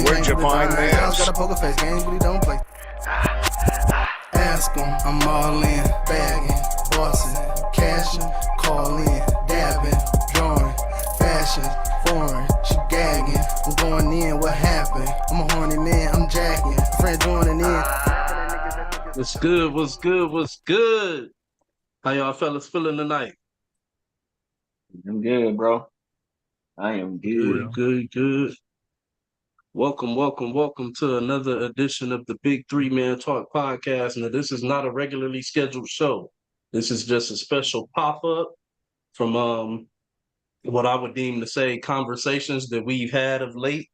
Where'd you find this? Got a poker face, game, but he don't play. Ask him, I'm all in, bagging, bossing, cashing, call in, dabbing, drawing, fashion, foreign, she gagging. I'm going in, what happened? I'm a horny man, I'm jacking, friend joining in. What's good? What's good? What's good? How y'all fellas feeling tonight? I'm good, bro. I am good. Good. Welcome to another edition of the Big Three Man Talk podcast. Now, this is not a regularly scheduled show. This is just a special pop-up from what I would deem to say conversations that we've had of late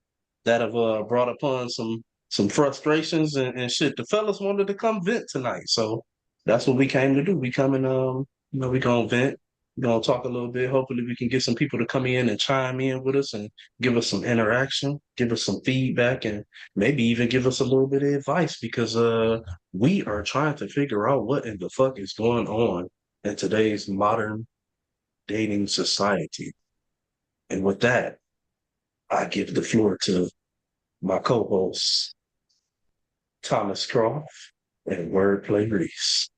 that have brought upon some frustrations and shit. The fellas wanted to come vent tonight, so that's what we came to do. We come and we gonna vent. We're gonna talk a little bit. Hopefully we can get some people to come in and chime in with us and give us some interaction, give us some feedback, and maybe even give us a little bit of advice because we are trying to figure out what in the fuck is going on in today's modern dating society. And with that, I give the floor to my co-hosts, Thomas Croft and Wordplay Reese.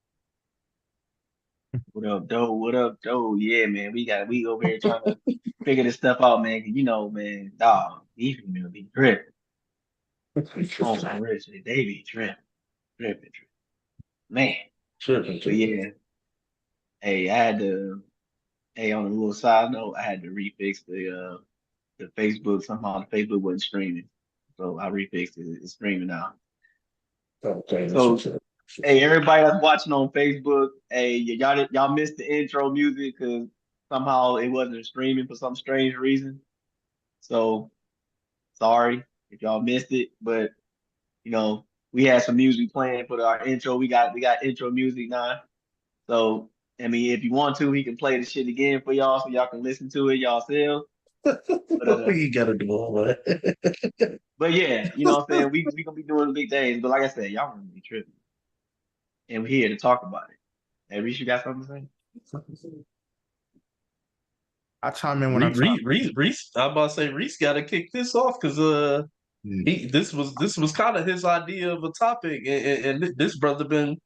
What up, though? What up, though? Yeah, man. We over here trying to figure this stuff out, man. 'Cause you know, man, dog, these females be tripping. On some real shit, they be tripping. Man. Tripping. But yeah, hey, on a little side note, I had to refix the Facebook. Somehow the Facebook wasn't streaming. So I refixed it. It's streaming now. Okay, So hey, everybody that's watching on Facebook, hey, y'all missed the intro music because somehow it wasn't streaming for some strange reason. So sorry if y'all missed it, but you know we had some music playing for our intro. We got intro music now. So I mean, if you want to, he can play the shit again for y'all so y'all can listen to it yourself. But you gotta do all that. but yeah, you know what I'm saying. We gonna be doing big things. But like I said, y'all gonna be tripping, and we're here to talk about it. Hey, Reese, you got something to say? I chime in when I chime. Reese, I'm about to say Reese got to kick this off because this was kind of his idea of a topic, and this brother been,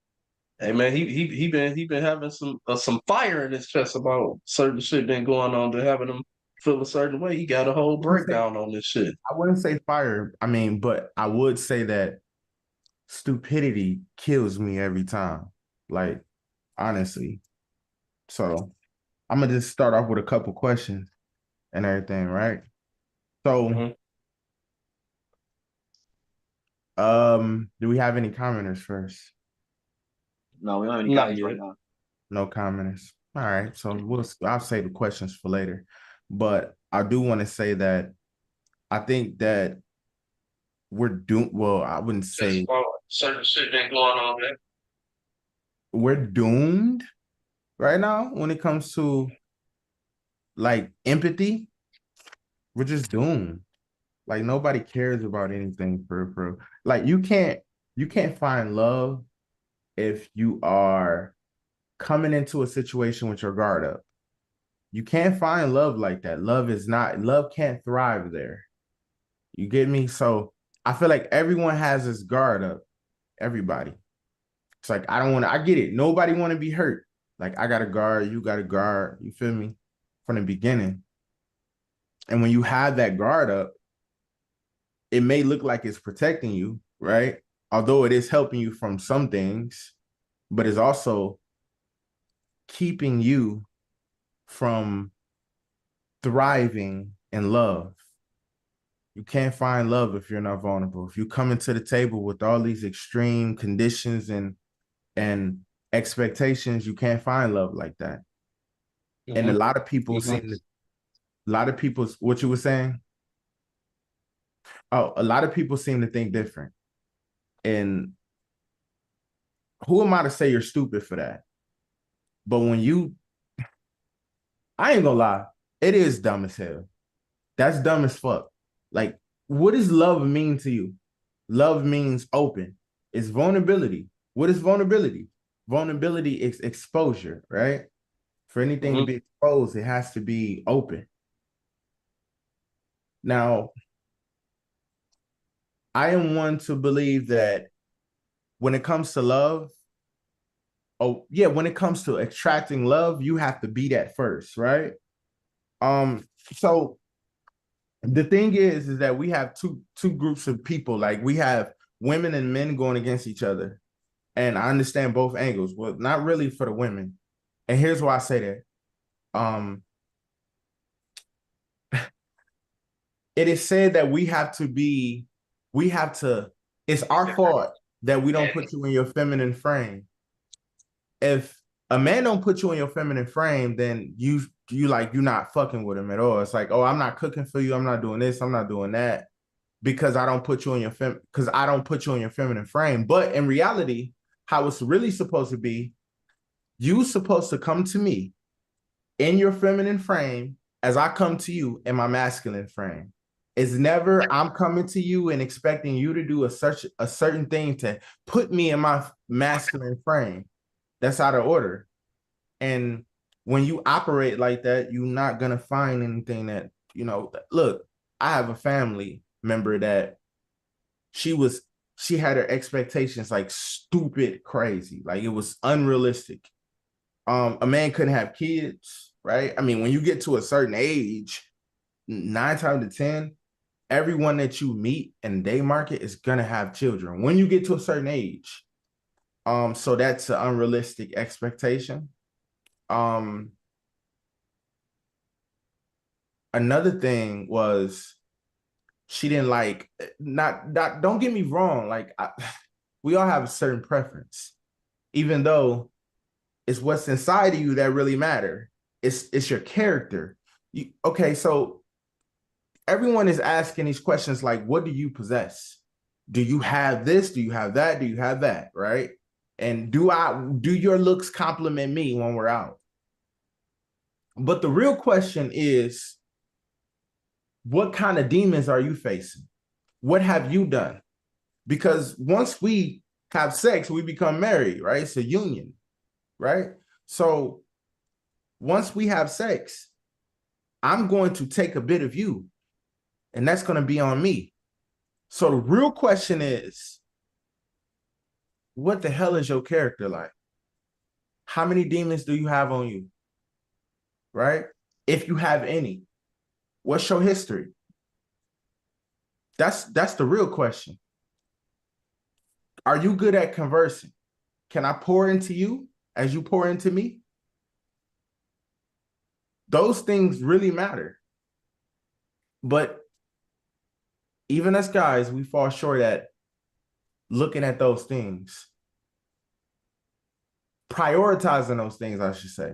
hey man, he been having some fire in his chest about certain shit been going on to having him feel a certain way. He got a whole breakdown on this shit. I wouldn't say fire. I mean, but I would say that stupidity kills me every time. Like, honestly. So I'm gonna just start off with a couple questions and everything, right? So, do we have any commenters first? No, we don't have any comments right now. No commenters. All right, so I'll save the questions for later. But I do want to say that I think that we're doomed. Well, I wouldn't say certain shit been going on there. We're doomed right now when it comes to like empathy. We're just doomed. Like nobody cares about anything for like you can't find love if you are coming into a situation with your guard up. You can't find love like that. Love can't thrive there. You get me? So I feel like everyone has this guard up. Everybody. It's like, I get it. Nobody want to be hurt. Like I got a guard, you got a guard. You feel me? From the beginning. And when you have that guard up, it may look like it's protecting you, right? Although it is helping you from some things, but it's also keeping you from thriving in love. You can't find love if you're not vulnerable. If you come into the table with all these extreme conditions and expectations, you can't find love like that. Mm-hmm. And a lot of people what you were saying? Oh, a lot of people seem to think different. And who am I to say you're stupid for that? But I ain't gonna lie, it is dumb as hell. That's dumb as fuck. Like, what does love mean to you? Love means open. It's vulnerability. What is vulnerability? Vulnerability is exposure, right? For anything to be exposed, it has to be open. Now, I am one to believe that when it comes to love, oh yeah, when it comes to attracting love, you have to be that first, right? So the thing is that we have two groups of people. Like we have women and men going against each other. And I understand both angles. Well, not really for the women. And here's why I say that. Um, it is said that we have to, it's our fault that we don't put you in your feminine frame. If a man don't put you in your feminine frame, then you're not fucking with him at all. It's like, oh, I'm not cooking for you, I'm not doing this, I'm not doing that because I don't put you in your because I don't put you in your feminine frame. But in reality, how it's really supposed to be, you supposed to come to me in your feminine frame as I come to you in my masculine frame. It's never I'm coming to you and expecting you to do a certain thing to put me in my masculine frame. That's out of order. And when you operate like that, you're not gonna find anything that, look, I have a family member that she was she had her expectations like stupid crazy. Like it was unrealistic. A man couldn't have kids, right? I mean, when you get to a certain age, 9 times to 10, everyone that you meet in the day market is gonna have children when you get to a certain age. So that's an unrealistic expectation. Um, Another thing was she didn't like not don't get me wrong, like we all have a certain preference, even though it's what's inside of you that really matter. It's your character. Okay, so everyone is asking these questions like, what do you possess? Do you have this? Do you have that? Do you have that? Right? And do your looks compliment me when we're out? But the real question is, what kind of demons are you facing? What have you done? Because once we have sex, we become married, right? It's a union, right? So once we have sex, I'm going to take a bit of you, and that's going to be on me. So the real question is, what the hell is your character like? How many demons do you have on you? Right? If you have any, what's your history? That's the real question. Are you good at conversing? Can I pour into you as you pour into me? Those things really matter. But even as guys, we fall short at looking at those things, prioritizing those things, I should say.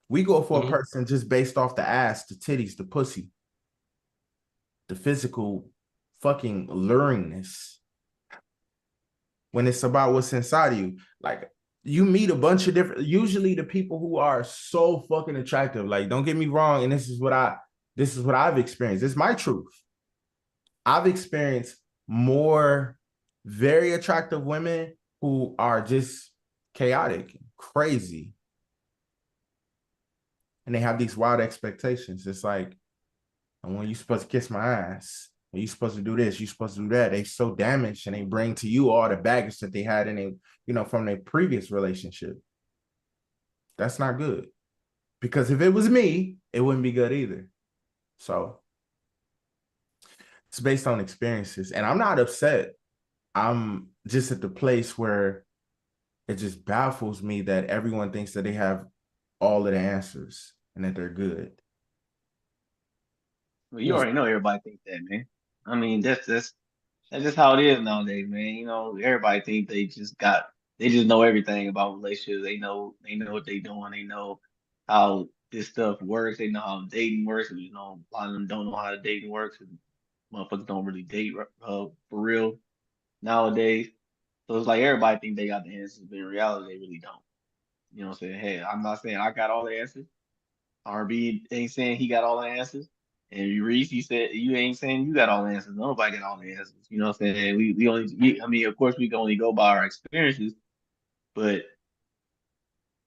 We go for a person just based off the ass, the titties, the pussy, the physical fucking alluringness. When it's about what's inside of you, like you meet a bunch of different, usually the people who are so fucking attractive, like don't get me wrong, and this is what I've experienced. It's my truth. I've experienced more very attractive women who are just chaotic, crazy, and they have these wild expectations. It's like, when you're supposed to kiss my ass, when you're supposed to do this, you're supposed to do that. They so damaged, and they bring to you all the baggage that they had in from their previous relationship. That's not good. Because if it was me, it wouldn't be good either. So it's based on experiences. And I'm not upset. I'm just at the place where it just baffles me that everyone thinks that they have all of the answers and that they're good. Well, you already know everybody thinks that, man. I mean, that's just how it is nowadays, man. You know, everybody think they just know everything about relationships. They know what they doing. They know how this stuff works. They know how dating works. You know, a lot of them don't know how dating works. And motherfuckers don't really date for real nowadays. So it's like everybody think they got the answers, but in reality, they really don't. You know what I'm saying? Hey, I'm not saying I got all the answers. RB ain't saying he got all the answers. And Reese, he said you ain't saying you got all the answers. Nobody got all the answers. You know what I'm saying? I mean, of course, we can only go by our experiences, but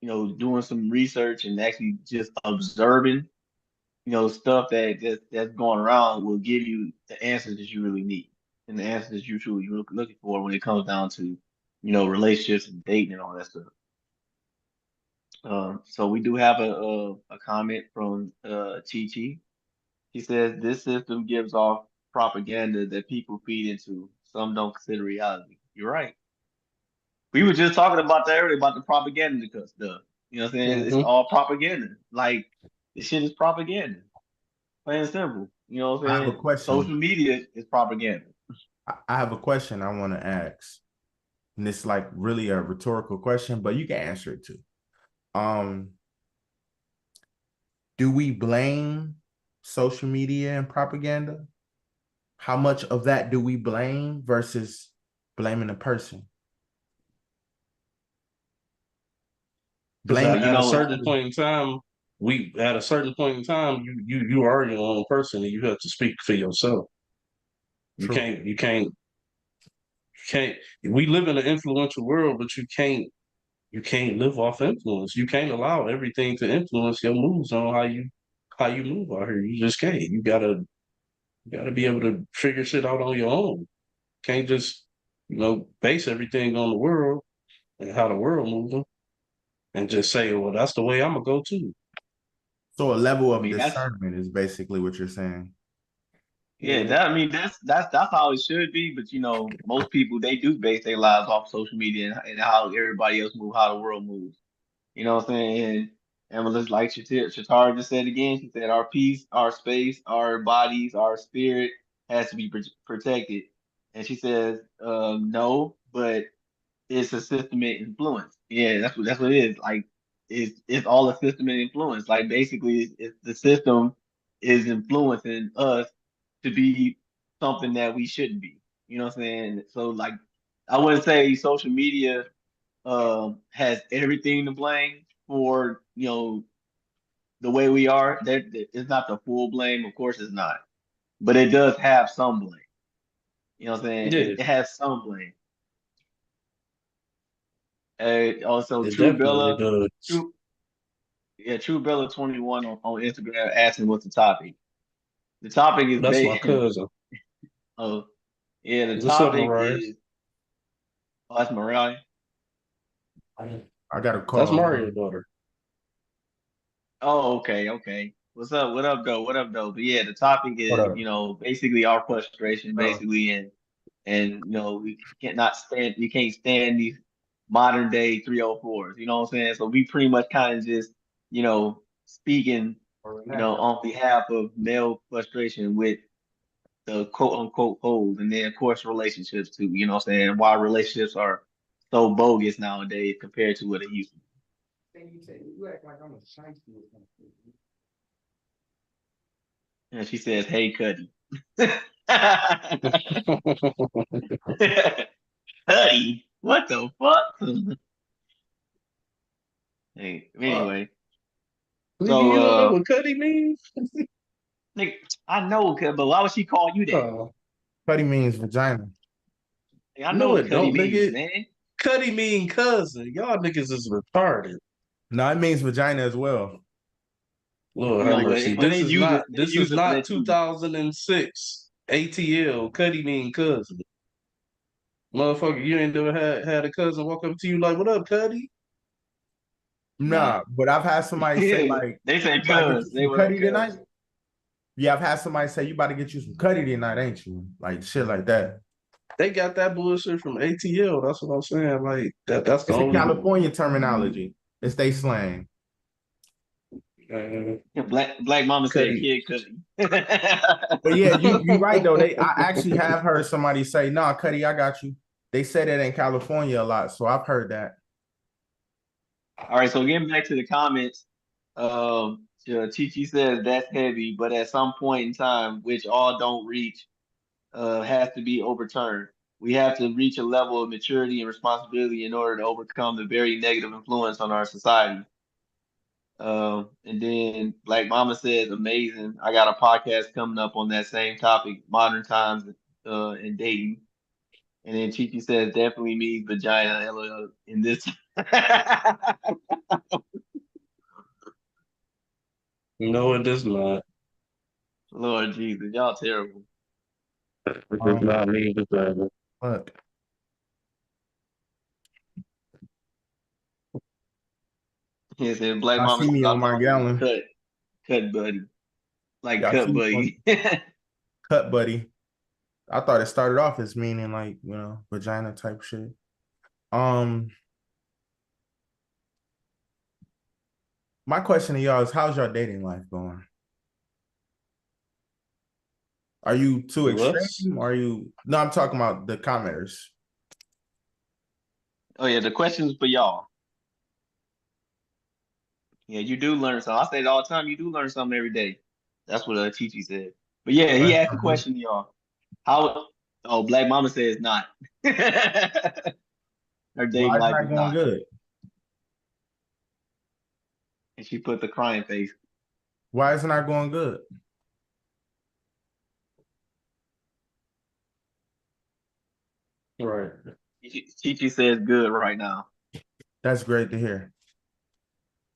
doing some research and actually just observing, stuff that's going around will give you the answers that you really need. and the answers you truly looking for when it comes down to, relationships and dating and all that stuff. So we do have a comment from Chi Chi. He says this system gives off propaganda that people feed into. Some don't consider reality. You're right. We were just talking about that earlier about the propaganda stuff. You know what I'm saying? It's Hmm. all propaganda. Like this shit is propaganda. Plain and simple. You know what I'm I have a saying? question. Social media is propaganda. I have a question I want to ask. And it's like really a rhetorical question, but you can answer it too. Um, do we blame social media and propaganda? How much of that do we blame versus blaming a person? Because Blame You at a know, certain point in time, you are your own person and you have to speak for yourself. You true. can't you can't you can't we live in an influential world, but you can't live off influence. You can't allow everything to influence your moves on how you move out here. You just can't. You gotta be able to figure shit out on your own. Can't just, base everything on the world and how the world moving and just say, well, that's the way I'm gonna go too. So a level I of mean that's discernment is basically what you're saying. yeah, Mhm. that I mean that's how it should be. But most people they do base their lives off social media and how everybody else move, how the world moves. You know what I'm saying? And just like Shatara just said again, she said our peace, our space, our bodies, our spirit has to be protected. And she says, no, but it's a systemic influence. Yeah, that's what it is. Like it's all a systemic influence. Like basically, it's the system is influencing us to be something that we shouldn't be. You know what I'm saying? So like, I wouldn't say social media has everything to blame for the way we are. That it's not the full blame, of course, it's not, but it does have some blame. You know what I'm saying? Yeah, It has some blame. Also, it True definitely Bella, does. True yeah, True Bella 21 on Instagram asking what's the topic. The topic is That's my based. cousin. Oh yeah, the What's up, topic Mariah? is. Oh, that's Mariah. I got a That's call. Mario's daughter. Oh, okay, okay. What's up? What up, though? What up, though? But yeah, the topic What is, up? basically our frustration, Oh. basically, and we can't stand these modern day 304s. You know what I'm saying? So we pretty much kind of just, speaking, on behalf of male frustration with the quote unquote hoes, and then of course relationships too. You know what I'm saying? Why relationships are so bogus nowadays compared to what it used to be. And she says, "Hey, Cuddy." Cuddy, what the fuck? Hey, Fuck. anyway, Nigga, so you don't know what Cuddy means? Nick, I know, but why would she call you that? Oh, Cuddy means vagina. Like, I know no, what it Cuddy don't, means, nigga. man. Cuddy mean cousin. Y'all niggas is retarded. No, it means vagina as well. Lord have mercy. But they This use is it for not that too. 2006 ATL. Cuddy mean cousin. Motherfucker, you ain't never had a cousin walk up to you like, what up, Cuddy? Nah, Nah, but I've had somebody say like, they say "You about to get cuz. you They some were like cuddy tonight?" cuz. Yeah, I've had somebody say, "You about to get you some cuddy tonight, ain't you?" Like shit like that. They got that bullshit from ATL. That's what I'm saying. Like that's the It's a only California terminology. It's they slang. uh, Black Mama said Cuddy. Kid Cudi. But yeah, you right though. I actually have heard somebody say, "Nah, cuddy, I got you." They say that in California a lot, so I've heard that. All right, so getting back to the comments, Chi Chi says that's heavy, but at some point in time, which all don't reach, has to be overturned. We have to reach a level of maturity and responsibility in order to overcome the very negative influence on our society. And then Black Mama says, amazing. I got a podcast coming up on that same topic, modern times and dating. And then Chi Chi says, definitely means vagina, LOL, in this. No, it does not. Lord Jesus, y'all terrible. This is not me, Look, He said Black y'all Mama see says me I on my thought it was gallon. cut buddy. Like Y'all see cut me on buddy. cut buddy. I thought it started off as meaning like, vagina type shit. My question to y'all is how's your dating life going? Are you too to us. extreme? No, I'm talking about the commenters. Oh yeah, the question is for y'all. Yeah, you do learn something. I say it all the time. You do learn something every day. That's what Chi Chi said. But yeah, he Learn asked the something question to y'all. How? Oh, Black Mama says not. Her Why dating is it life not is going not. good? And she put the crying face. Why is it not going good? Right. Chi Chi says good right now. That's great to hear.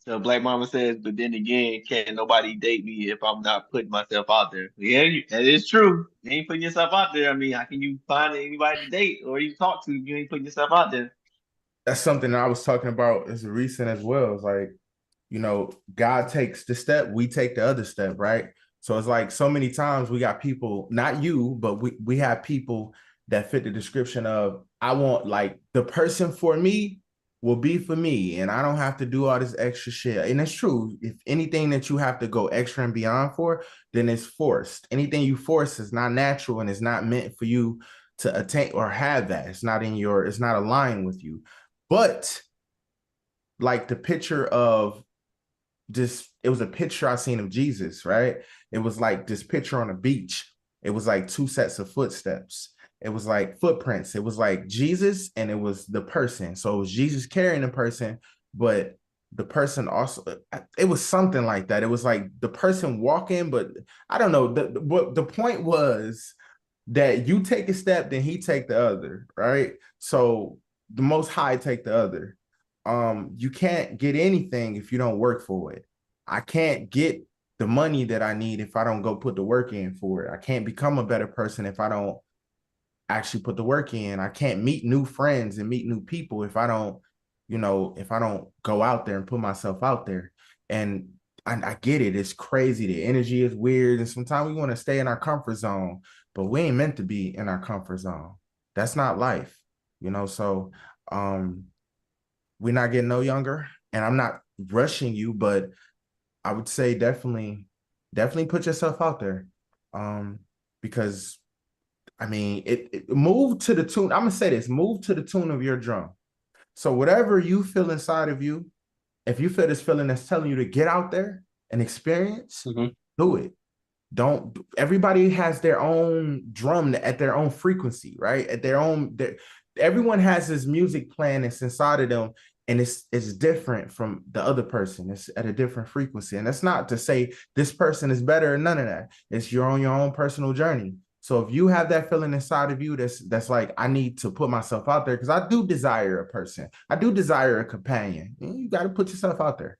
So Black Mama says, but then again, can't nobody date me if I'm not putting myself out there. Yeah, that is true. You ain't putting yourself out there. I mean, how can you find anybody to date or even talk to if you ain't putting yourself out there? That's something that I was talking about as recent as well. It's like, God takes the step, we take the other step, right? So it's like so many times we got people, not you, but we have people that fit the description of I want like the person for me will be for me, and I don't have to do all this extra shit. And it's true. If anything that you have to go extra and beyond for, then it's forced. Anything you force is not natural and it's not meant for you to attain or have that. It's not aligned with you. But like the picture of it was a picture I seen of Jesus, right? It was like this picture on a beach. It was like two sets of footsteps. It was like footprints. It was like Jesus and it was the person. So it was Jesus carrying the person, but the person also, it was something like that. It was like the person walking, but I don't know. What the point was that you take a step, then he take the other, right? So the most high take the other. You can't get anything if you don't work for it. I can't get the money that I need if I don't go put the work in for it. I can't become a better person if I don't actually put the work in. I can't meet new friends and meet new people if I don't, if I don't go out there and put myself out there. And I get it. It's crazy. The energy is weird. And sometimes we want to stay in our comfort zone, but we ain't meant to be in our comfort zone. That's not life, So we're not getting no younger. And I'm not rushing you, but I would say definitely put yourself out there. Because I mean, it move to the tune. I'm gonna say this: move to the tune of your drum. So whatever you feel inside of you, if you feel this feeling that's telling you to get out there and experience, do it. Don't. Everybody has their own drum at their own frequency, right? At everyone has this music playing that's inside of them, and it's different from the other person. It's at a different frequency, and that's not to say this person is better or none of that. It's you're on your own personal journey. So if you have that feeling inside of you, that's like I need to put myself out there because I do desire a person. I do desire a companion. You got to put yourself out there,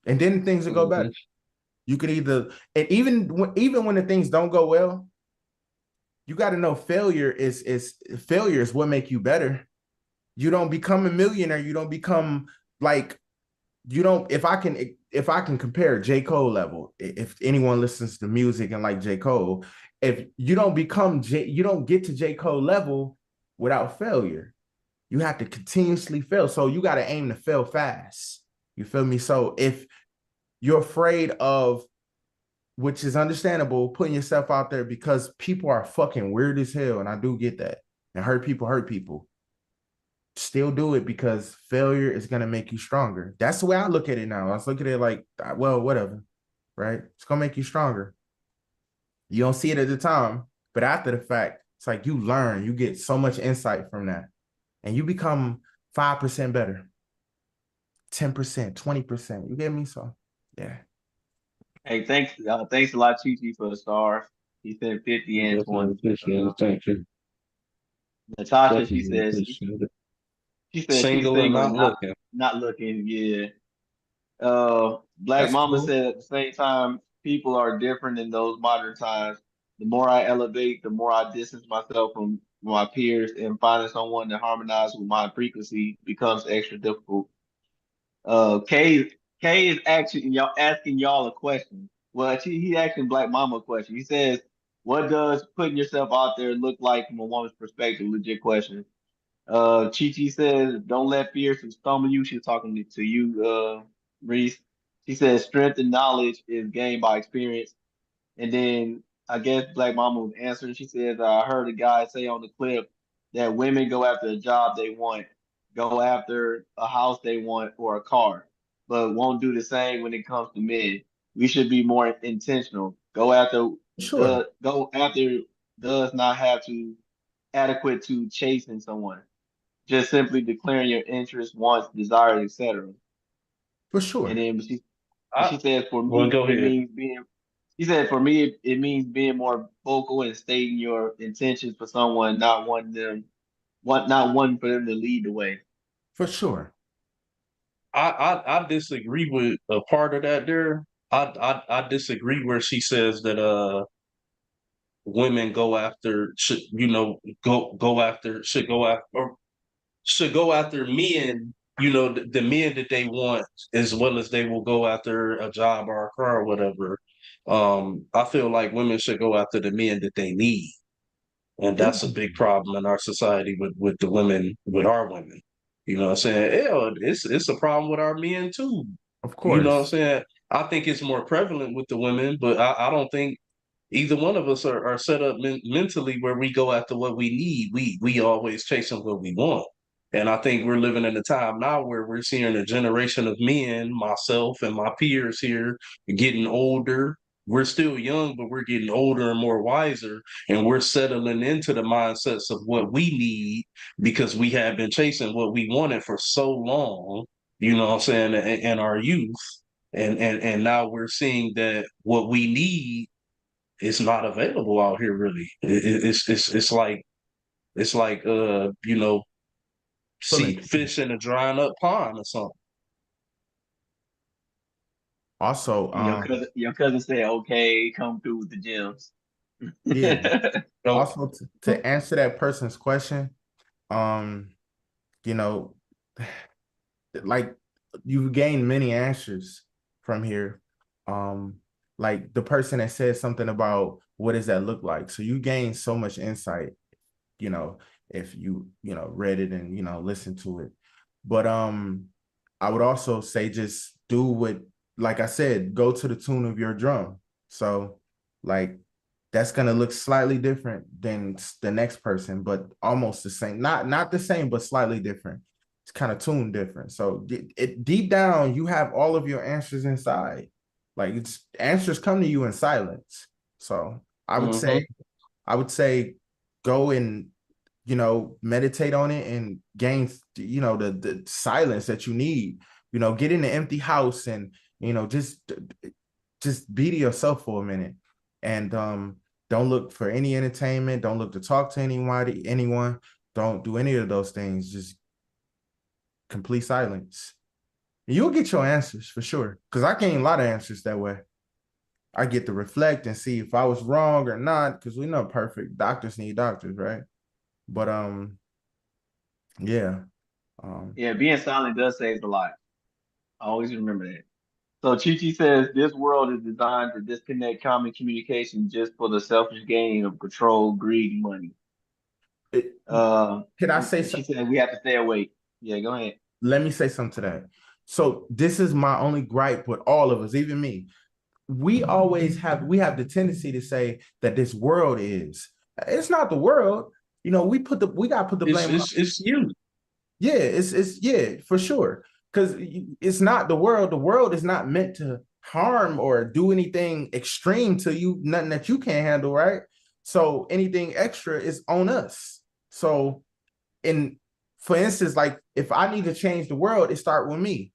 and then things will go better. You could either, and even when the things don't go well, you got to know failure is what make you better. You don't become a millionaire. You don't become like you don't. If I can compare J. Cole level, if anyone listens to music and like J. Cole, if you don't you don't get to J. Cole level without failure. You have to continuously fail. So you got to aim to fail fast. You feel me? So if you're afraid of, which is understandable, putting yourself out there because people are fucking weird as hell. And I do get that. And hurt people. Still do it because failure is going to make you stronger. That's the way I look at it now. I was looking at it like, well, whatever, right? It's going to make you stronger. You don't see it at the time, but after the fact, it's like you learn, you get so much insight from that. And you become 5% better, 10%, 20%. You get me? So, yeah. Hey, thanks a lot, Chi Chi, for the stars. He said 50 and Definitely 20. appreciate it. Thank you. Natasha, she Definitely says appreciate it. she's Single and single and not not looking. not looking. Yeah. Black That's Mama cool. said at the same time, people are different in those modern times. The more I elevate, the more I distance myself from my peers, and finding someone that harmonizes with my frequency becomes extra difficult. K is actually y'all asking y'all a question. Well, he's asking Black Mama a question. He says, "What does putting yourself out there look like from a woman's perspective?" Legit question. Chi Chi says, "Don't let fear stumble you." She's talking to you, Reese. She says, "Strength and knowledge is gained by experience." And then I guess Black Mama was answering. She says, "I heard a guy say on the clip that women go after a job they want, go after a house they want or a car, but won't do the same when it comes to men. We should be more intentional. Sure, Go after does not have to adequate to chasing someone. Just simply declaring your interests, wants, desires, etc." for And sure, then I she said, "For well, me, go it ahead. means being." He said, "For me, it means being more vocal and stating your intentions for someone, not wanting for them to lead the way." for sure. I disagree with a part of that there. I disagree where she says that women go after should go after should go after men, the men that they want, as well as they will go after a job or a car or whatever. I feel like women should go after the men that they need. And that's a big problem in our society with the women, with our women. You know what I'm saying? Hell, it's a problem with our men too. Of You know what I'm course, saying? I think it's more prevalent with the women, but I don't think either one of us are set up mentally where we go after what we need. We always chasing what we want. And I think we're living in a time now where we're seeing a generation of men, myself and my peers here, getting older. We're still young, but we're getting older and more wiser, and we're settling into the mindsets of what we need because we have been chasing what we wanted for so long, you know what I'm saying, in our youth. And now we're seeing that what we need is not available out here really. It's like feeling see fish in a drying up pond or something. also, And your cousin said, "Okay, come through with the gems." yeah. So Also, to answer that person's question, um, you know, like you gain many answers from here. Um, like the person that said something about what does that look like. So you gain so much insight, you know, if you read it and listened to it. But I would also say just do what, like I said, go to the tune of your drum. So like that's gonna look slightly different than the next person, but almost the same. Not the same, but slightly different. It's kind of tuned different. So deep down, you have all of your answers inside. Like it's answers come to you in silence. So mhm. I would say go and meditate on it and gain the silence that you need. Get in the empty house and just be to yourself for a minute and don't look for any entertainment, don't look to talk to anyone, don't do any of those things. Just complete silence. You'll get your answers for sure, because I gain a lot of answers that way. I get to reflect and see if I was wrong or not, because we know perfect doctors need doctors, right? But yeah. Yeah, being silent does save a lot. I always remember that. So Chi Chi says this world is designed to disconnect common communication just for the selfish gain of control, greed, and money. it, Uh, can I say she something? said we have to stay awake. Yeah, go ahead. Let me say something to that. So this is my only gripe with all of us, even me. We have the tendency to say that this world is. It's not the world. We got to put the It's blame on. it's it's you. Yeah, it's yeah, for sure. Because it's not the world. The world is not meant to harm or do anything extreme to you, nothing that you can't handle, right? So anything extra is on us. So in for instance, like if I need to change the world, it start with me.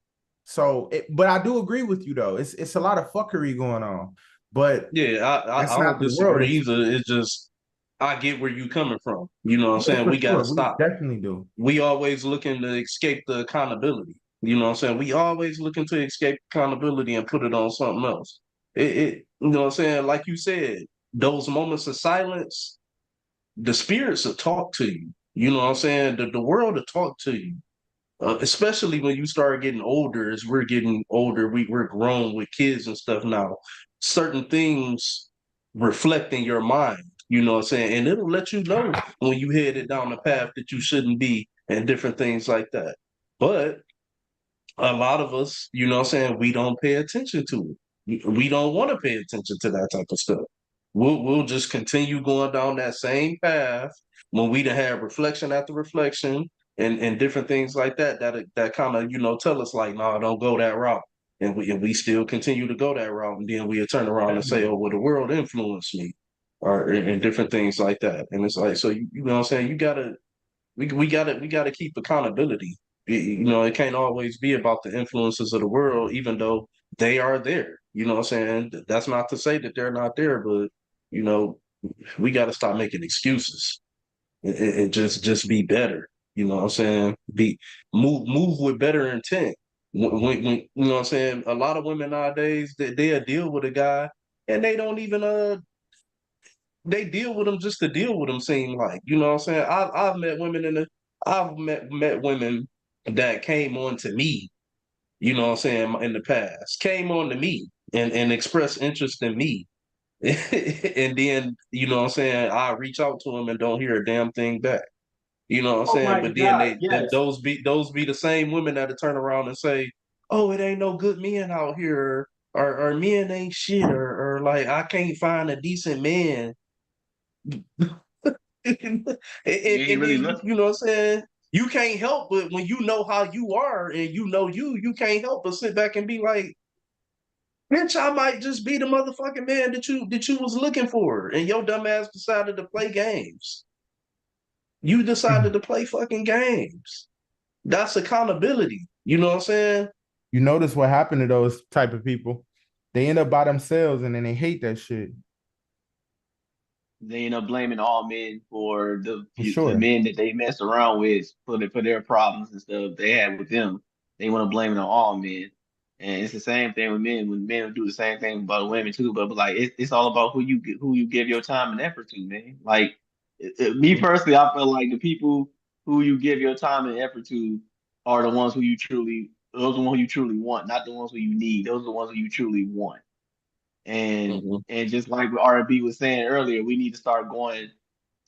But I do agree with you though. It's a lot of fuckery going on, but Yeah, that's I not don't the world. disagree either. It's just I get where you coming from. You know what I'm Yeah, saying? for We gotta sure. We stop. definitely do. We always looking to escape the accountability. You know what I'm saying? We always looking to escape accountability and put it on something else. You know what I'm saying? Like you said, those moments of silence, the spirits will talk to you. You know what I'm saying? The world will talk to you. Especially when you start getting older, as we're getting older, we're grown with kids and stuff now. Certain things reflect in your mind, you know what I'm saying? And it'll let you know when you headed down a path that you shouldn't be and different things like that. But a lot of us, you know what I'm saying, we don't pay attention to it. We don't want to pay attention to that type of stuff. We'll just continue going down that same path when we done have reflection after reflection and different things like that that kind of, you know, tell us like, no, don't go that route. And we still continue to go that route. And then we turn around and say, oh, well, the world influenced me or and different things like that. And it's like, so you know what I'm saying? We gotta keep accountability. You know, it can't always be about the influences of the world, even though they are there. You know what I'm saying? That's not to say that they're not there, but you know, we got to stop making excuses and just be better. You know what I'm saying? Be move with better intent. You know what I'm saying? A lot of women nowadays they'll deal with a guy and they don't even they deal with them just to deal with them. Seem like, you know what I'm saying? I've met women I've met women that came on to me, you know what I'm saying, in the past, came on to me and expressed interest in me. And then, you know what I'm saying, I reach out to them and don't hear a damn thing back. You know what I'm Oh saying? my But then God, yes. those be the same women that turn around and say, "Oh, it ain't no good men out here, or men ain't shit, or like I can't find a decent man." and You ain't then really you looking. know what I'm saying? You can't help but when you know how you are and you know you can't help but sit back and be like, bitch, I might just be the motherfucking man that you was looking for. And your dumb ass decided to play games. You decided to play fucking games. That's accountability. You know what I'm saying? You notice what happened to those type of people? They end up by themselves and then they hate that shit. They end up blaming all men for For the sure. men that they mess around with for their problems and stuff they had with them. They want to blame it on all men, and it's the same thing with men. When men do the same thing about women too, but like it's all about who you give your time and effort to, man. Like me personally, I feel like the people who you give your time and effort to are the ones who you truly those are the ones you truly want, not the ones who you need. Those are the ones who you truly want. Mm-hmm. And just like what R&B was saying earlier, we need to start going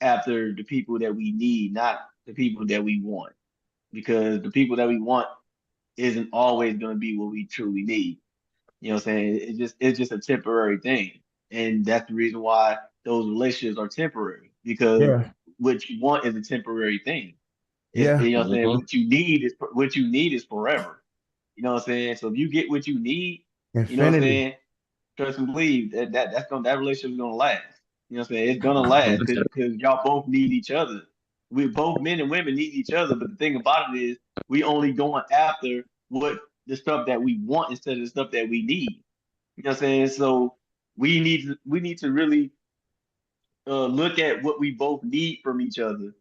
after the people that we need, not the people that we want, because the people that we want isn't always going to be what we truly need. You know what I'm saying? It's just a temporary thing, and that's the reason why those relationships are temporary, because Yeah. what you want is a temporary thing. It's Yeah. you know what I'm saying. Mm-hmm. What you need is forever. You know what I'm saying? So if you get what you need, you know what I'm Infinity. saying, trust and believe that relationship is gonna last. You know what I'm saying? It's gonna last because y'all both need each other. We both men and women need each other. But the thing about it is we only going after what the stuff that we want instead of the stuff that we need. You know what I'm saying? So we need to really look at what we both need from each other,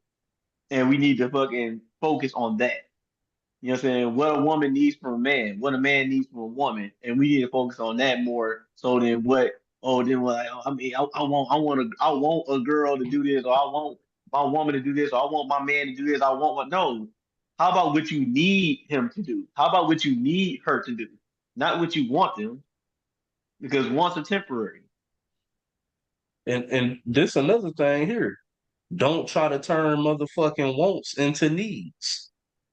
and we need to fucking focus on that. You know what I'm saying? What a woman needs from a man, what a man needs from a woman, and we need to focus on that more so than what. Oh, then what? I mean, I want a girl to do this, or I want my woman to do this, or I want my man to do this. I want what? No. How about what you need him to do? How about what you need her to do? Not what you want them, because wants are temporary. And this another thing here. Don't try to turn motherfucking wants into needs.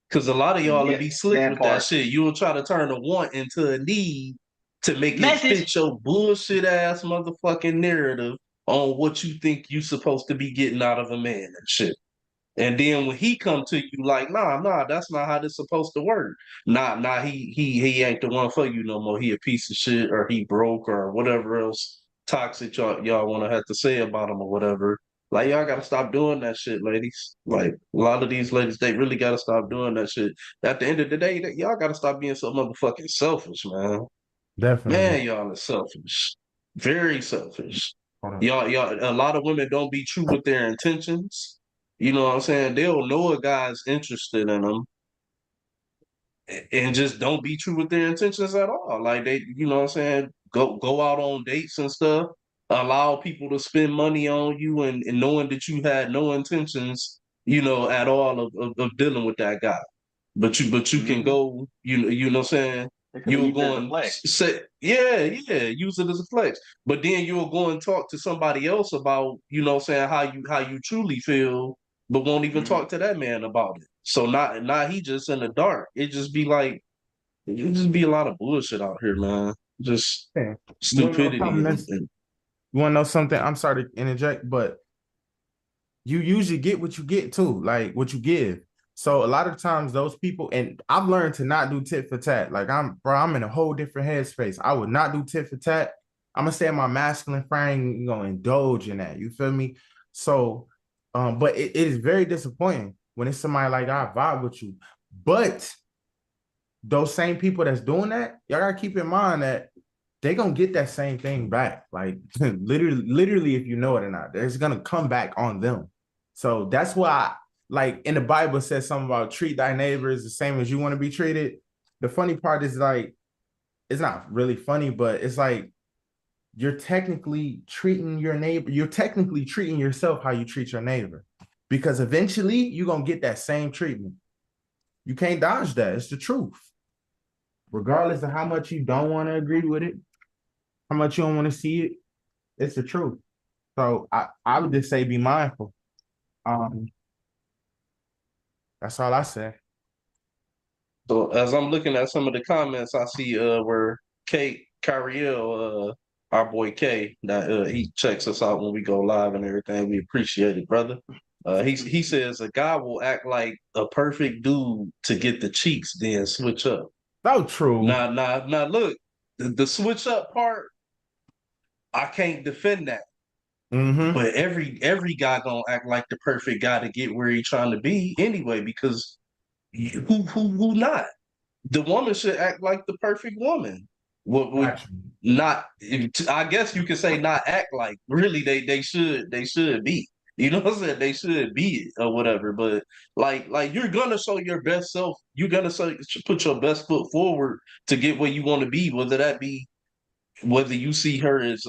Cause a lot of y'all will Yeah, be slick that with that part. shit. You'll try to turn a want into a need to make it Message. fit your bullshit ass motherfucking narrative on what you think you supposed to be getting out of a man and shit. And then when he come to you like, nah, that's not how this supposed to work. Nah, he ain't the one for you no more. He a piece of shit or he broke or whatever else toxic y'all want to have to say about him or whatever. Like y'all gotta stop doing that shit, ladies. Like a lot of these ladies, they really gotta stop doing that shit. At the end of the day, y'all gotta stop being so motherfucking selfish, man. Definitely. Man, y'all are selfish. Very selfish. Hold on. Y'all, a lot of women don't be true with their intentions. You know what I'm saying? They'll know a guy's interested in them and just don't be true with their intentions at all. Like they, you know what I'm saying? Go out on dates and stuff. allow people to spend money on you and knowing that you had no intentions, at all of dealing with that guy. But you can Mm-hmm. go, you know what I'm saying? They could have You'll used it go as a and flex. say, yeah, use it as a flex. But then you'll go and talk to somebody else about, what I'm saying, how you truly feel, but won't even Mm-hmm. talk to that man about it. So not he just in the dark. It just be a lot of bullshit out here, man. Just Yeah. You wanna know stupidity something that's and you wanna know something? I'm sorry to interject, but you usually get what you get too, like what you give. So a lot of times those people, and I've learned to not do tit for tat. Like I'm in a whole different headspace. I would not do tit for tat. I'm gonna stay in my masculine frame, indulge in that. You feel me? So, but it is very disappointing when it's somebody like I vibe with you. But those same people that's doing that, y'all gotta keep in mind that they gonna get that same thing back. Like literally, if you know it or not, it's gonna come back on them. So that's why, like in the Bible says something about treat thy neighbors the same as you want to be treated. The funny part is like, it's not really funny, but it's like you're technically treating your neighbor, you're technically treating yourself how you treat your neighbor. Because eventually you're gonna get that same treatment. You can't dodge that. It's the truth. Regardless of how much you don't want to agree with it, how much you don't want to see it, it's the truth. So I would just say be mindful. Um, that's all I say. so as I'm looking at some of the comments, I see where Kyriel, our boy K, that he checks us out when we go live and everything. We appreciate it, brother. He says a guy will act like a perfect dude to get the cheeks, then switch up. So true. Now, look, the switch up part, I can't defend that. Mm-hmm. But every guy gonna act like the perfect guy to get where he's trying to be anyway, because who not? The woman should act like the perfect woman. What would Gotcha. not? I guess you could say not act like. Really, they should be. You know what I'm saying? They should be or whatever. But like you're gonna show your best self. You're gonna put your best foot forward to get where you want to be. Whether that be whether you see her as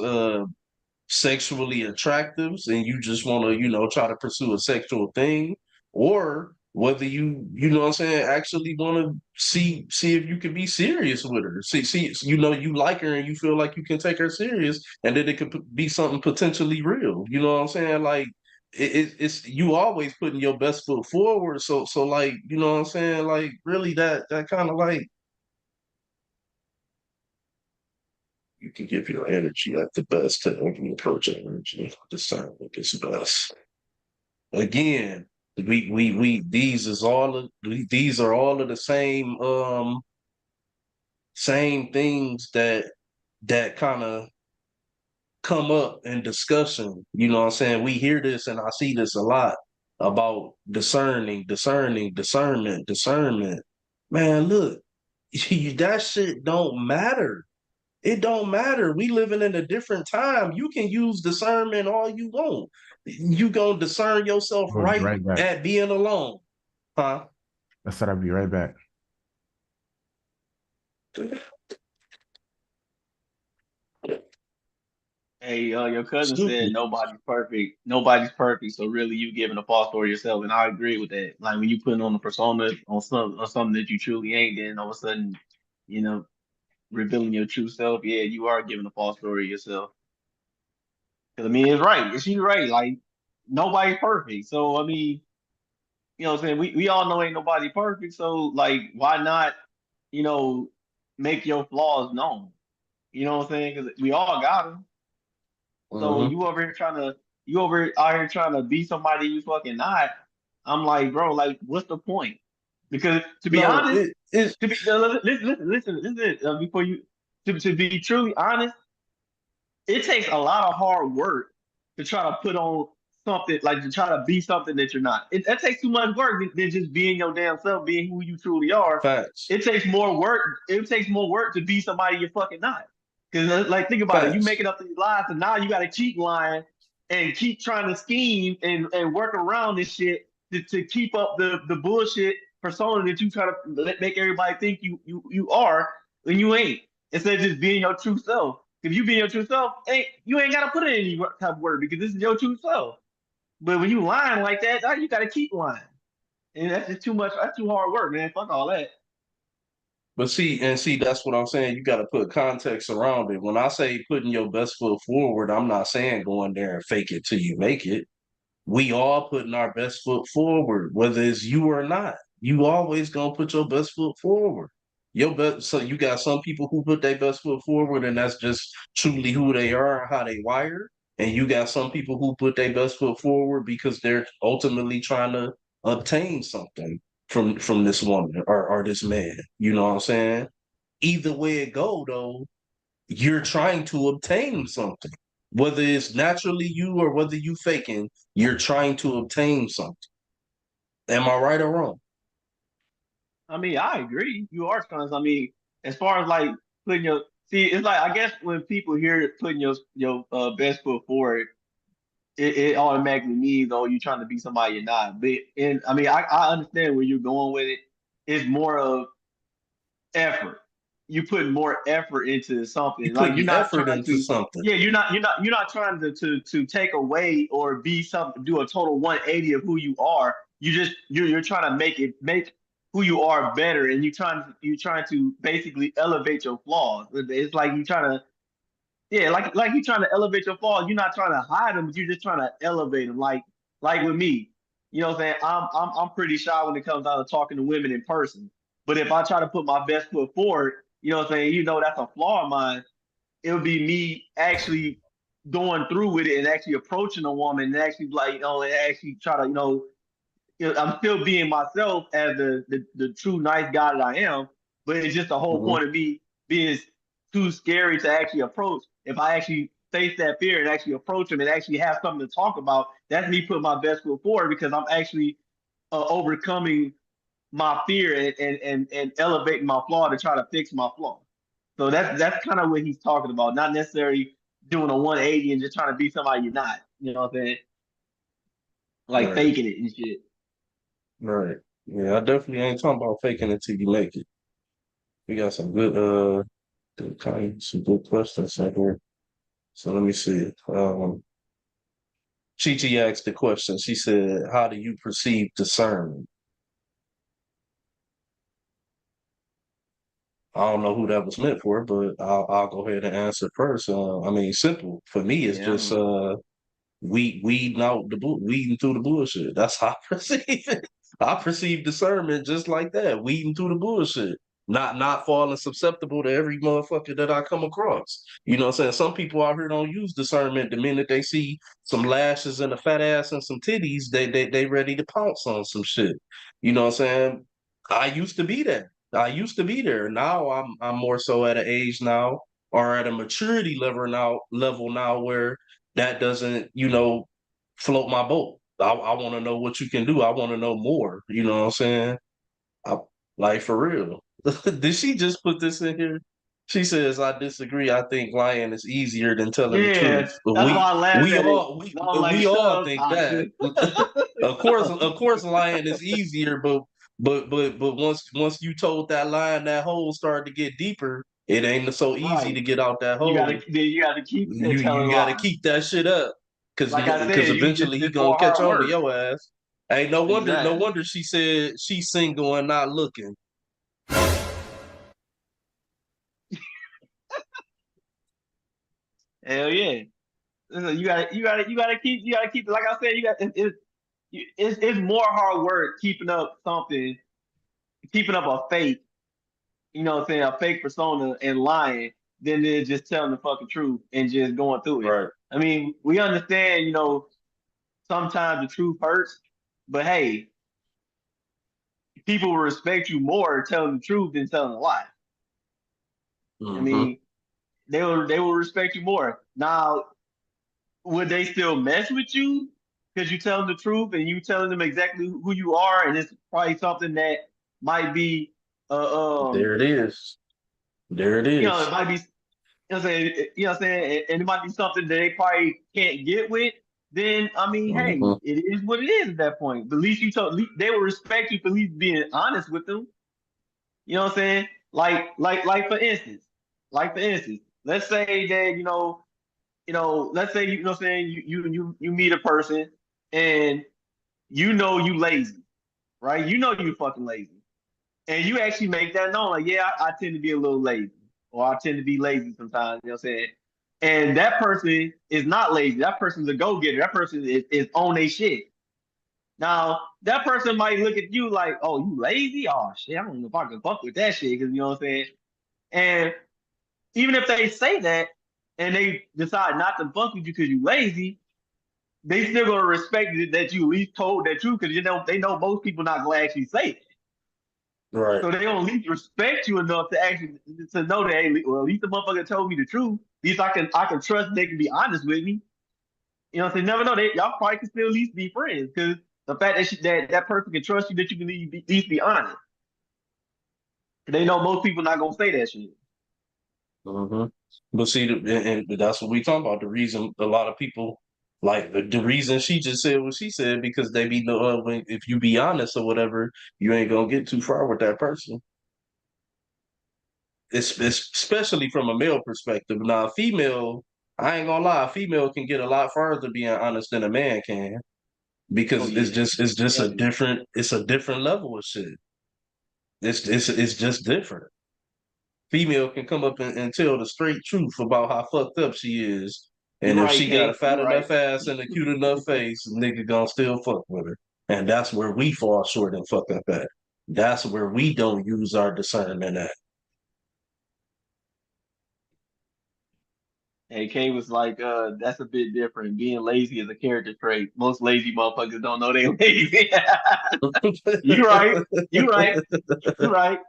sexually attractive and you just want to, try to pursue a sexual thing, or whether you know what I'm saying, actually want to see if you can be serious with her. See, you like her and you feel like you can take her serious and that it could be something potentially real. You know what I'm saying? Like it's you always putting your best foot forward. So like, you know what I'm saying? Like really that kind of like you can give your energy at the best to approach energy. Discernment is best. Again, we these are all of the same things that kind of come up in discussion. You know what I'm saying? We hear this and I see this a lot about discernment. Man, look, that shit don't matter. It don't matter. We living in a different time. You can use discernment all you want. You gonna discern yourself I'll be right right back. at being alone, huh? I said I'll be right back. Hey, your cousin said Stupid. nobody's perfect. Nobody's perfect. So really, you giving a false story yourself, and I agree with that. Like when you putting on a persona on something that you truly ain't, then all of a sudden, you know, revealing your true self. Yeah, you are giving a false story yourself. Because I mean, it's right. She's right. Like nobody's perfect. So I mean, what I'm saying? We all know ain't nobody perfect. So like, why not, you know, make your flaws known? You know what I'm saying? Because we all got them. So Mhm. you over out here trying to be somebody you fucking not. I'm like, bro, like, what's the point? Because to be No, honest, it to be no, listen, before you to be truly honest, it takes a lot of hard work to try to put on something like to try to be something that you're not. That takes too much work than just being your damn self, being who you truly are. facts, It takes more work. It takes more work to be somebody you're fucking not. Because like think about it, you facts, making up these lies, and now you got to keep lying and keep trying to scheme and work around this shit to keep up the bullshit persona that you try to make everybody think you are when you ain't. Instead of just being your true self. If you be your true self, you ain't gotta put in any type of word because this is your true self. But when you lying like that, now you gotta keep lying. And that's just too much. That's too hard work, man. Fuck all that. But see, that's what I'm saying. You got to put context around it. When I say putting your best foot forward, I'm not saying going there and fake it till you make it. We all putting our best foot forward, whether it's you or not. You always gonna put your best foot forward. Your best. So you got some people who put their best foot forward, and that's just truly who they are and how they wired. And you got some people who put their best foot forward because they're ultimately trying to obtain something from this woman or this man. You know what I'm saying? Either way it go, though, you're trying to obtain something. Whether it's naturally you or whether you faking, you're trying to obtain something. Am I right or wrong? I mean, I agree. You are trying. I mean, as far as like putting your see, it's like I guess when people hear putting your best foot forward, it automatically means oh you trying to be somebody you're not. But and I mean I understand where you're going with it. It's more of effort. You put more effort into You something. Like you're putting not effort trying into to something. yeah, you're not trying to take away or be something do a total 180 of who you are. You're trying to make who you are better and you're trying to basically elevate your flaws. It's like you're trying to yeah, like you trying to elevate your flaws. You're not trying to hide them, but you're just trying to elevate them. Like with me, you know what I'm saying? I'm pretty shy when it comes down to talking to women in person. But if I try to put my best foot forward, you know what I'm saying? You know that's a flaw of mine. It would be me actually going through with it and actually approaching a woman and actually like and actually try to I'm still being myself as the true nice guy that I am, but it's just the whole Mhm. point of me being too scary to actually approach. If I actually face that fear and actually approach him and actually have something to talk about, that's me putting my best foot forward because I'm actually overcoming my fear and elevating my flaw to try to fix my flaw. So that's kind of what he's talking about, not necessarily doing a 180 and just trying to be somebody you're not. You know what I'm saying? Like Right, faking it and shit. right. Yeah, I definitely ain't talking about faking it till you make it. We got some some good questions in here. So let me see. Chi asked the question. She said, "How do you perceive discernment?" I don't know who that was meant for, but I'll go ahead and answer first. I mean, simple for me. It's Yeah, I just don't know. weeding through the bullshit. That's how I perceive it. I perceive discernment just like that, weeding through the bullshit. Not falling susceptible to every motherfucker that I come across. You know what I'm saying? Some people out here don't use discernment. The minute they see some lashes and a fat ass and some titties, they ready to pounce on some shit. You know what I'm saying? I used to be there. I used to be there. Now I'm more so at an age now or at a maturity level now where that doesn't, float my boat. I want to know what you can do. I want to know more. You know what I'm saying? I, like for real. Did she just put this in here? She says, "I disagree. I think lying is easier than telling the truth." Yeah, But that's why we I laughed we at it. all we I'm like, we shut all up, think that. toxic. Of course, lying is easier. But once you told that line, that hole started to get deeper. It ain't so easy Right. to get out that You gotta hole. you gotta keep You telling got to lies. keep that shit up, cause Like I cause said, you just eventually he it's gonna more catch hard on to work. your ass. Hey, no Exactly. wonder she said she's single and not looking. Hell yeah. Listen, you gotta keep like I said, it's more hard work keeping up something, keeping up a fake, you know what I'm saying, a fake persona and lying than it is just telling the fucking truth and just going through it. Right. I mean, we understand, sometimes the truth hurts, but hey, people will respect you more telling the truth than telling a lie. I Hmm. mean, they will respect you more. Now, would they still mess with you because you tell them the truth and you telling them exactly who you are, and it's probably something that might be, There it is. There it it is. might be, what I'm saying, and it might be something that they probably can't get with. Then I mean, hey, Hmm. it is what it is at that point. But at least they will respect you for at least being honest with them. You know what I'm saying? Like for instance, let's say that let's say you know what I'm saying you meet a person and you know you lazy, right? You know you fucking lazy, and you actually make that known. Like, yeah, I tend to be a little lazy, or I tend to be lazy sometimes. You know what I'm saying? And that person is not lazy. That person's a go getter. That person is on their shit. Now, that person might look at you like, "Oh, you lazy? Oh shit, I don't know if I can fuck with that shit." Because you know what I'm saying. And even if they say that, and they decide not to fuck with you because you lazy, they still gonna respect it that you at least told that truth because they know most people not gonna actually say it. Right. So they don't at least respect you enough to actually to know that hey, well, at least the motherfucker told me the truth. At least I can trust they can be honest with me. You know, so you never know. Y'all probably can still at least be friends because the fact that person can trust you that you can at least be honest. They know most people not gonna say that shit. hmm But see, and that's what we talking about. The reason a lot of people like the reason she just said what she said because they be no when if you be honest or whatever, you ain't gonna get too far with that person. It's especially from a male perspective. Now, a female, I ain't gonna lie, a female can get a lot farther being honest than a man can Oh because yeah, it's just a definitely. different level of shit. It's just different. Female can come up and tell the straight truth about how fucked up she is. You're And if right, she got a Kate. fat You're right. enough ass and a cute enough face, nigga gonna still fuck with her. And that's where we fall short and fuck up at. That's where we don't use our discernment at. And Kay was like, that's a bit different. Being lazy is a character trait. Most lazy motherfuckers don't know they lazy. You right. You right. You right.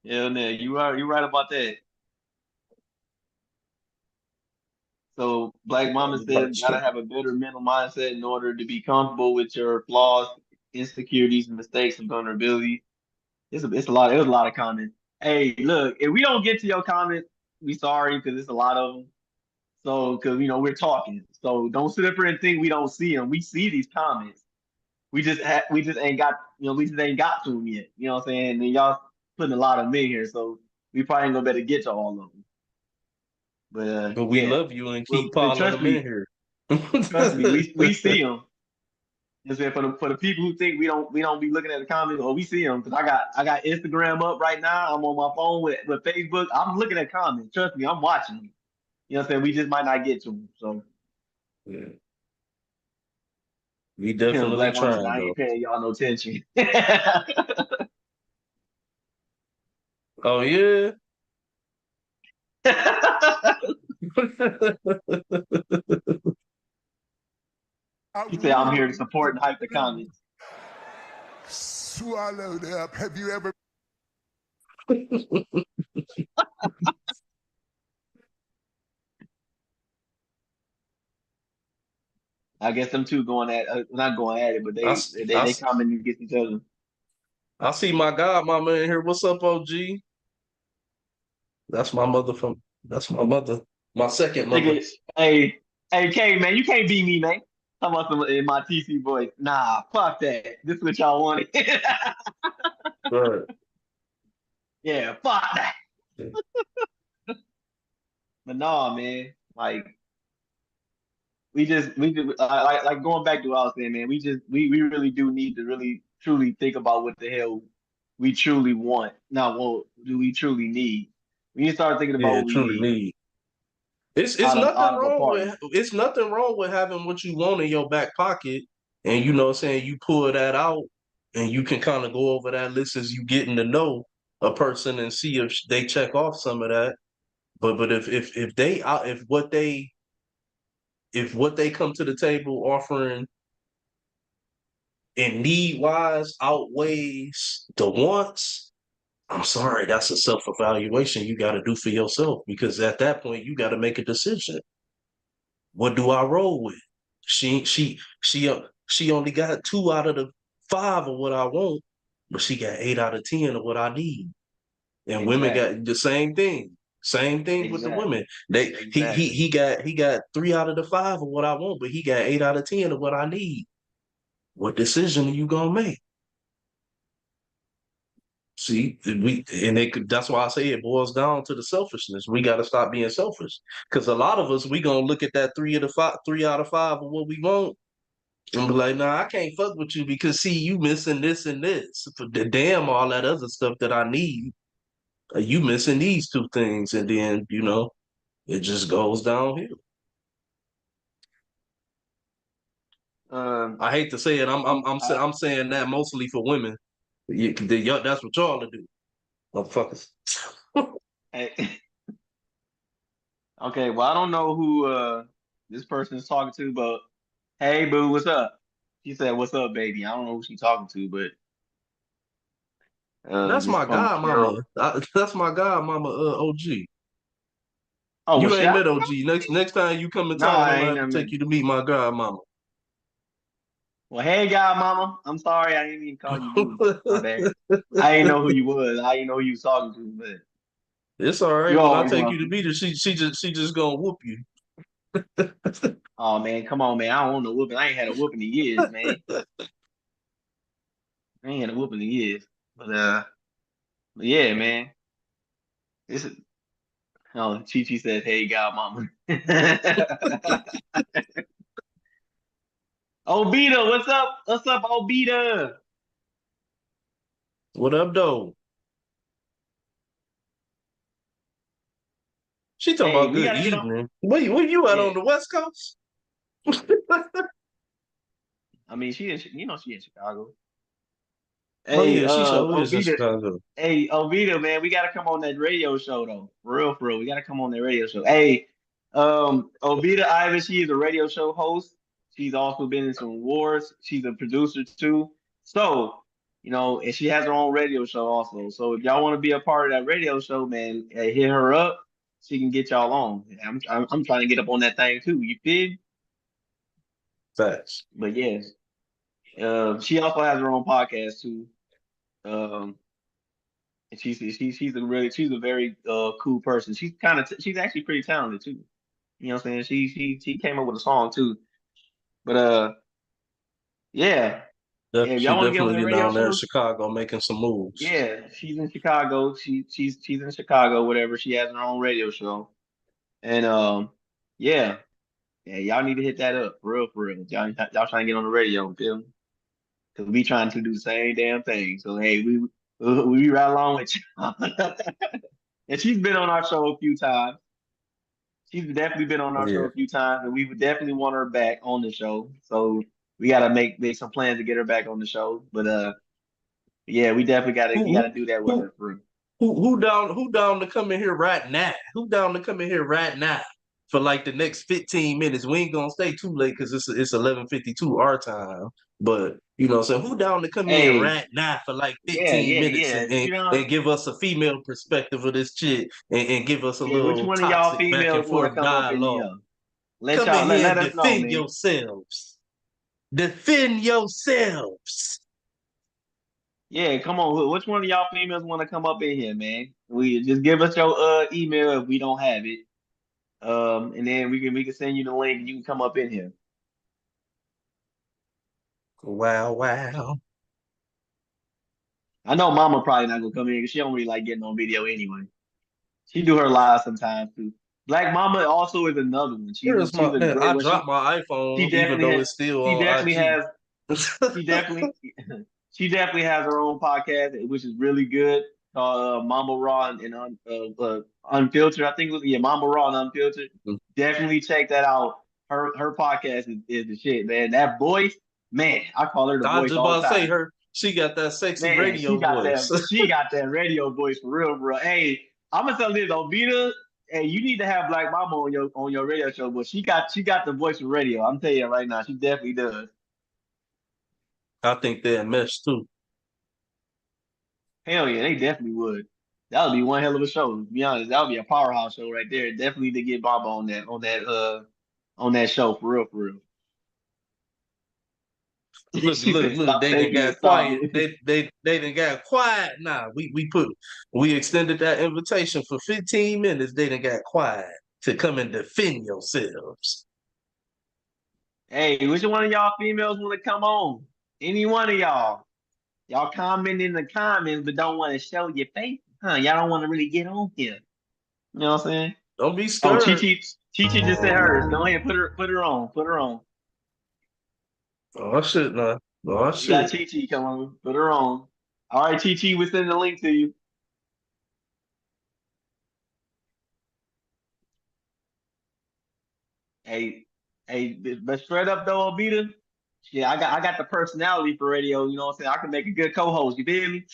Yeah, man, you right about that. So Black Mama said gotta have a better mental mindset in order to be comfortable with your flaws, insecurities, mistakes, and vulnerability. It's a lot. It was a lot of comments. Hey, look, if we don't get to your comments, we sorry because it's a lot of them. So, because we're talking, so don't sit up here and think we don't see them. We see these comments. We just ain't got we just ain't got to them yet. You know what I'm saying? And y'all putting a lot of them in here, so we probably ain't gonna better get to all of them. But But we yeah, love you and well, keep piling them in here. trust me, we see them. Just for the people who think we don't be looking at the comments, or we see them because I got Instagram up right now. I'm on my phone with Facebook. I'm looking at comments. Trust me, I'm watching them. You know what I'm saying? We just might not get to them. So. Yeah, we Black definitely Mama said, trying I though. ain't paying y'all no attention. Oh yeah. I He said, I'm really here to support and hype the comments. swallowed up. Have you ever? I guess them two going at not going at it, but I, they s- they I, they s- comment against each other. I see my godmama in here. What's up, OG? That's my mother from. That's my mother. My second mother. Nigga, hey, K man, you can't beat me, man. Talking about some in my TC voice. Nah, fuck that. This is what y'all wanted. Right. Yeah, fuck that. But nah, man. Like we just like going back to what I was saying, man. We really do need to really truly think about what the hell we truly want. Not what do we truly need. We need to start thinking about Yeah, what we truly need need. It's out nothing of a wrong partner. with it's nothing wrong with having what you want in your back pocket, and you know what I'm saying you pull that out, and you can kind of go over that list as you getting to know a person and see if they check off some of that. But if they out if what they come to the table offering and need wise outweighs the wants, I'm sorry, that's a self evaluation you got to do for yourself because at that point you got to make a decision. What do I roll with? She only got 2 out of the 5 of what I want, but she got 8 out of 10 of what I need. And women Exactly. got the same thing. Same thing with the Exactly. women. They Exactly. he got 3 out of the 5 of what I want, but he got 8 out of 10 of what I need. What decision are you gonna make? See, that's why I say it boils down to the selfishness. We got to stop being selfish because a lot of us we gonna look at that 3 out of 5 of what we want and be like, nah, I can't fuck with you because see, you missing this and this. For the damn all that other stuff that I need, you missing these two things, and then it just goes downhill. I hate to say it, I'm saying that mostly for women. That's what y'all to do, motherfuckers. Hey, okay, well, I don't know who this person is talking to, but hey, boo, what's up? She said, "What's up, baby?" I don't know who she's talking to, but That's this my from godmama. Carol. That's my godmama, OG. Oh, well, You ain't shout. met OG. Next time you come in No, town, I'm I gonna ain't have to never take met. you to meet my godmama. Well, hey, God, mama. I'm sorry, I didn't even call you boo. My bad. I didn't know who you was. I didn't know who you was talking to, but It's all right. you When I always take you to welcome. meet her, she just gonna whoop you. Oh man, come on, man. I don't want no whooping. I ain't had a whooping in years, man. I ain't had a whooping in years. But yeah, man. This is oh Chi Chi says, "Hey, God, mama." Obita, what's up? What's up, Obita? What up, though? She talking Hey, about we good gotta get on. evening. Where you at Yeah, on the West Coast? I mean, she in Chicago. Oh Hey, yeah, she sure is in Ovita, Chicago. hey, Ovita, man, we gotta come on that radio show though. For real. We gotta come on that radio show. Hey, Ovita Ivan, she is a radio show host. She's also been in some awards. She's a producer too. So, and she has her own radio show also. So if y'all want to be a part of that radio show, man, hit her up. She can get y'all on. I'm trying to get up on that thing too. You feel? Facts. But yes, she also has her own podcast too. Um, and she's a very cool person. She's actually pretty talented too. You know what I'm saying? She came up with a song too. But yeah. If She y'all want to get on definitely that get radio down there in show, Chicago making some moves. yeah, she's in Chicago. She's in Chicago, whatever. She has her own radio show. And yeah, yeah, y'all need to hit that up for real. Y'all trying to get on the radio, feel me? Because we trying to do the same damn thing. So hey, we be right along with you. And she's been on our show a few times. She's definitely been on our show Yeah. a few times, and we would definitely want her back on the show. So we gotta make some plans to get her back on the show. But yeah, we definitely Who gotta do that with who her for who down to come in here right now? Who down to come in here right now for like the next 15 minutes? We ain't gonna stay too late because it's 11:52 our time. But you know what I'm saying? Who down to come in hey, right now for like yeah, 15 yeah, minutes yeah. and, If and, you don't, and give us a female perspective of this shit and give us a yeah, which little one of y'all toxic back and females want to forth come up in dialogue? here? Let Come in y'all here let and us know, defend man. yourselves. Defend yourselves. Yeah, come on. Which one of y'all females want to come up in here, man? We just give us your email if we don't have it. And then we can send you the link and you can come up in here. Wow, wow. I know Mama probably not gonna come in because she don't really like getting on video anyway. She do her live sometimes too. Black Mama also is another one. Here's She's my a man. great I one. dropped my She iPhone, even definitely though has it's still she on definitely IG. has she definitely she definitely has her own podcast which is really good called Mama Raw and Unfiltered. I think it was Mama Raw and Unfiltered. Definitely check that out. Her podcast is the shit, man. That voice, man, I call her the I was voice just all about the to say time. her. She got that sexy Man, radio voice. she got that radio voice for real, bro. Hey, I'm gonna tell this, Ovita. Hey, you need to have Black Mama on your radio show, but she got the voice for radio. I'm telling you right now, she definitely does. I think they're a mess too. Hell yeah, they definitely would. That would be one hell of a show. To be honest, that would be a powerhouse show right there. Definitely to get Baba on that show for real, for real. Look, She look, said, look. "Stop They done taking it, got stop quiet. it." They done got quiet. Nah, we extended that invitation for 15 minutes. They done got quiet to come and defend yourselves. Hey, which one of y'all females want to come on? Any one of y'all? Y'all comment in the comments, but don't want to show your face, huh? Y'all don't want to really get on here. You know what I'm saying? Don't be Oh, scared. Chi just said hers. Go ahead, put her on. Oh shit, nah. Oh We got shit. Chi coming. Put her on. All right, Chi, we send the link to you. Hey, hey, but straight up though, Obita. Yeah, I got the personality for radio. You know what I'm saying? I can make a good co-host. You feel me?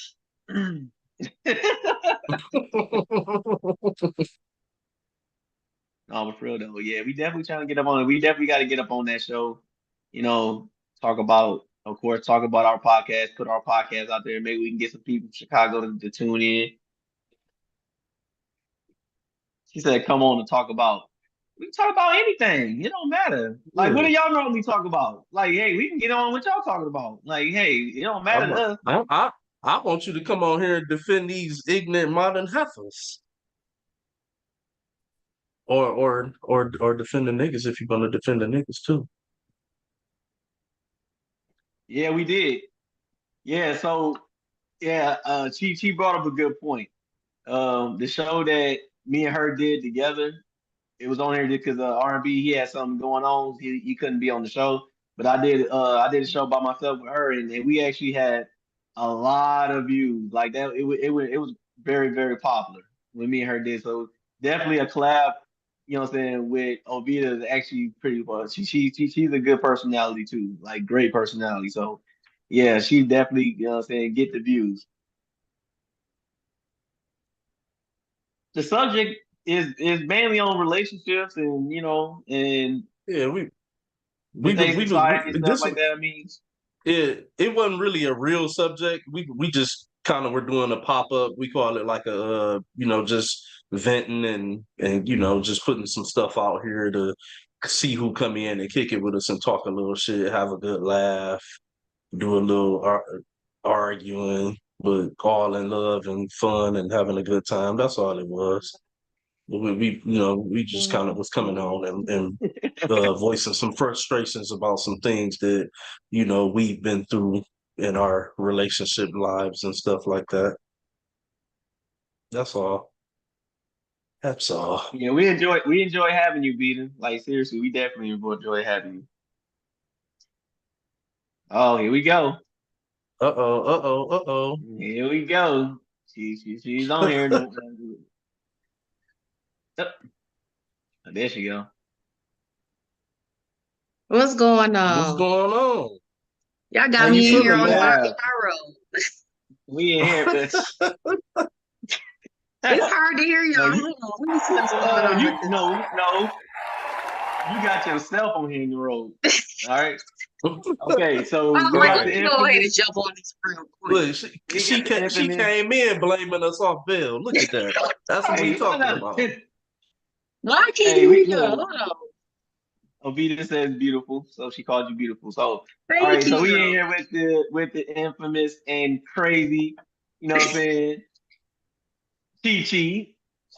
No, but for real though, yeah, we definitely trying to get up on it. We definitely got to get up on that show. You know, talk about, of course, talk about our podcast, put our podcast out there. Maybe we can get some people from Chicago to tune in. She said, "Come on and talk about." We can talk about anything. It don't matter. Like, what Yeah. do y'all normally talk about? Like, hey, we can get on what y'all talking about. Like, hey, it don't matter I'm to a, us. I want you to come on here and defend these ignorant modern heifers. Or defend the niggas if you're gonna defend the niggas too. Yeah, we did. Yeah, so yeah, she brought up a good point. The show that me and her did together, it was on here because R&B he had something going on. He couldn't be on the show, but I did a show by myself with her, and we actually had a lot of views. Like that, it was very very popular when me and her did. So definitely a collab. You know what I'm saying? With Ovita is actually pretty well. She's a good personality too, like great personality. So yeah, she definitely you know what I'm saying get the views. The subject is mainly on relationships and and Yeah, today's society and we stuff this like that. I mean, it wasn't really a real subject. We just kind of were doing a pop up. We call it like a just venting and just putting some stuff out here to see who come in and kick it with us and talk a little shit, have a good laugh, do a little arguing, but all in love and fun and having a good time. That's all it was. We just kind of was coming on and voicing some frustrations about some things that we've been through in our relationship lives and stuff like that. That's all. That's all. yeah, we enjoy having you, Beaton. Like seriously, we definitely enjoy having you. Oh, here we go. Uh-oh, uh-oh, Here we go. She's on here. uh-oh. Oh, there she go. What's going What's on? going on? Y'all How got you me in Yeah, here feeling, on man? in my road. we in here, It's but hard to hear no, y'all. Hold on. Let me see what's going on with you this. no, you got yourself on here in the road. All right. Okay, so Oh, we let got Right. the me go ahead and infamous. jump on this real quick. Look, We got the she infamous. came in blaming us off Bill. Look at that. That's what we Hey, talking about. Why I can't hey, hear we y'all? look. Hold on. Ovita says beautiful, so she called you beautiful. So, all Thank right, so we in you. here with the infamous and crazy, you know what I'm saying? Chi Chi,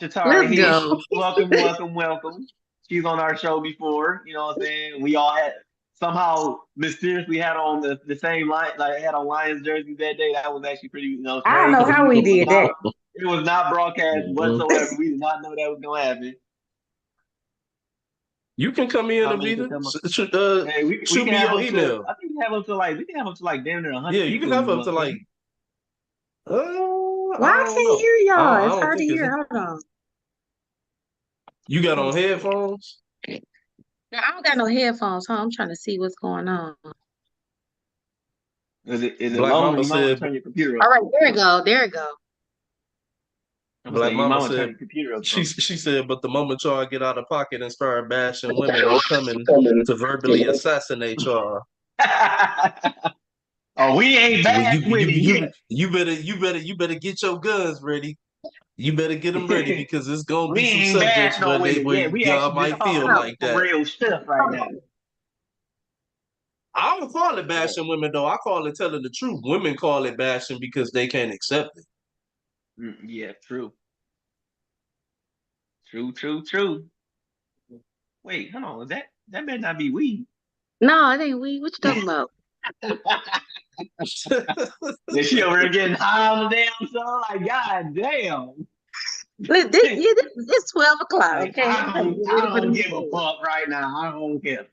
Shatara Let's Heath. go. Welcome. She's on our show before, you know what I'm saying? We all had somehow mysteriously had on the same line, like had on Lions jerseys that day. That was actually pretty, I don't strange know because how we it was did not that. it was not broadcast Mhm. whatsoever. We did not know that was gonna happen. You can come in, How many could Avita. come up? Hey, we Shoot can me have your up to email. I think we can have up to like damn near 100 Yeah, you can people if have we up to want like to. I Why I don't can't know. hear y'all? I It's don't hard to think it's hear. Hold on. you got Let me on see. headphones. Now, I don't got no headphones, huh? I'm trying to see what's going on. Is it Black low? Mama You might want to said. turn your computer All up. right, there we go. There we go. I'm gonna say Black you might Mama want to turn said. your computer up She some. she said, but the moment y'all get out of pocket and start bashing women, we coming to verbally assassinate y'all. Oh, we ain't Well, bad women yet. you better get your guns ready. You better get them ready because it's gonna We be some ain't subjects bad no women where yet. We y'all actually just might talking feel Hold some like that. real stuff right now. I don't call it Yeah. bashing women though. I call it telling the truth. Women call it bashing because they can't accept it. Yeah, true. True. Wait, hold on. That better not be weed. No, it ain't we. What you talking about? Is she over there getting high on the damn song? Like, god damn. It's 12 o'clock, Like, okay? I don't give a fuck right now. I don't care.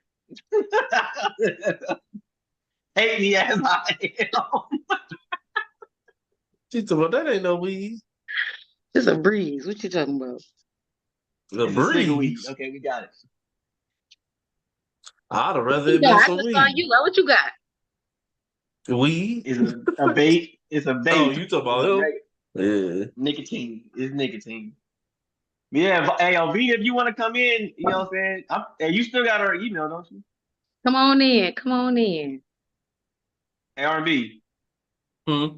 Hate me as I am. She said, well, that ain't no weed. It's a breeze. What you talking about? The It's a stick of weed. breeze. Okay, we got it. I'd have rather You it got, been I some just saw weed. you. What you got? Weed? It's a bait. It's a Oh, bait. you talking It's about a him? bait. Yeah. Nicotine. It's nicotine. Yeah, but hey, LV, if you want to come in, you know what I'm saying? Hey, you still got our email, don't you? Come on in. Come on in. Hey, R&B, Hmm.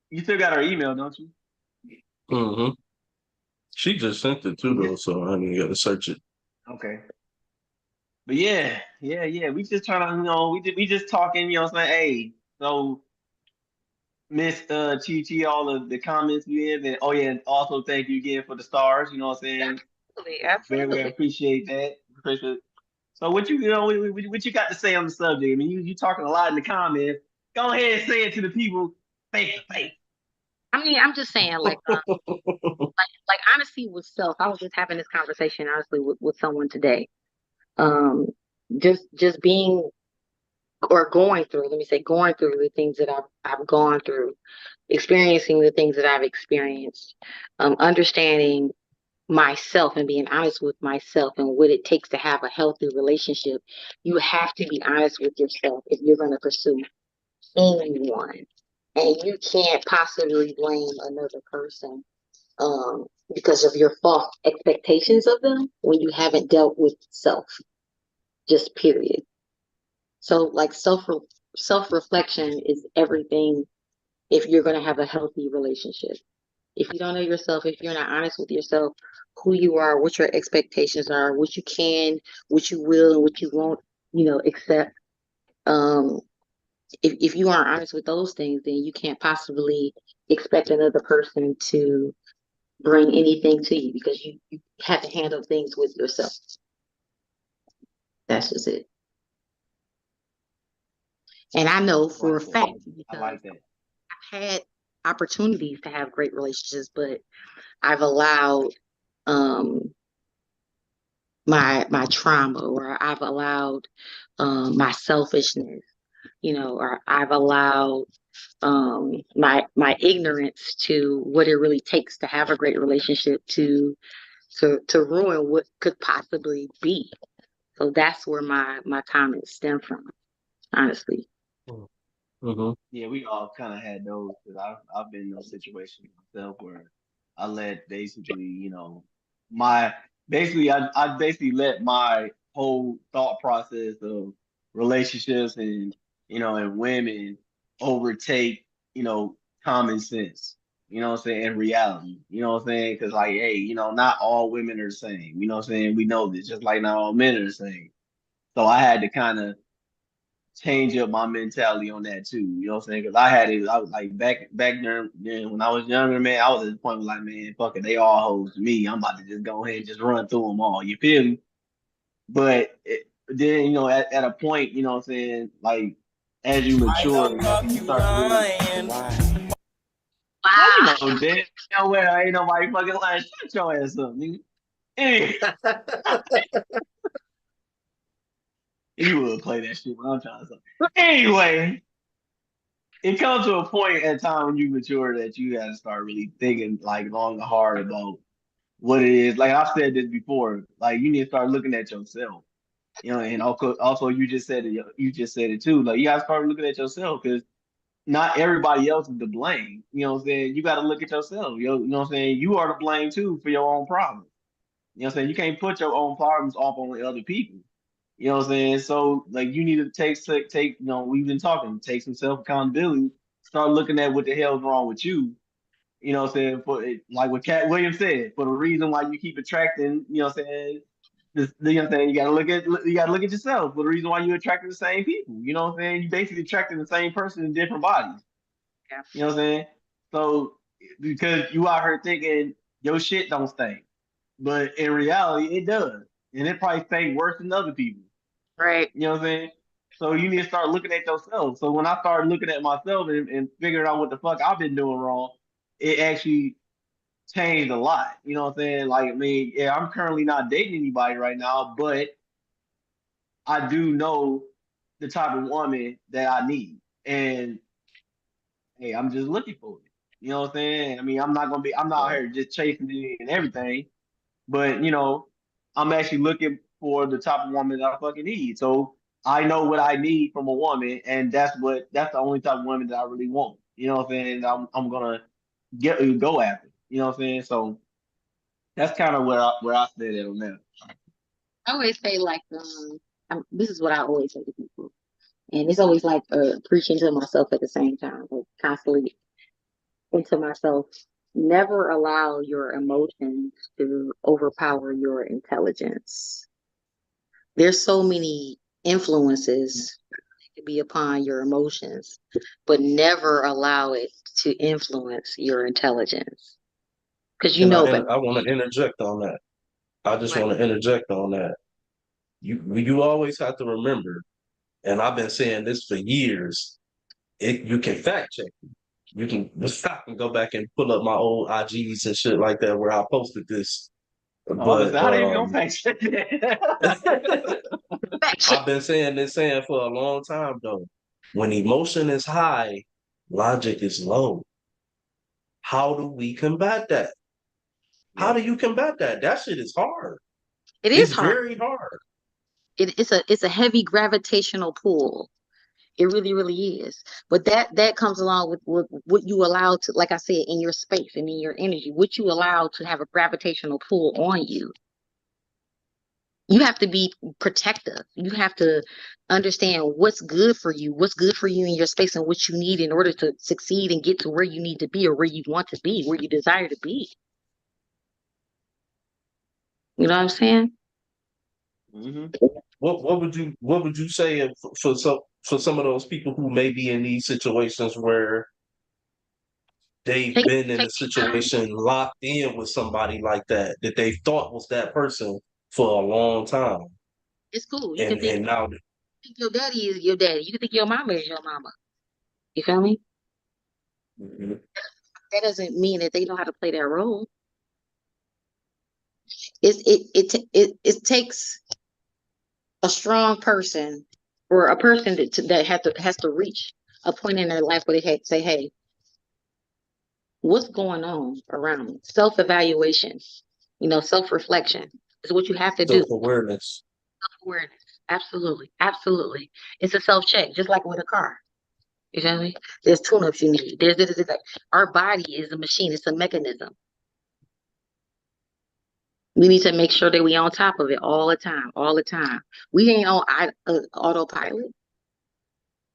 you still got our email, don't you? Mm-hmm. She just sent it too, though, so I didn't got to search it. Okay. But yeah. We just trying to, we just talking, you know what I'm saying? Hey, so Miss Chi, all of the comments we have, and oh yeah, and also thank you again for the stars, you know what I'm saying? Absolutely. Very Absolutely. appreciate that. Appreciate. So what you got to say on the subject? I mean, you talking a lot in the comments. Go ahead and say it to the people face to face. I mean, I'm just saying, like honesty with self. I was just having this conversation honestly with someone today. Um, just being or going through, let me say, going through the things that I've gone through, experiencing the things that I've experienced, understanding myself and being honest with myself and what it takes to have a healthy relationship. You have to be honest with yourself if you're going to pursue anyone. And you can't possibly blame another person because of your false expectations of them when you haven't dealt with self, just period. So, like self reflection is everything if you're going to have a healthy relationship. If you don't know yourself, if you're not honest with yourself, who you are, what your expectations are, what you can, what you will, and what you won't, accept. Um, if you aren't honest with those things, then you can't possibly expect another person to bring anything to you because you have to handle things with yourself. That's just it. And I know for a fact I because like that. I've had opportunities to have great relationships, but I've allowed um my trauma, or I've allowed my selfishness, or I've allowed my ignorance to what it really takes to have a great relationship to ruin what could possibly be. So that's where my comments stem from, honestly. Mm-hmm. Yeah, we all kind of had those because I've been in those situations myself where I let basically, my basically I basically let my whole thought process of relationships and and women overtake common sense. You know what I'm saying? And reality. You know what I'm saying? Because like, hey, not all women are the same. You know what I'm saying? We know this, just like not all men are the same. So I had to kind of change up my mentality on that too. You know what I'm saying? Because I had it. I was like back then when I was younger, man. I was at the point where like, man, fuck it, they all hoes to me. I'm about to just go ahead and just run through them all. You feel me? Then at a point, you know what I'm saying, like as you mature, and you start to really. Now you Wow. know damn well ain't nobody fucking lying. Shut your ass up, nigga. Anyway, you would play that shit, but I'm trying to say. Anyway, it comes to a point at time when you mature that you got to start really thinking like long and hard about what it is. Like I've said this before, like you need to start looking at yourself. And also you just said it. You just said it too. Like you got to start looking at yourself because not everybody else is to blame. You know what I'm saying? You got to look at yourself. You know what I'm saying? You are to blame too for your own problems. You know what I'm saying? You can't put your own problems off on other people. You know what I'm saying? So like you need to take we've been talking, take some self accountability, start looking at what the hell's wrong with you. You know what I'm saying? Like what Cat Williams said, for the reason why you keep attracting, you know what I'm saying? You know what I'm saying? You gotta look at yourself for the reason why you attracting the same people. You know what I'm saying? You basically attracting the same person in different bodies. Yeah. You know what I'm saying? So because you out here thinking your shit don't stink. But in reality, it does. And it probably stink worse than other people. Right. You know what I'm saying? So you need to start looking at yourself. So when I started looking at myself and figuring out what the fuck I've been doing wrong, it actually changed a lot. You know what I'm saying? Like, I mean, yeah, I'm currently not dating anybody right now, but I do know the type of woman that I need. And hey, I'm just looking for it. You know what I'm saying? I mean, I'm not out Right. here just chasing it and everything, but I'm actually looking for the type of woman that I fucking need. So I know what I need from a woman, and that's the only type of woman that I really want. You know what I'm saying? I'm gonna go after. You know what I'm saying? So that's kind of where I stand at on that. I always say like, this is what I always say to people, and it's always like preaching to myself at the same time, like constantly into myself. Never allow your emotions to overpower your intelligence. There's so many influences to be upon your emotions, but never allow it to influence your intelligence because you Can know better. I want to interject on that. I just Like, want to interject on that. You always have to remember, and I've been saying this for years. You can fact check. You can stop and go back and pull up my old IGs and shit like that where I posted this. I was gonna say, But how they even gonna fact check that? fact check. I've been saying this saying for a long time though. When emotion is high, logic is low. How do we combat that? How Yep. do you combat that? That shit is hard. It It's is hard. very hard. It's a heavy gravitational pull. It really, really is. But that comes along with what you allow to, like I said, in your space and in your energy, what you allow to have a gravitational pull on you. You have to be protective. You have to understand what's good for you in your space and what you need in order to succeed and get to where you need to be or where you want to be, where you desire to be. You know what I'm saying? Hmm. What would you say for some of those people who may be in these situations where they've Take been in take a your time. situation locked in with somebody like that they thought was that person for a long time, It's cool. You can and now think your daddy is your daddy. You can think your mama is your mama. You feel me? That doesn't mean that they know how to play their role. It takes a strong person or a person that has to reach a point in their life where they have to say, "Hey, what's going on around me?" Self-evaluation, self-reflection is what you have to do. self-awareness. Self-awareness, absolutely, absolutely. It's a self-check, just like with a car. You feel me? There's tune-ups you need. Our body is a machine. It's a mechanism. We need to make sure that we on top of it all the time, all the time. We ain't on autopilot.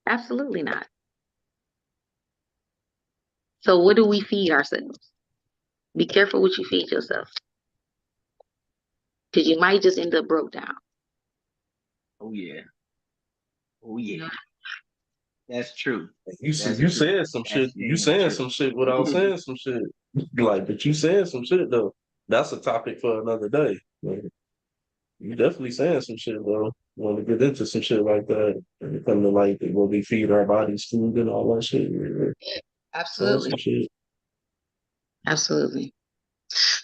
Absolutely not. So what do we feed ourselves? Be careful what you feed yourself, because you might just end up broke down. Oh yeah. Oh You yeah. know, That's true. That's You true. said some That's shit. You damn saying true. some shit without saying some shit. Like, but you saying some shit though. That's a topic for another day. Like, you definitely saying some shit though. Want to get into some shit like that? When it come to like when we feed our bodies food and all that shit. You're saying absolutely, some shit. absolutely.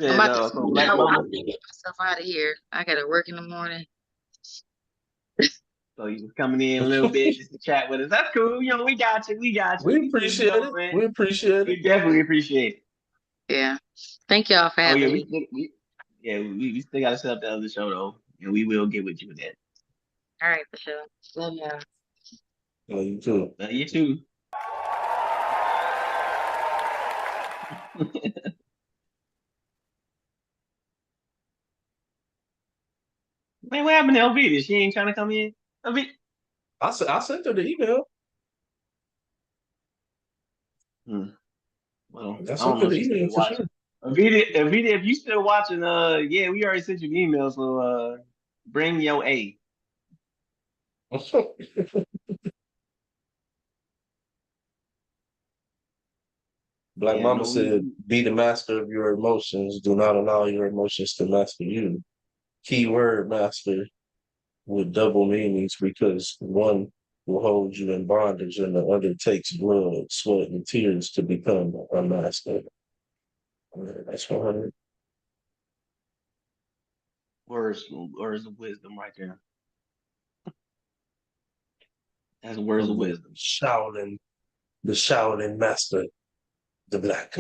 I'm Yeah, about to, no. So Black I'm Mama. gonna get myself out of here. I gotta work in the morning. So you was coming in a little bit just to chat with us. That's cool. We got you. We got you. We We good to appreciate go, it. man. We appreciate it. We definitely appreciate it. Yeah. Thank y'all for Oh yeah, having me. we still gotta set up the other show though, and we will get with you with that. All right, for sure. Love y'all. You too. You too. Man, what happened to LV? She ain't trying to come in. LV. I sent her the email. Hmm. Well, I I don't sent know her if the she's email still for sure. watching. Avita, if you still watching, yeah, we already sent you the email, so bring your A. Black Yeah, Mama no, said, we be the master of your emotions. Do not allow your emotions to master you. Keyword master with double meanings because one will hold you in bondage, and the other takes blood, sweat, and tears to become a master. That's 100. Words of wisdom right there. That's words of From wisdom. The Shaolin master, the Black.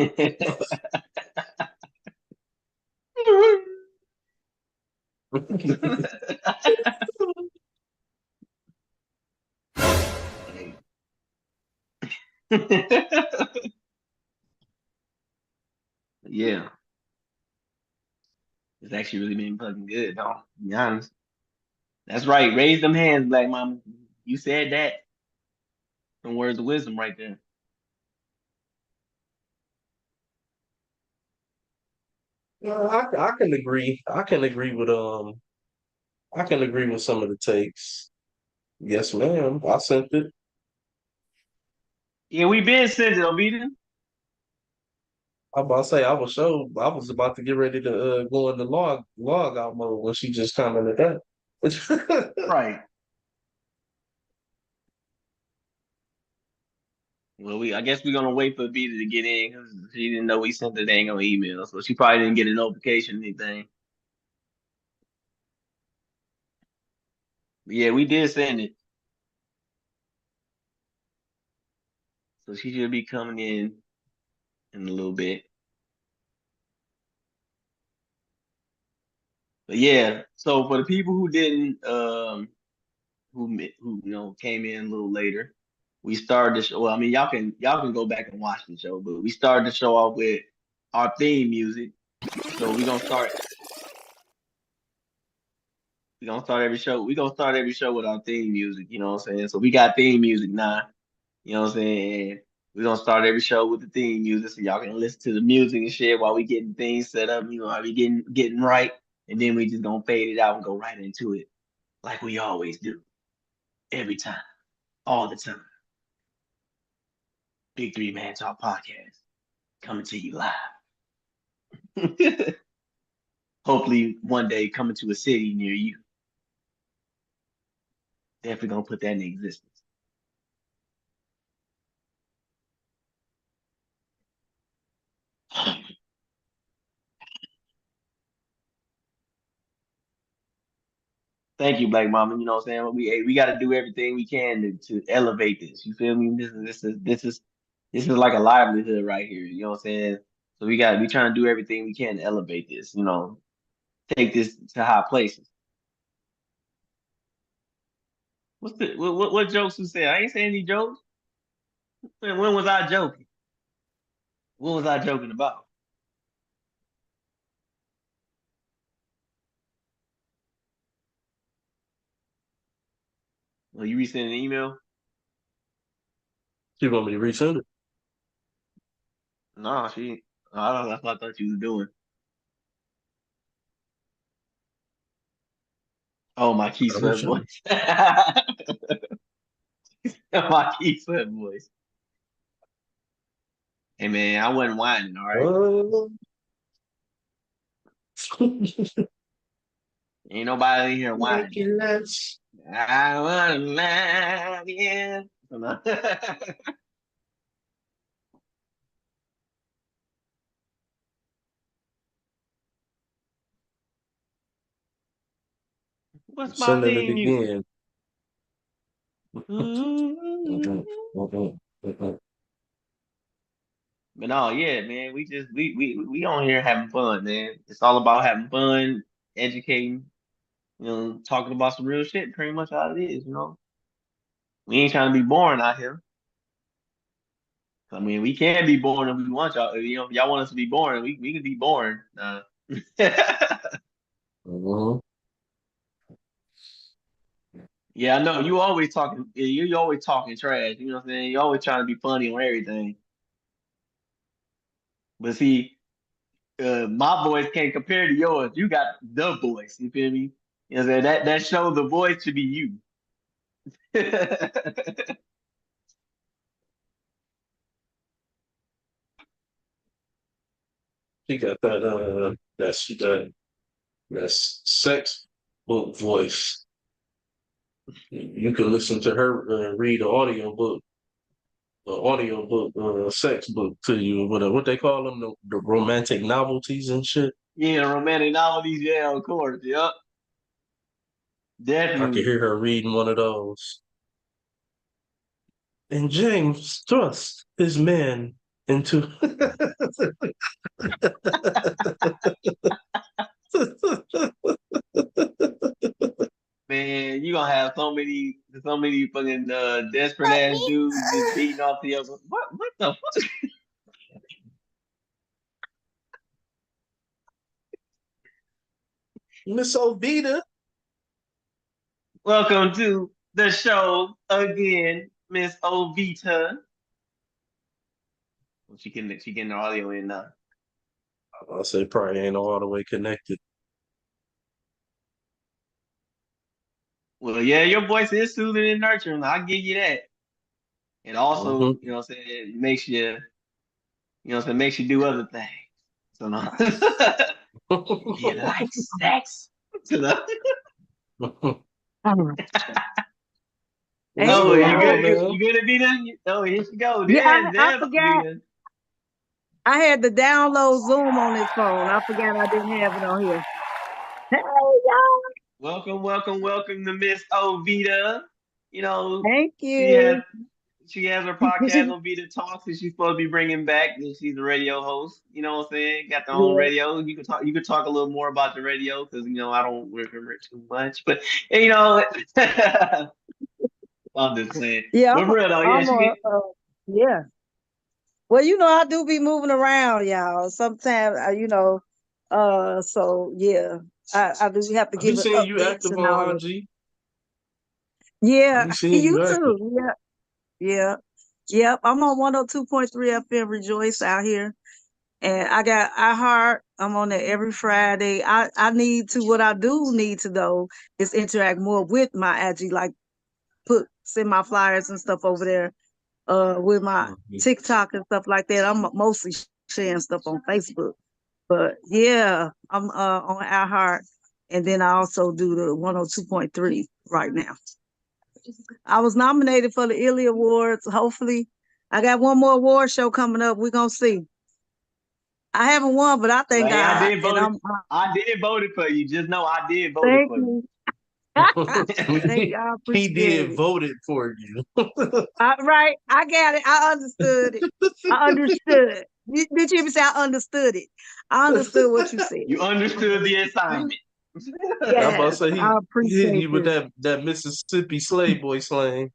Yeah, it's actually really been fucking good, though. To be honest. That's right. Raise them hands, Black Mama. You said that. Some words of wisdom right there. No, I can agree. I can agree with some of the takes. Yes, ma'am. I sent it. Yeah, we been sending them, beating. I about to say I was about to get ready to go into log out mode when she just commented that. Right. Well, I guess we're gonna wait for Vita to get in because she didn't know we sent the dang on email, so she probably didn't get a notification or anything. But yeah, we did send it, so she should be coming in a little bit. But yeah, so for the people who didn't, who came in a little later, we started the show. Well, I mean, y'all can go back and watch the show, but we started the show off with our theme music. So we're gonna start every show. We're gonna start every show with our theme music, you know what I'm saying? So we got theme music now, you know what I'm saying? We're gonna start every show with the theme music so y'all can listen to the music and shit while we getting things set up, while we getting right, and then we just gonna fade it out and go right into it like we always do. Every time, all the time. Big Three Man Talk Podcast coming to you live. Hopefully one day coming to a city near you. Definitely gonna put that in existence. Thank you, Black Mama. You know what I'm saying? We got to do everything we can to elevate this. You feel me? This is like a livelihood right here. You know what I'm saying? So we trying to do everything we can to elevate this. Take this to high places. What jokes you say? I ain't saying any jokes. When was I joking? What was I joking about? Well, you resend an email? You want me to resend it? No, she. I don't know. That's what I thought you was doing. Oh, my key I'm sweat resend voice. My key sweat voice. Hey man, I wasn't whining, all right? it. Ain't nobody in here whining. Making less. I wanna love you. What's my Sending it theme music? again. But no, yeah, man, we just we on here having fun, man. It's all about having fun, educating, talking about some real shit. Pretty much all it is. We ain't trying to be boring out here. I mean, we can be boring if we want y'all. If y'all want us to be boring, we can be boring. Mhm. Yeah, I know you always talking. You always talking trash. You know what I'm saying? You always trying to be funny on everything. But see, my voice can't compare to yours. You got the voice. You feel me? You know what I'm saying? That shows the voice to be you. She got that sex book voice. You can listen to her read the audiobook, sex book to you, whatever. What they call them, the romantic novelties and shit. Yeah, romantic novelties. Yeah, of course. Yep, I could definitely. hear her reading one of those. And James thrust his man into. Man, you gonna have so many fucking desperate ass dudes just beating off the other. What the fuck? Miss Ovita. Welcome to the show again, Miss Ovita. Well, she getting her audio in now. I'll say probably ain't all the way connected. Well, yeah, your voice is soothing and nurturing. I'll give you that. It also, you know what I'm saying, it makes you, you know what I'm saying, makes you do other things. So no. You like sex? So, no. What's Hey Oh, going you y'all. on, good? man? You good at being? Oh, here she go. Yeah, I There's forgot. Ovita. I had to download Zoom on this phone. I forgot I didn't have it on here. Hey y'all. Welcome, welcome, welcome to Miss Ovita. You know, Thank she has you. she has her podcast Ovita Talks, and she's supposed to be bringing back. And she's a radio host. You know what I'm saying? Got their own Yeah. radio. You could talk. You could talk a little more about the radio because you know I don't remember too much. But you know, I'm just saying. Yeah, But for real though, yeah, I'm she a, get yeah. Well, I do be moving around, y'all. Sometimes, so yeah, I do have to I be give it seeing you updates active and all on that. IG. I Yeah, be seeing you you active. too. Yeah, yeah, yep. I'm on 102.3 FM Rejoice out here. And I got iHeart. I'm on there every Friday. What I do need to though is interact more with my IG, like send my flyers and stuff over there, with my Mhm. TikTok and stuff like that. I'm mostly sharing stuff on Facebook. But yeah, I'm on iHeart. And then I also do the 102.3 right now. I was nominated for the Illy Awards. Hopefully, I got one more award show coming up. We're gonna see. I haven't won, but I thank hey, God, and I did vote it for you. Just know I did vote it thank for you. you. Thank you. I He appreciate did it. vote it for you. Right, I got it. I understood it. I understood. Did you even say I understood it? I understood what you said. You understood the assignment. I'm about to Yes, say I he hitting appreciate you with this. that Mississippi slave boy slang.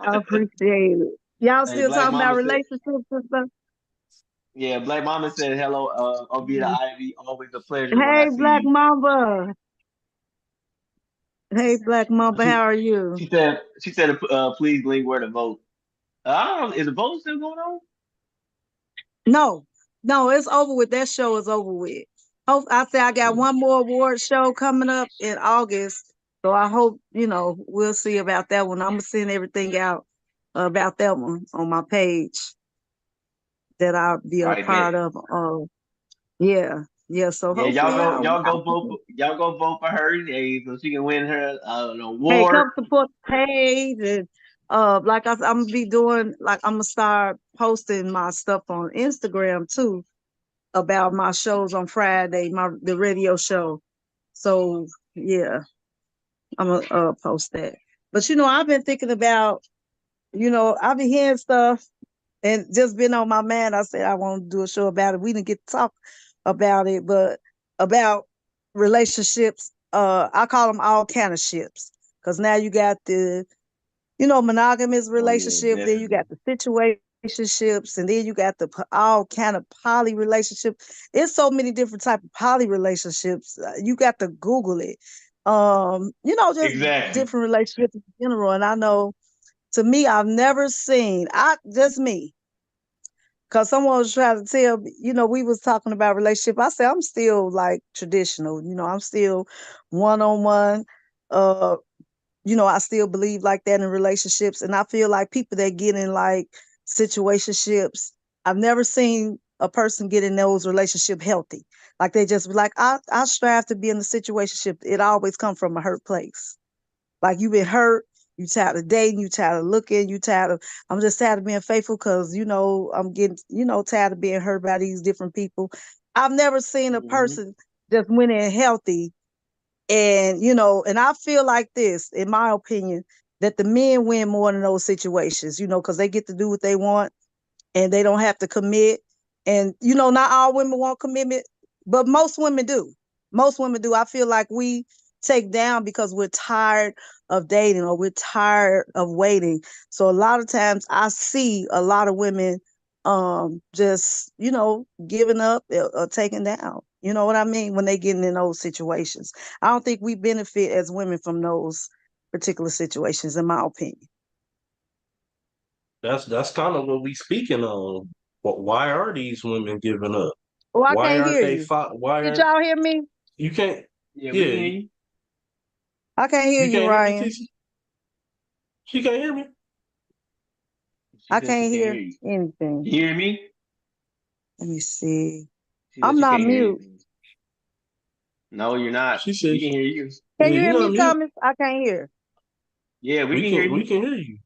I appreciate it. Y'all Hey, still Black talking about Mama said, relationships and stuff? yeah, Black Mama said, hello, Ovita Ivy. Always a pleasure when I Hey, see Black you. Mamba. Hey, Black Mamba, how She are you? she said, please link where to vote. I don't know, is the vote still going on? No, no, it's over with. That show is over with. Hope I say I got one more award show coming up in August. So I hope, we'll see about that one. I'm gonna send everything out about that one on my page that I'll be All a right, bet. part of. Yeah, yeah. So Yeah, hopefully y'all go vote for her, so she can win her an hey, award. come support the page and like I'm gonna be doing like I'm gonna start posting my stuff on Instagram too about my shows on Friday, the radio show. So yeah, I'm gonna post that. But I've been thinking about, I've been hearing stuff and just been on my mind. I said I want to do a show about it. We didn't get to talk about it, but about relationships. I call them all kind of ships because now you got the monogamous Oh yeah, relationship, then you definitely. got the situationships, and then you got the all kind of poly relationship. It's so many different type of poly relationships. You got to Google it. Just Exactly. different relationships in general. And I know to me, I've never seen just me. Cause someone was trying to tell me, we was talking about relationship. I said I'm still like traditional, I'm still one on one. I still believe like that in relationships. And I feel like people that get in like situationships, I've never seen a person get in those relationship healthy. Like they just be like, I strive to be in the situationship. It always come from a hurt place. Like you been hurt, you tired of dating, you tired of looking, you tired of, I'm just tired of being faithful because, I'm getting, tired of being hurt by these different people. I've never seen a Mm-hmm. person just went in healthy. And, and I feel like this, in my opinion, that the men win more in those situations, because they get to do what they want and they don't have to commit. And not all women want commitment, but most women do. Most women do. I feel like we take down because we're tired of dating or we're tired of waiting. So a lot of times I see a lot of women just giving up or taking down. You know what I mean? When they getting in those situations. I don't think we benefit as women from those particular situations, in my opinion. That's kind of what we speaking on. But why are these women giving up? Oh, I Why can't aren't hear they you. fought? Why Did aren't y'all hear me? you can't? Yeah, we can Yeah, hear you. I can't hear you you, can't hear me, Ryan. TC? She can't hear me. She I said she can't can't hear hear you. anything. You hear me? Let me see. She said I'm she not can't hear mute. anything. No, you're not. She We said, can hear you. Can "Yeah, you you're hear not me, mute. Thomas? I can't hear. Yeah, we can hear We you. can hear you."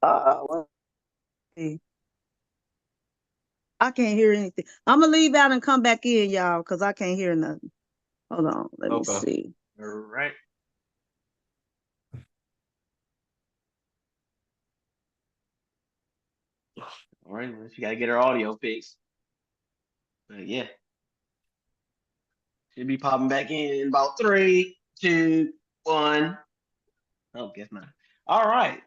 Let's see. I can't hear anything. I'm gonna leave out and come back in, y'all, because I can't hear nothing. Hold on. Let me Okay. see. All right. All right. Well, she got to get her audio fixed. But yeah, she'll be popping back in about 3, 2, 1. Oh, guess not. All right.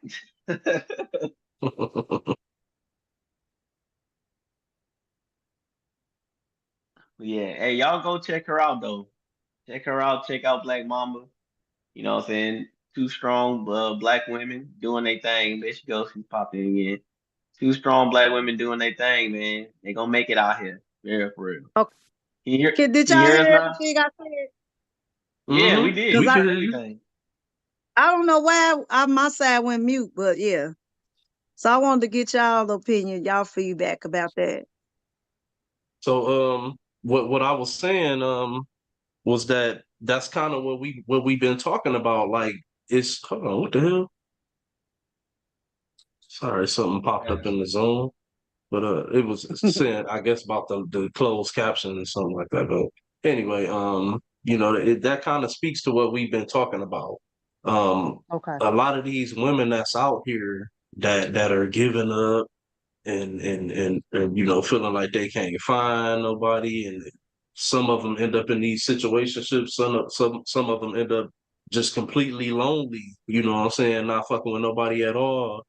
Yeah. Hey, y'all go check her out though. Check her out. Check out Black Mamba. You know what I'm saying? Two strong black women doing their thing. There she goes. She's popping in again. Two strong black women doing their thing, man. They gonna make it out here. Yeah, for real. Okay. Can you hear? Did Can you y'all hear us hear now? everything I said? Yeah, we Mm-hmm. did. Because We We I, can heard hear you. everything. I don't know why my side went mute, but yeah. So I wanted to get y'all opinion, y'all feedback about that. So, what I was saying, was that that's kind of what we've been talking about. Like, it's hold on, what the hell? Sorry, something popped up in the zone. But it was saying, I guess, about the closed caption and something like that. But anyway, that kind of speaks to what we've been talking about. Um, Okay. a lot of these women that's out here that are giving up and feeling like they can't find nobody, and some of them end up in these situationships. Some of them end up just completely lonely. You know what I'm saying? Not fucking with nobody at all.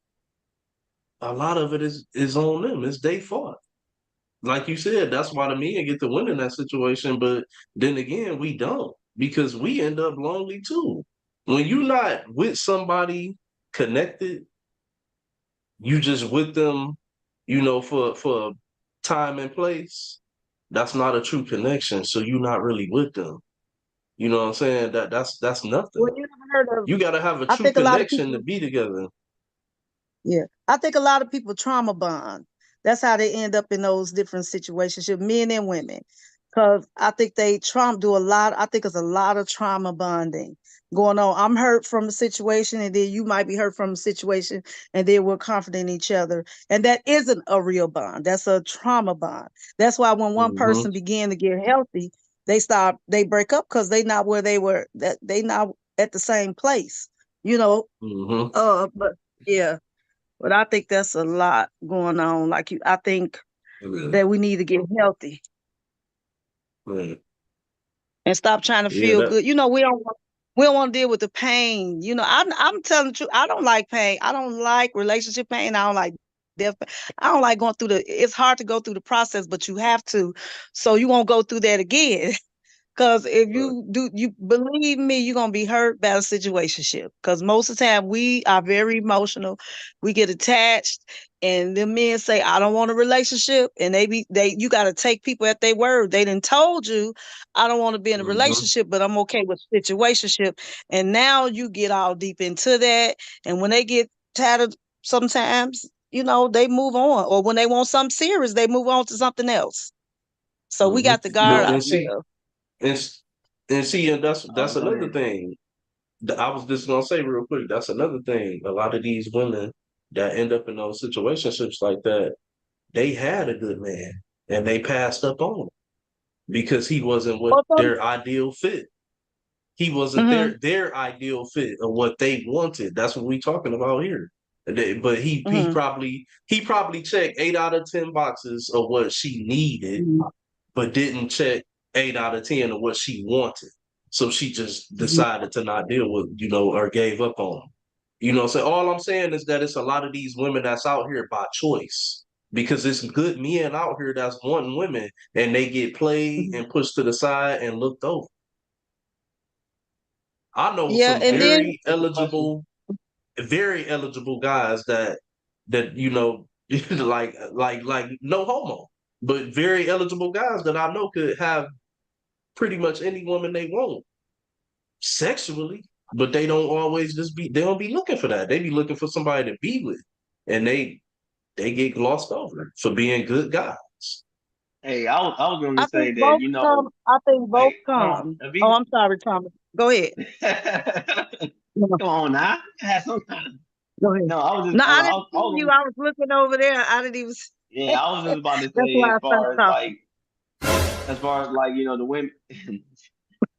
A lot of it is on them. It's their fault. Like you said, that's why the men get to win in that situation. But then again, we don't, because we end up lonely too. When you're not with somebody connected, you just with them, for time and place. That's not a true connection. So you're not really with them. You know what I'm saying? That's Well, nothing. you never heard of, You got to have a I true think a lot of connection to people, be together. yeah, I think a lot of people trauma bond. That's how they end up in those different situations, men and women. Because I think they trauma do a lot. I think it's a lot of trauma bonding going on. I'm hurt from a situation, and then you might be hurt from a situation, and then we're confident in each other. And that isn't a real bond. That's a trauma bond. That's why when one Hmm. person begin to get healthy, they break up because they not where they were, that they not at the same place, you know. Hmm. But yeah. But I think that's a lot going on. I think Yeah. that we need to get healthy Yeah. and stop trying to Yeah. feel good. We don't want to deal with the pain. I'm telling the truth. I don't like pain. I don't like relationship pain. I don't like death pain. I don't like going through it's hard to go through the process, but you have to, so you won't go through that again. Because if Right. you do, you believe me, you're gonna be hurt by a situationship. Because most of the time we are very emotional, we get attached, and the men say, "I don't want a relationship," and you got to take people at their word. They done told you, "I don't want to be in a Hmm. relationship, but I'm okay with situationship," and now you get all deep into that, and when they get tired of sometimes. they move on. Or when they want something serious, they move on to something else. So we got to guard And see, ourselves. and and Oh, that's go another ahead. thing. I was just gonna say real quick. That's another thing. A lot of these women that end up in those situationships like that, they had a good man and they passed up on him because he wasn't what Or some, their ideal fit. He wasn't hmm their ideal fit of what they wanted. That's what we talking about here. But hmm he probably checked 8 out of 10 boxes of what she needed, but didn't check 8 out of 10 of what she wanted. So she just decided to not deal with, or gave up on him. So all I'm saying is that it's a lot of these women that's out here by choice. Because it's good men out here that's wanting women and they get played and pushed to the side and looked over. I know Yeah, some and then very eligible guys that like no homo, but very eligible guys that I know could have pretty much any woman they want sexually, but they don't always they don't be looking for that. They be looking for somebody to be with, and they get glossed over for being good guys. Hey, I was going to I say think that, both come. I think both hey, hold on, come. Oh, Avita. I'm sorry, Thomas. Go ahead. No, Come on now. Have some kind of, go ahead. no, I was just, No, I, I I, didn't was- I see was you. gonna, I was looking over there. I didn't even. yeah, I was just about to That's say why I stopped talking. as far as like, the women,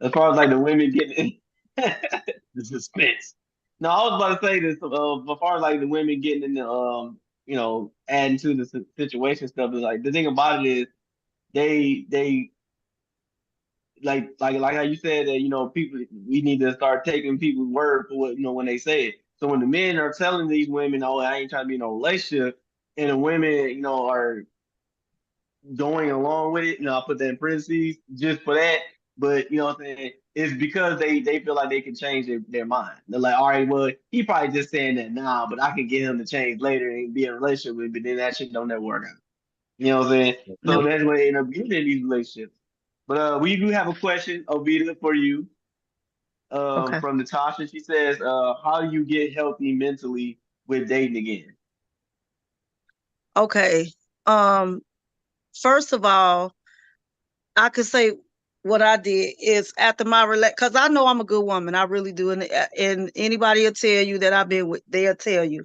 as far as like the women getting the suspense. No, I was about to say this, as far as like the women getting in the, adding to the situation stuff is like, the thing about it is they like how you said that people, we need to start taking people's word for what when they say it. So when the men are telling these women, "Oh, I ain't trying to be in no relationship," and the women are going along with it, I put that in parentheses just for that. But what I'm saying, it's because they feel like they can change their mind. They're like, all right, well, he probably just saying that now, but I can get him to change later and be in a relationship with, but then that shit don't never work out. You know what I'm saying? No. So that's when they end up getting in these relationships. But we do have a question, Ovita, for you, Okay. from Natasha. She says, how do you get healthy mentally with dating again? Okay. Um. First of all, I could say what I did is after my because I know I'm a good woman. I really do, and anybody will tell you that I've been with. They'll tell you.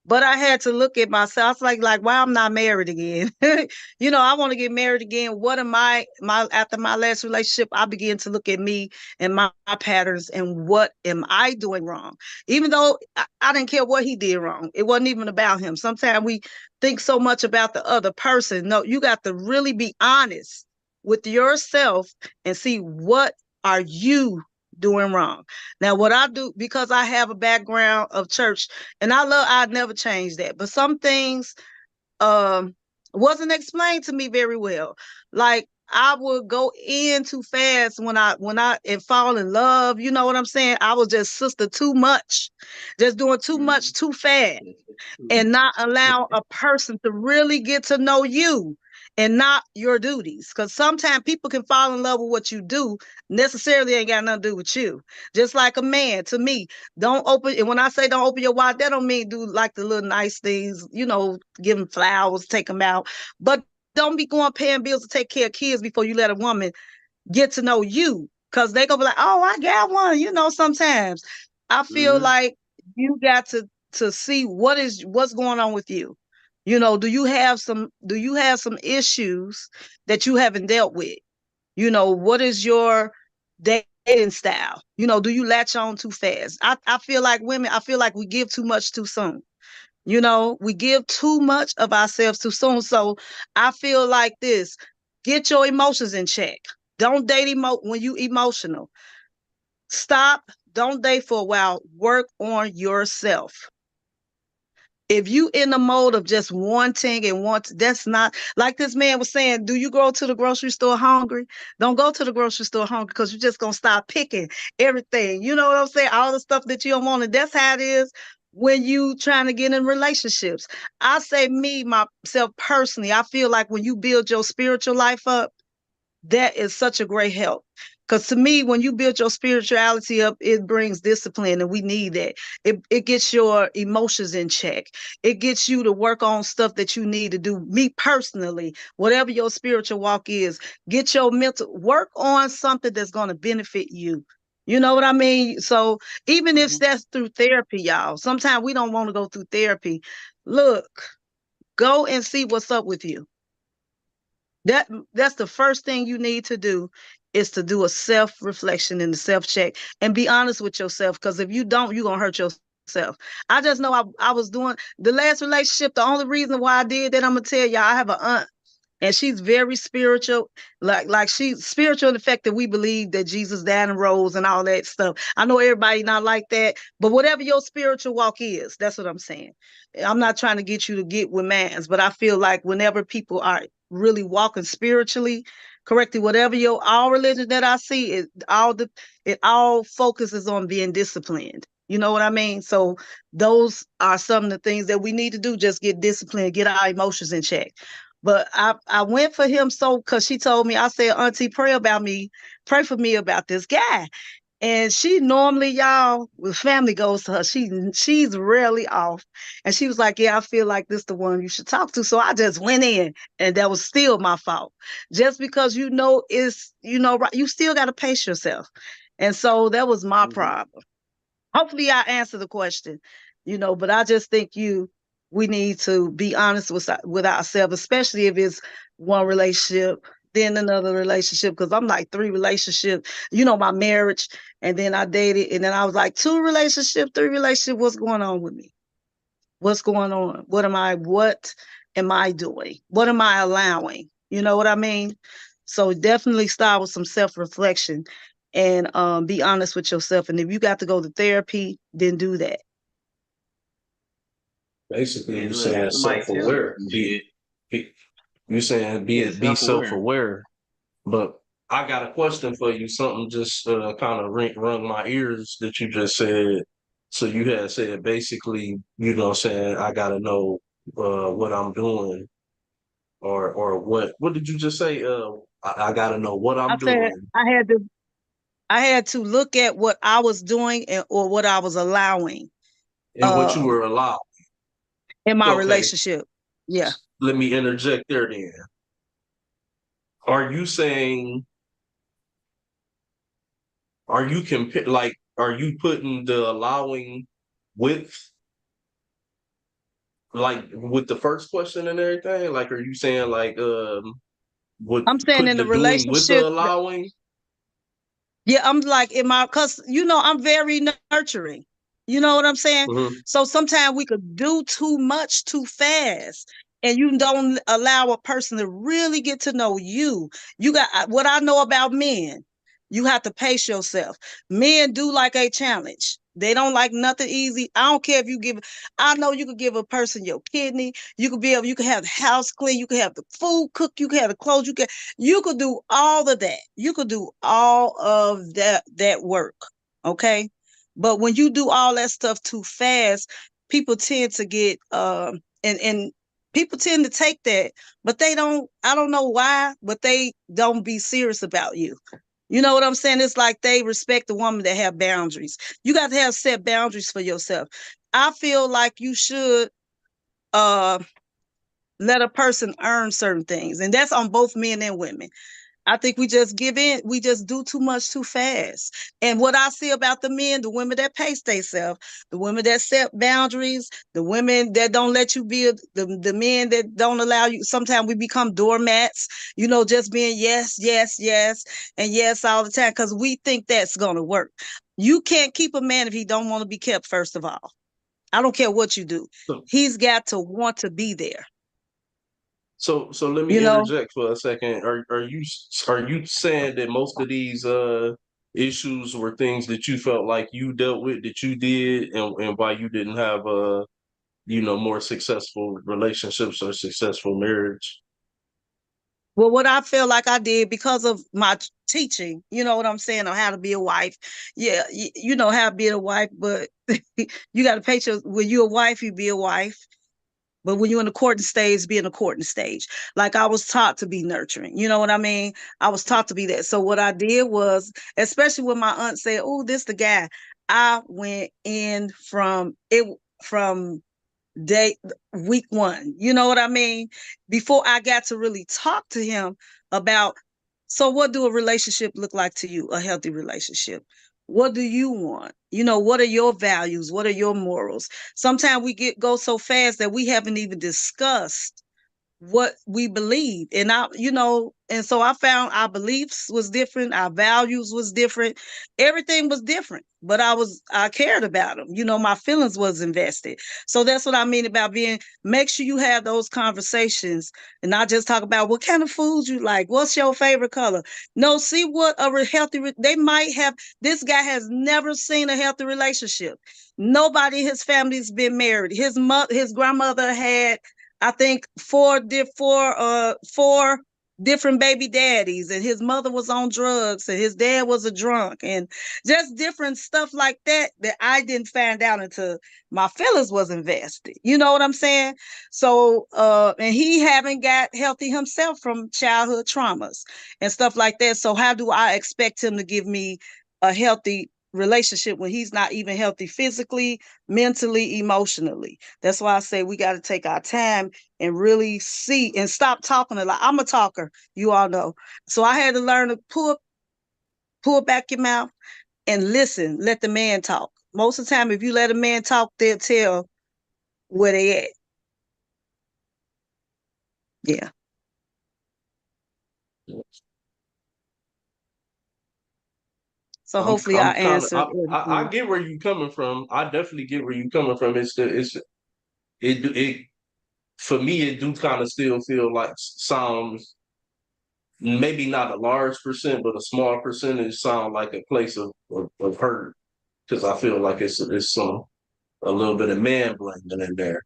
But I had to look at myself like why I'm not married again. I want to get married again. What am my after my last relationship? I began to look at me and my patterns and what am I doing wrong. Even though I didn't care what he did wrong, it wasn't even about him. Sometimes we think so much about the other person. No, you got to really be honest with yourself and see what are you doing wrong. Now, what I do, because I have a background of church, and I'd never change that. But some things wasn't explained to me very well. Like I would go in too fast when I and fall in love. You know what I'm saying? I was just sister too much, just doing too Mm-hmm. much too fast Yes, yes, too and not much. allow a person to really get to know you and not your duties. Because sometimes people can fall in love with what you do, necessarily ain't got nothing to do with you. Just like a man, to me, don't open, and when I say don't open your wallet, that don't mean do like the little nice things, give them flowers, take them out. But don't be going paying bills to take care of kids before you let a woman get to know you. Because they gonna be like, oh, I got one. Sometimes I feel Mm-hmm. like you got to see what's going on with you. Do you have some issues that you haven't dealt with? What is your dating style? Do you latch on too fast? I feel like women, I feel like we give too much too soon. We give too much of ourselves too soon. So I feel like this: get your emotions in check. Don't date when you emotional. Stop. Don't date for a while. Work on yourself. If you in the mode of just wanting and that's not like this man was saying. Do you go to the grocery store hungry? Don't go to the grocery store hungry, because you're just gonna start picking everything. You know what I'm saying? All the stuff that you don't want. And that's how it is when you trying to get in relationships. I say me, myself personally, I feel like when you build your spiritual life up, that is such a great help. Because to me, when you build your spirituality up, it brings discipline, and we need that. It gets your emotions in check. It gets you to work on stuff that you need to do. Me personally, whatever your spiritual walk is, get your mental work on something that's going to benefit you. You know what I mean? So even if that's through therapy, y'all, sometimes we don't want to go through therapy. Look, go and see what's up with you. That's the first thing you need to do, is to do a self-reflection and a self-check and be honest with yourself. Because if you don't, you're gonna hurt yourself. I just know I was doing the last relationship. The only reason why I did that, I'm gonna tell y'all, I have an aunt and she's very spiritual, like she's spiritual in the fact that we believe that Jesus died and rose and all that stuff. I know everybody not like that, but whatever your spiritual walk is, that's what I'm saying. I'm not trying to get you to get with man's, but I feel like whenever people are really walking spiritually correctly, whatever your all religion that I see, it all focuses on being disciplined. You know what I mean? So those are some of the things that we need to do. Just get disciplined, get our emotions in check. But I went for him so because she told me, I said, Auntie, pray for me about this guy. And she normally, y'all, when family goes to her, she's rarely off. And she was like, yeah, I feel like this the one you should talk to. So I just went in, and that was still my fault. Just because right, you still got to pace yourself. And so that was my problem. Hopefully I answer the question, but I just think we need to be honest with ourselves, especially if it's one relationship, then another relationship. Because I'm like 3 relationships, my marriage, and then I dated, and then I was like 2 relationships, 3 relationships. What's going on with me? What's going on? What am I doing? What am I allowing? You know what I mean? So definitely start with some self-reflection and be honest with yourself. And if you got to go to therapy, then do that. Basically, you're saying self-aware. You're saying be self-aware. But I got a question for you. Something just kind of rung my ears that you just said. So you had said basically, saying I got to know what I'm doing, or what? What did you just say? I got to know what I'm I said doing. I had to look at what I was doing or what I was allowing And what you were allowed. in my Okay. relationship. Yeah. Let me interject there then. Are you saying, are you putting the allowing with, like, with the first question and everything? Like, are you saying like, what, I'm saying putting in the the doing with the relationship. allowing? Yeah, I'm like because I'm very nurturing. You know what I'm saying? Mm-hmm. So sometimes we could do too much too fast, and you don't allow a person to really get to know you. You got what I know about men. You have to pace yourself. Men do like a challenge. They don't like nothing easy. I don't care if you give. I know you could give a person your kidney. You could have the house clean. You could have the food cooked. You could have the clothes. You could do all of that. You could do all of that work. Okay. But when you do all that stuff too fast, people tend to get and people tend to take that, but I don't know why, but they don't be serious about you. You know what I'm saying? It's like they respect the woman that have boundaries. You got to have set boundaries for yourself. I feel like you should uh let a person earn certain things, and that's on both men and women. I think we just give in. We just do too much too fast. And what I see about the men, the women that pace themselves, the women that set boundaries, the women that don't let you be, the men that don't allow you. Sometimes we become doormats, just being yes, yes, yes, and yes all the time because we think that's going to work. You can't keep a man if he don't want to be kept, first of all. I don't care what you do. He's got to want to be there. So let me interject for a second. Are you saying that most of these issues were things that you felt like you dealt with, that you did, and why you didn't have more successful relationships or successful marriage? Well, what I feel like I did because of my teaching, you know what I'm saying, on how to be a wife. Yeah, you know how to be a wife, but you got to when you're a wife, you be a wife. But when you're in the courting stage, be in the courting stage. Like I was taught to be nurturing. You know what I mean? I was taught to be that. So what I did was, especially when my aunt said, "Oh, this the guy," I went in from day week one. You know what I mean? Before I got to really talk to him about, so what do a relationship look like to you? A healthy relationship. What do you want? You know, what are your values? What are your morals? Sometimes we go so fast that we haven't even discussed what we believe. And and so I found our beliefs was different, our values was different, everything was different, but I cared about them. My feelings was invested. So that's what I mean about make sure you have those conversations and not just talk about what kind of food you like, what's your favorite color. No, see what they might have. This guy has never seen a healthy relationship. Nobody in his family's been married. His grandmother had, I think, four different baby daddies, and his mother was on drugs, and his dad was a drunk, and just different stuff like that I didn't find out until my feelings was invested. You know what I'm saying? So, and he haven't got healthy himself from childhood traumas and stuff like that. So how do I expect him to give me a healthy relationship when he's not even healthy physically, mentally, emotionally? That's why I say we got to take our time and really see and stop talking a lot. I'm a talker, you all know. So I had to learn to pull back your mouth and listen, let the man talk. Most of the time, if you let a man talk, they'll tell where they at. Yeah. So hopefully I I'm kind of answered I everything. get where you coming from. I definitely get where you coming from. It for me it do kind of still feel like some, maybe not a large percent, but a small percentage sound like a place of hurt, because I feel like it's some a little bit of man blaming in there.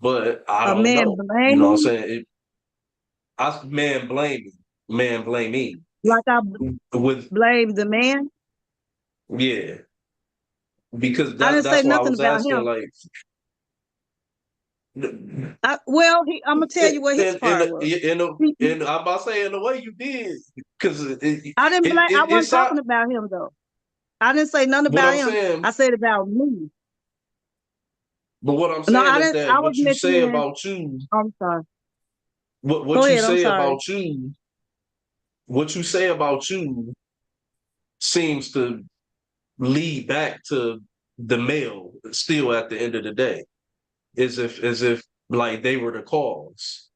But I A don't man know. You know what I'm blaming, saying? Man blaming, man blaming like I with, blame the man. yeah, because I didn't say that's why I nothing was about asking, him. like, and Well, I'm gonna tell you what his part was. and I'm about to say in the way you did, because I didn't blame. I it wasn't sound, talking about him though. I didn't say nothing what about I'm him. saying, I said about me. but what I'm No, saying I is didn't. that I was mentioning. I'm sorry. Go what you ahead. I'm say sorry. about you, what you say about you seems to lead back to the male still at the end of the day, as if like they were the cause.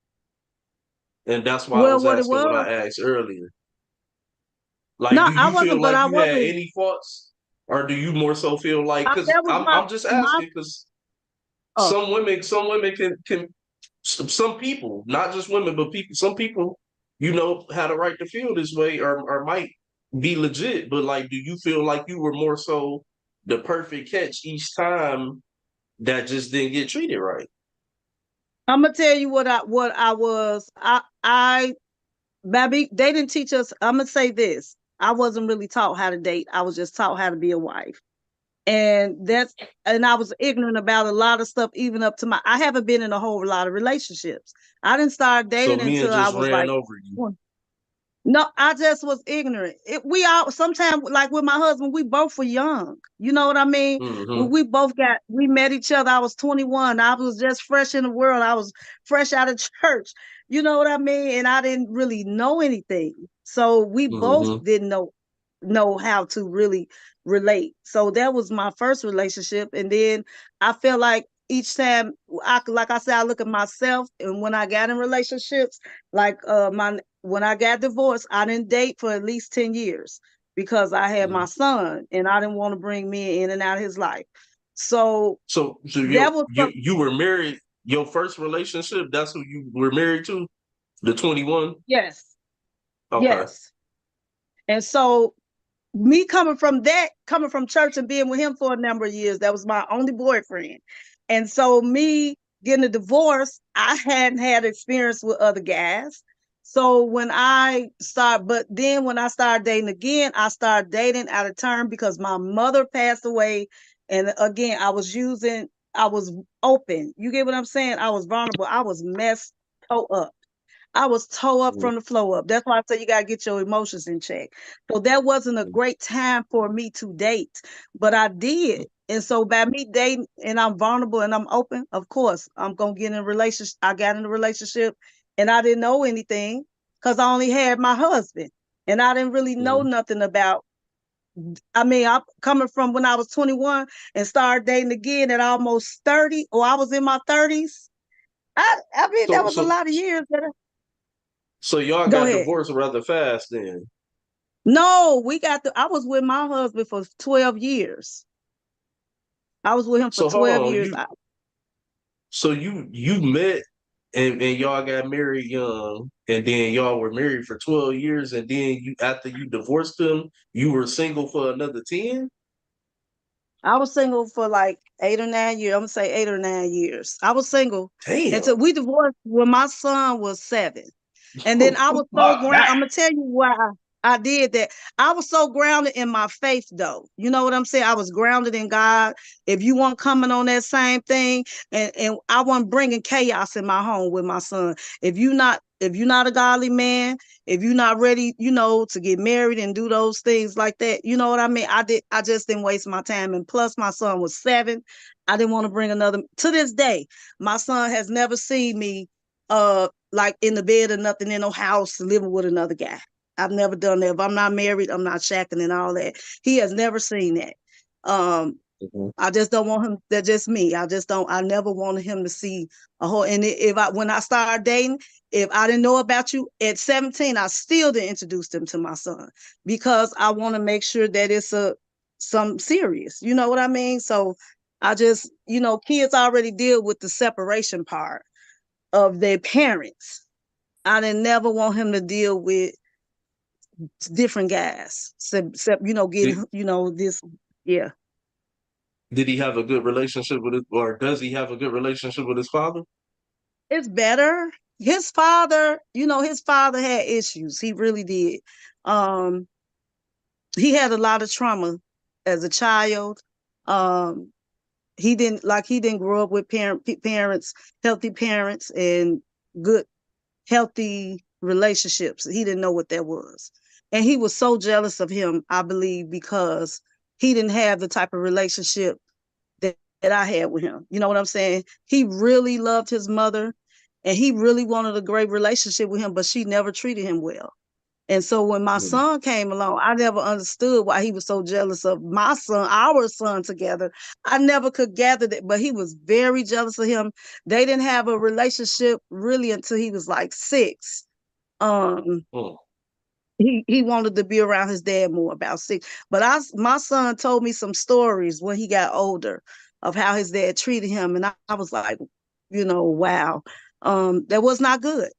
And that's why I Well, was what it asking what was? I asked earlier. Like, No, do I you feel wasn't. But like I you had wasn't. any faults? Or do you more so feel like, because That was I'm just my. asking because Oh, some women can, some people, not just women, but people, some people, had a right to feel this way, or might be legit. But like, do you feel like you were more so the perfect catch each time that just didn't get treated right? I'm gonna tell you what I was. Baby, they didn't teach us. I'm gonna say this. I wasn't really taught how to date. I was just taught how to be a wife. And I was ignorant about a lot of stuff, even up to I haven't been in a whole lot of relationships. I didn't start So dating men until I just was ran like over you. 20. No, I just was ignorant. We all sometimes, like with my husband, we both were young. You know what I mean? When Hmm. we met each other, I was 21. I was just fresh in the world. I was fresh out of church. You know what I mean? And I didn't really know anything. So we both Hmm. didn't know how to really relate. So that was my first relationship. And then I felt like each time like I said, I look at myself, and when I got in relationships, like my when I got divorced, I didn't date for at least 10 years because I had my son and I didn't want to bring men in and out of his life. So So that was you were married. Your first relationship, that's who you were married to, the 21. yes, Okay. yes. And so me coming from church and being with him for a number of years, that was my only boyfriend. And so me getting a divorce, I hadn't had experience with other guys. So but then when I started dating again, I started dating out of turn because my mother passed away. And again, I was open. You get what I'm saying? I was vulnerable. I was messed toe up. I was toe up Mm, from the flow up. That's why I say you gotta get your emotions in check. So that wasn't a mm, great time for me to date, but I did. And so by me dating and I'm vulnerable and I'm open, of course, I'm gonna get in a relationship. I got in a relationship and I didn't know anything because I only had my husband. And I didn't really know mm. nothing about. I mean, I'm coming from when I was 21 and started dating again at almost 30, or I was in my 30s. I mean, that So was a so lot of years. so y'all Go got ahead. divorced rather fast then. No, I was with my husband for 12 years. I was with him for So hold 12 on, years. you met and y'all got married young, and then y'all were married for 12 years, and then you after you divorced him, you were single for another 10? I was single for like 8 or 9 years. I'm gonna say 8 or 9 years. I was single Damn. until we divorced when my son was 7. And then I was so Fuck grounded. that. I'm gonna tell you why I did that. I was so grounded in my faith, though. You know what I'm saying? I was grounded in God. If you weren't coming on that same thing, and I wasn't bringing chaos in my home with my son. If you're not a godly man, if you're not ready, to get married and do those things like that, you know what I mean? I just didn't waste my time. And plus, my son was 7. I didn't want to bring another. To this day, my son has never seen me like in the bed or nothing in no house living with another guy. I've never done that. If I'm not married, I'm not shacking and all that. He has never seen that. Um, Mhm. I just don't want him. That's just me. I just don't. I never wanted him to see a whole. And when I started dating, if I didn't know about you at 17, I still didn't introduce them to my son because I want to make sure that it's some serious. You know what I mean? So I just, kids already deal with the separation part of their parents. I didn't never want him to deal with different guys. Except, Did, getting, this, yeah. did he have a good relationship with it, or does he have a good relationship with his father? It's better. His father had issues. He really did. Um, he had a lot of trauma as a child. Um, he didn't grow up with parents, healthy parents, and good healthy relationships. He didn't know what that was. And he was so jealous of him, I believe, because he didn't have the type of relationship that I had with him. You know what I'm saying? He really loved his mother and he really wanted a great relationship with him, but she never treated him well. And so when my Mm. son came along, I never understood why he was so jealous of my son, our son together. I never could gather that, but he was very jealous of him. They didn't have a relationship really until he was like 6. Um, Mm. he wanted to be around his dad more about 6. But my son told me some stories when he got older of how his dad treated him, and I was like, wow, that was not good.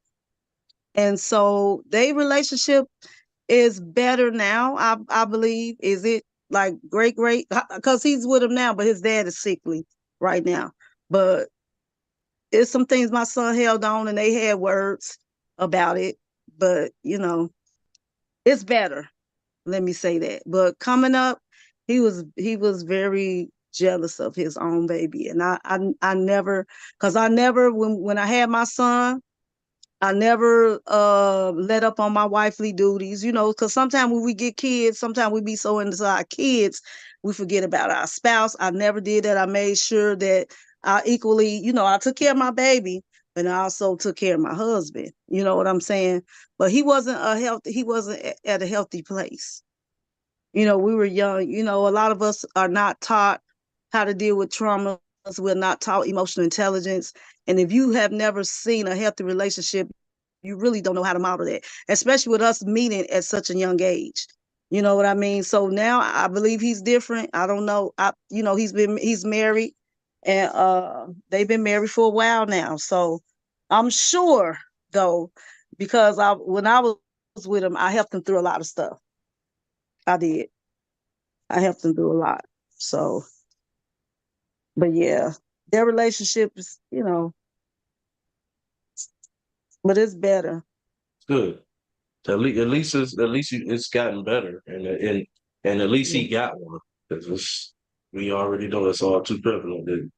And so their relationship is better now. I believe. Is it like great? Because he's with him now, but his dad is sickly right now. But it's some things my son held on, and they had words about it. But it's better. Let me say that. But coming up, he was very jealous of his own baby, and I never, because I never when I had my son. I never let up on my wifely duties, because sometimes when we get kids, sometimes we be so into our kids, we forget about our spouse. I never did that. I made sure that I equally, I took care of my baby, and I also took care of my husband. You know what I'm saying? But he wasn't at a healthy place. We were young. A lot of us are not taught how to deal with trauma. We're not taught emotional intelligence. And if you have never seen a healthy relationship, you really don't know how to model that, especially with us meeting at such a young age. You know what I mean? So now I believe he's different. I don't know. He's married, and they've been married for a while now. So I'm sure though, because when I was with him, I helped him through a lot of stuff. I did. I helped them do a lot. So, but yeah, their relationship is, but it's better. Good. It's gotten better, and at least Yeah. he got one because we already know it's all too prevalent.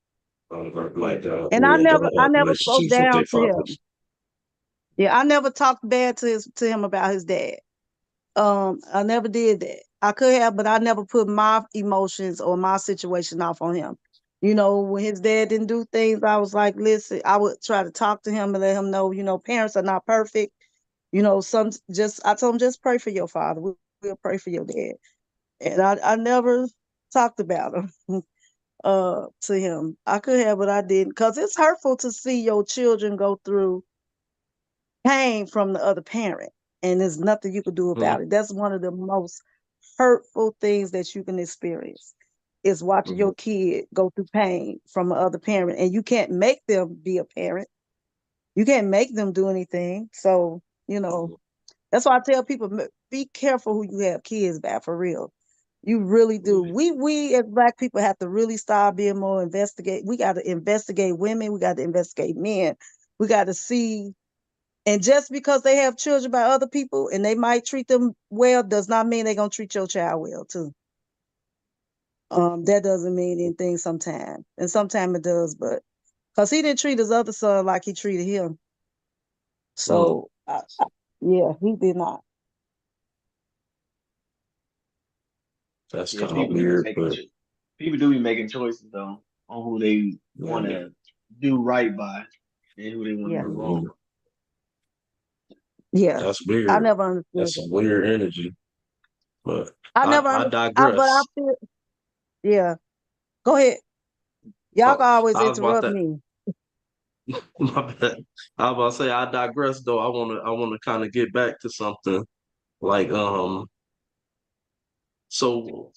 Like And we I ain't never, gonna I have never spoke relationships with down their to him. fathers. Yeah, I never talked bad to him about his dad. I never did that. I could have, but I never put my emotions or my situation off on him. You know, when his dad didn't do things, I was like, listen, I would try to talk to him and let him know, parents are not perfect. I told him, just pray for your father. We'll pray for your dad. And I never talked about him to him. I could have, but I didn't, because it's hurtful to see your children go through pain from the other parent, and there's nothing you can do about it. That's one of the most hurtful things that you can experience, is watching Mm-hmm. your kid go through pain from another parent, and you can't make them be a parent. You can't make them do anything. So, that's why I tell people, be careful who you have kids by, for real. You really do. We as Black people have to really start being more investigate. We got to investigate women. We got to investigate men. We got to see. And just because they have children by other people and they might treat them well, does not mean they're gonna treat your child well too. That doesn't mean anything sometimes. And sometimes it does, but because he didn't treat his other son like he treated him. Mm. So yeah, he did not. That's Yeah, kind of weird, but people do be making choices though on who they want yeah, to do right by and who they want to Yeah. do wrong. mhm. Yeah. That's I weird. never understood That's that. some weird energy. But I I never I understood but I digress. feel yeah. Go ahead. Y'all Oh, can always I was about interrupt to. me. My bad. I was about to say I digress though. I wanna kind of get back to something like so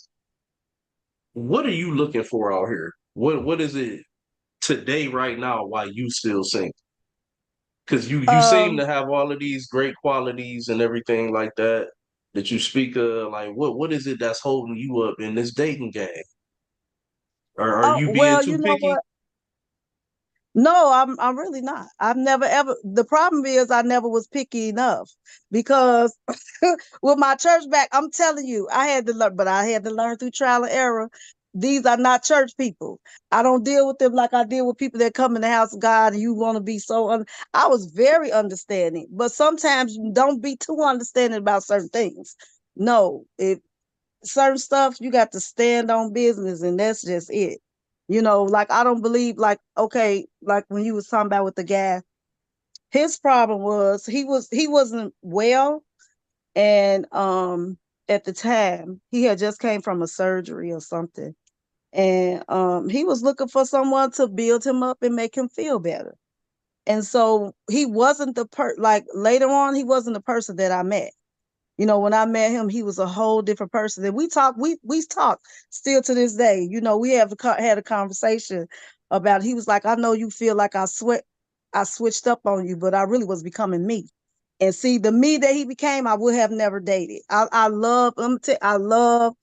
what are you looking for out here? What is it today right now why you still single? Because you seem Um to have all of these great qualities and everything like that you speak of. Like what is it that's holding you up in this dating game? Or are oh you being well, too you know picky? what? No, I'm really not. I've never ever. The problem is I never was picky enough because with my church back, I'm telling you, I had to learn, but I had to learn through trial and error. These are not church people. I don't deal with them like I deal with people that come in the house of God and you want to be so. I was very understanding, but sometimes don't be too understanding about certain things. No, if certain stuff you got to stand on business, and that's just it. Like I don't believe, like, okay, like when you was talking about with the guy, his problem was he wasn't well, and at the time he had just came from a surgery or something, and he was looking for someone to build him up and make him feel better. And so he wasn't like later on he wasn't the person that I met. When I met him, he was a whole different person. And we talk still to this day. We have had a conversation about. He was like, I know you feel like I switched up on you, but I really was becoming me. And see, the me that he became, I would have never dated. I love I love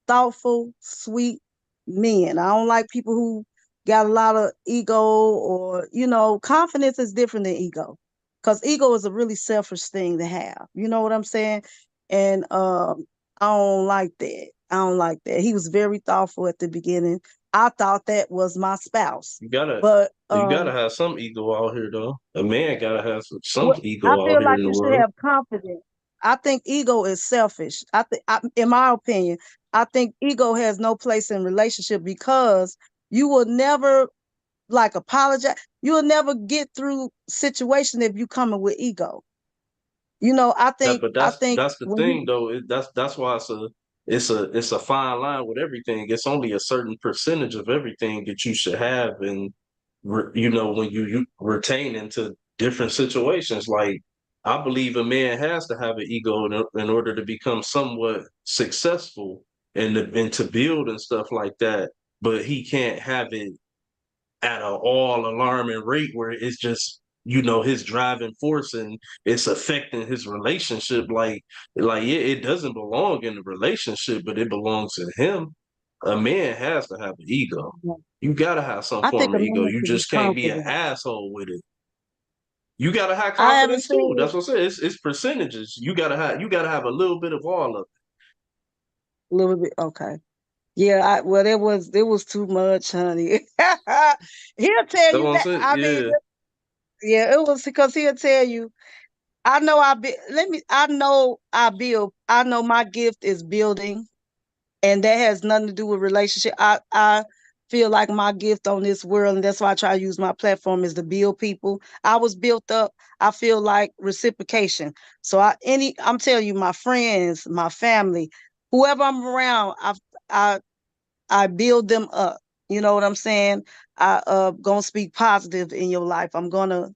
thoughtful, sweet men. I don't like people who got a lot of ego, or confidence is different than ego. Because ego is a really selfish thing to have. You know what I'm saying? And I don't like that. I don't like that. He was very thoughtful at the beginning. I thought that was my spouse. You gotta But you gotta have some ego out here though. A man gotta have some well, I ego out feel here like in the you should world. have confidence. I think ego is selfish. In my opinion, I think ego has no place in relationship, because you will never like apologize. You will never get through situation if you coming with ego. I That, think but I that's think that's the when thing you though. That's why it's a fine line with everything. It's only a certain percentage of everything that you should have, and when you retain into different situations. Like I believe a man has to have an ego in order to become somewhat successful and to build and stuff like that. But he can't have it at an all alarming rate where it's just his driving force and it's affecting his relationship like it doesn't belong in the relationship, but it belongs in him. A man has to have an ego. You gotta have some I think form a of ego. man You should be just can't be an confident. asshole with it. You gotta have I haven't confidence too. seen That's what I said. It's percentages. You gotta have a little bit of all of a little bit. Okay. Yeah, well, it was too much, honey. He'll tell That's you what I'm that. saying. I mean, Yeah. yeah, it was because he'll tell you. I know I be. Let me. I know I build. I know my gift is building, and that has nothing to do with relationship. I feel like my gift on this world, and that's why I try to use my platform is to build people. I was built up. I feel like reciprocation. So I'm telling you, my friends, my family, whoever I'm around, I I build them up. You know what I'm saying? I gonna speak positive in your life. I'm gonna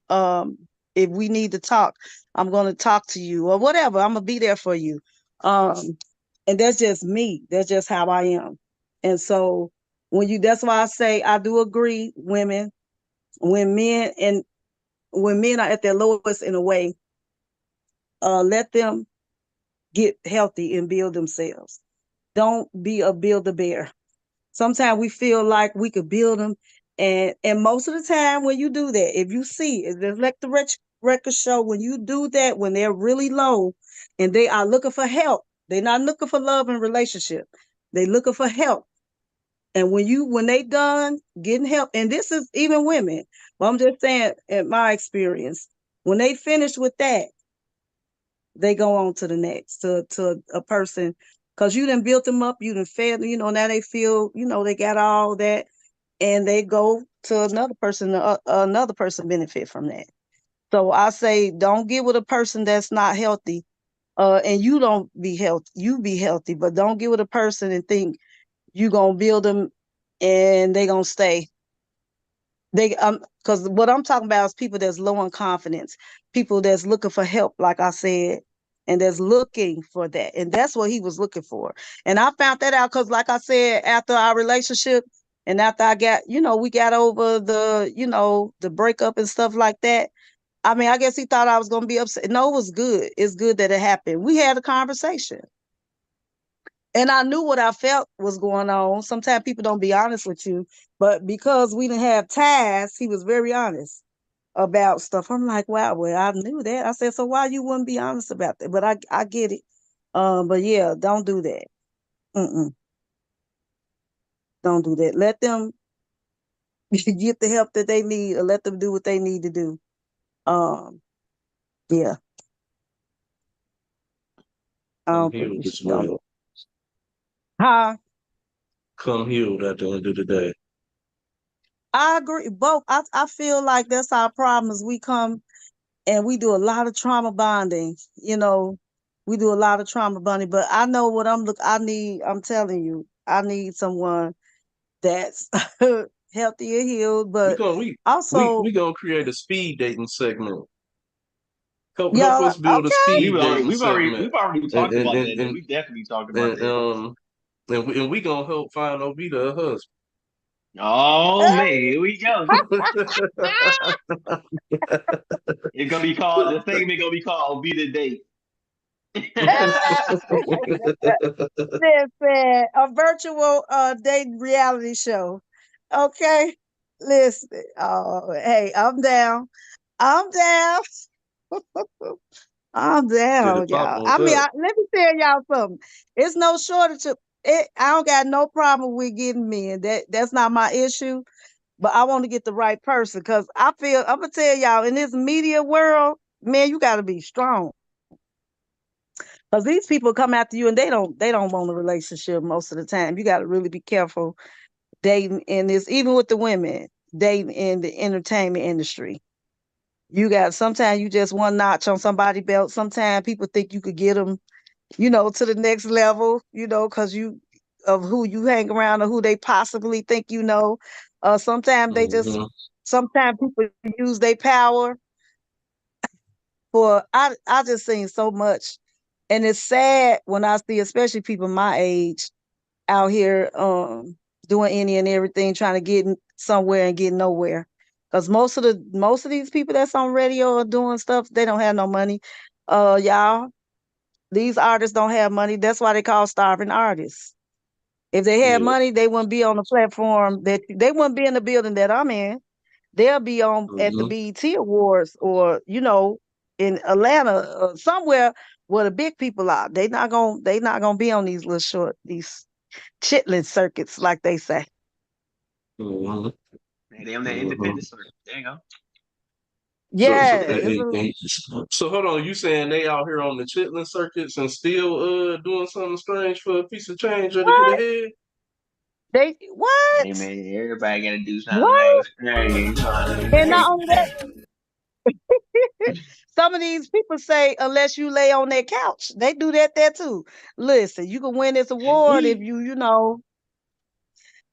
if we need to talk, I'm gonna talk to you or whatever. I'm gonna be there for you. Um and that's just me. That's just how I am. And so that's why I say I do agree, women, when men are at their lowest in a way, let them get healthy and build themselves. Don't be a build a bear. Sometimes we feel like we could build them. And most of the time when you do that, if you see, just like the record show, when you do that, when they're really low and they are looking for help, they're not looking for love and relationship. They looking for help. And when they done getting help, and this is even women, but I'm just saying, in my experience, when they finish with that, they go on to the next, to a person, because you done built them up, you done fed them, now they feel, they got all that, and they go to another person benefit from that. So I say, don't get with a person that's not healthy, and you don't be healthy, you be healthy, but don't get with a person and think you gonna build them and they gonna stay. Because what I'm talking about is people that's low on confidence, people that's looking for help, like I said, and that's looking for that. And that's what he was looking for. And I found that out because, like I said, after our relationship and after I got, we got over the breakup and stuff like that. I mean, I guess he thought I was gonna be upset. No, it was good. It's good that it happened. We had a conversation. And I knew what I felt was going on. Sometimes people don't be honest with you, but because we didn't have ties, he was very honest about stuff. I'm like, wow, well, I knew that. I said, so why you wouldn't be honest about that? But I get it. But yeah, don't do that. Mm-mm, don't do that. Let them get the help that they need, or let them do what they need to do. Um, yeah, I Come don't think healed we as should don't do well. it. Huh? Come healed at the end of the day. I agree. Both. I feel like that's our problem is we come and we do a lot of trauma bonding. We do a lot of trauma bonding, but I know what I'm telling you, I need someone that's healthy and healed, We but gonna we also, we gonna create a speed dating segment. Help yeah, us build a okay. speed dating segment, We've already and talked and about and that. Though. and, We definitely talked about and that. um and we gonna help find Ovita a husband. Oh man, here we go. It's gonna be called the segment. Gonna be called "Be the Date." Listen, a virtual dating reality show. Okay. Listen. Oh, hey, I'm down. I'm down. I'm Get it down, y'all. popping with I mean, that. let me tell y'all something. It's no shortage of it. I don't got no problem with getting men. That's not my issue. But I want to get the right person because I'm gonna tell y'all in this media world, man, you got to be strong. Because these people come after you and they don't want a relationship most of the time. You got to really be careful dating in this, even with the women dating in the entertainment industry. You got sometimes you just one notch on somebody's belt. Sometimes people think you could get them, to the next level, because you of who you hang around or who they possibly think sometimes Hmm. sometimes people use their power for I just seen so much. And it's sad when I see especially people my age out here doing any and everything, trying to get somewhere and get nowhere. Because most of these people that's on radio or doing stuff, they don't have no money. Y'all, these artists don't have money. That's why they call starving artists. If they had Yeah. money, they wouldn't be on the platform that they wouldn't be in the building that I'm in. They'll be on at the Hmm. BET Awards or in Atlanta or somewhere where the big people are. They not gonna be on these little short these. chitlin circuits, like they say. Mhm. Hey, they on that Mhm. independent circuit. There you go. So, so, Yeah, it's a, so hold on. You saying they out here on the chitlin circuits and still doing something strange for a piece of change or to get what ahead? they Hey what man, everybody gotta do something what, like strange. You know what I and not mean? only that, some of these people say unless you lay on that couch, they do that there too. Listen, you can win this award if We.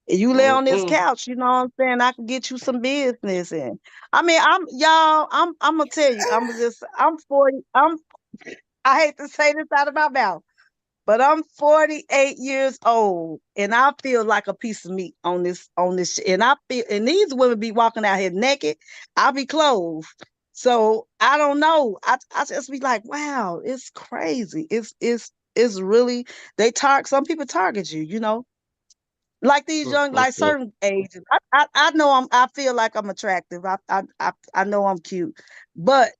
you lay on this Mm-mm. couch, you know what I'm saying? I can get you some business. And I mean, I'm gonna tell you, I'm 40, I hate to say this out of my mouth, but I'm 48 years old and I feel like a piece of meat and I feel, and these women be walking out here naked. I be clothed. So I don't know. I just be like, wow, it's crazy. It's really, some people target you, like these young, like Mm-mm. certain ages. I know I feel like I'm attractive. I know I'm cute, but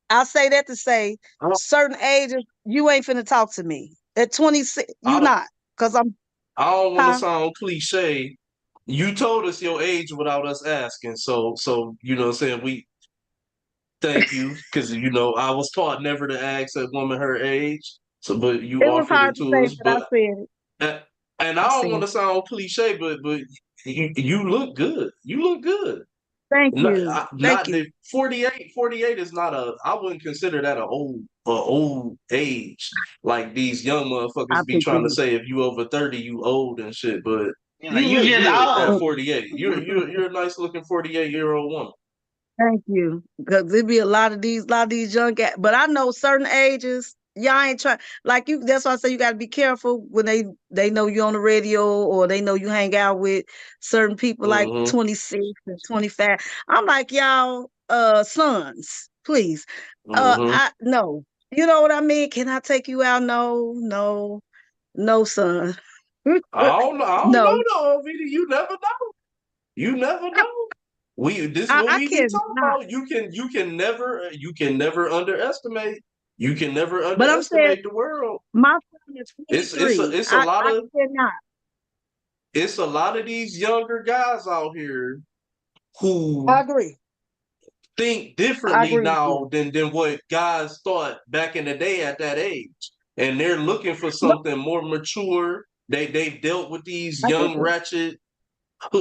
I say that to say I don't, certain ages, you ain't finna talk to me. At 26, I you don't, not, cause I'm, I don't want to huh? sound cliche. You told us your age without us asking, so you know, what I'm saying we thank you because you know I was taught never to ask a woman her age. So, but you It was offered it hard to to say, us. but I But said it. uh, and I I don't said want to it. sound cliche, but you look good. You look good. Thank Not, you, thank not you. the 48. 48 is not a. I wouldn't consider that a old age. Like these young I motherfuckers be think trying to it is. say if you over 30, you old and shit. But You know, you you look just good at old. Mm, 48. You're a nice looking 48-year-old woman. Thank you, because there be a lot of these young guys. But I know certain ages, y'all ain't trying like you. That's why I say you got to be careful when they know you on the radio or they know you hang out with certain people like Mm-hmm. 26 and 25. I'm like y'all, sons, please. Mm-hmm. I no, you know what I mean. Can I take you out? No, no, no, son. I don't know No, though, Vita. You never know. You never know. This what I we be talking cannot. about. You can never underestimate. You can never But I'm saying underestimate the world. my son is It's a 23. it's a lot I of cannot. it's a lot of these younger guys out here I who agree. think I differently agree with you. now than what guys thought back in the day at that age. And they're looking for No, something more mature. They've dealt with these I get young that. ratchet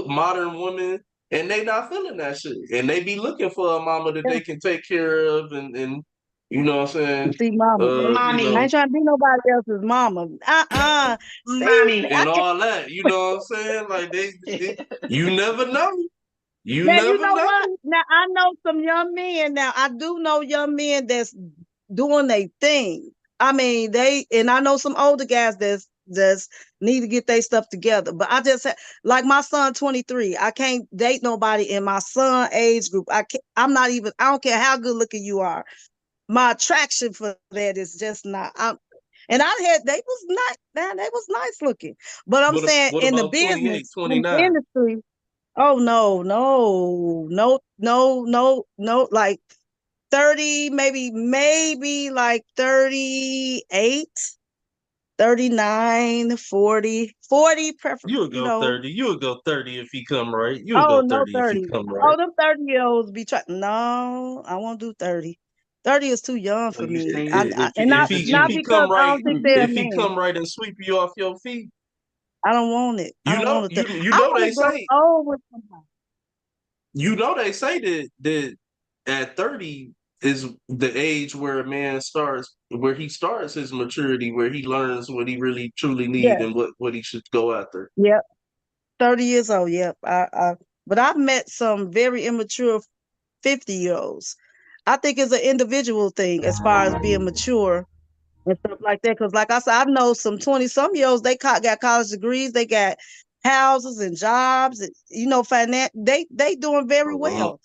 modern women and they not feeling that shit. And they be looking for a mama that Yeah. they can take care of and you know what I'm saying? See, mama, You I know, ain't Mommy, trying to be nobody else's mama. See, mommy. I and can't. all that. You know what I'm saying? Like you never know. You Now you never know what? know. Now I know some young men. Now I do know young men that's doing their thing. I mean, and I know some older guys that's need to get their stuff together. But like my son 23. I can't date nobody in my son age group. I can't. I'm not even. I don't care how good looking you are. My attraction for that is just not. And they was nice. Man, they was nice looking. But I'm saying What in the about 28, business, in the 29? industry. Oh no, no, no, no, no, no. Like 30, maybe like 38, 39, 40, 40 prefer, You would go 30. You would go 30 if he come right. You would Oh go no, 30 if he 30. come Oh, right. them 30-year-olds be trying. No, I won't do 30. 30 is too young So for you me. saying If And if not he if not he because come I right, don't think they're a if he man. come right and sweep you off your feet, I don't want it. I you don't know want it. you I know want they to grow say old with somebody. that at 30 is the age where a man starts where he starts his maturity, where he learns what he really truly need Yeah, and what he should go after. yeah. 30 years old, yep. But I've met some very immature 50-year-olds. I think it's an individual thing as far as being mature and stuff like that. Because, like I said, I know some 20-some-year-olds, got college degrees, they got houses and jobs, and, finance. They doing very Uh-huh. well.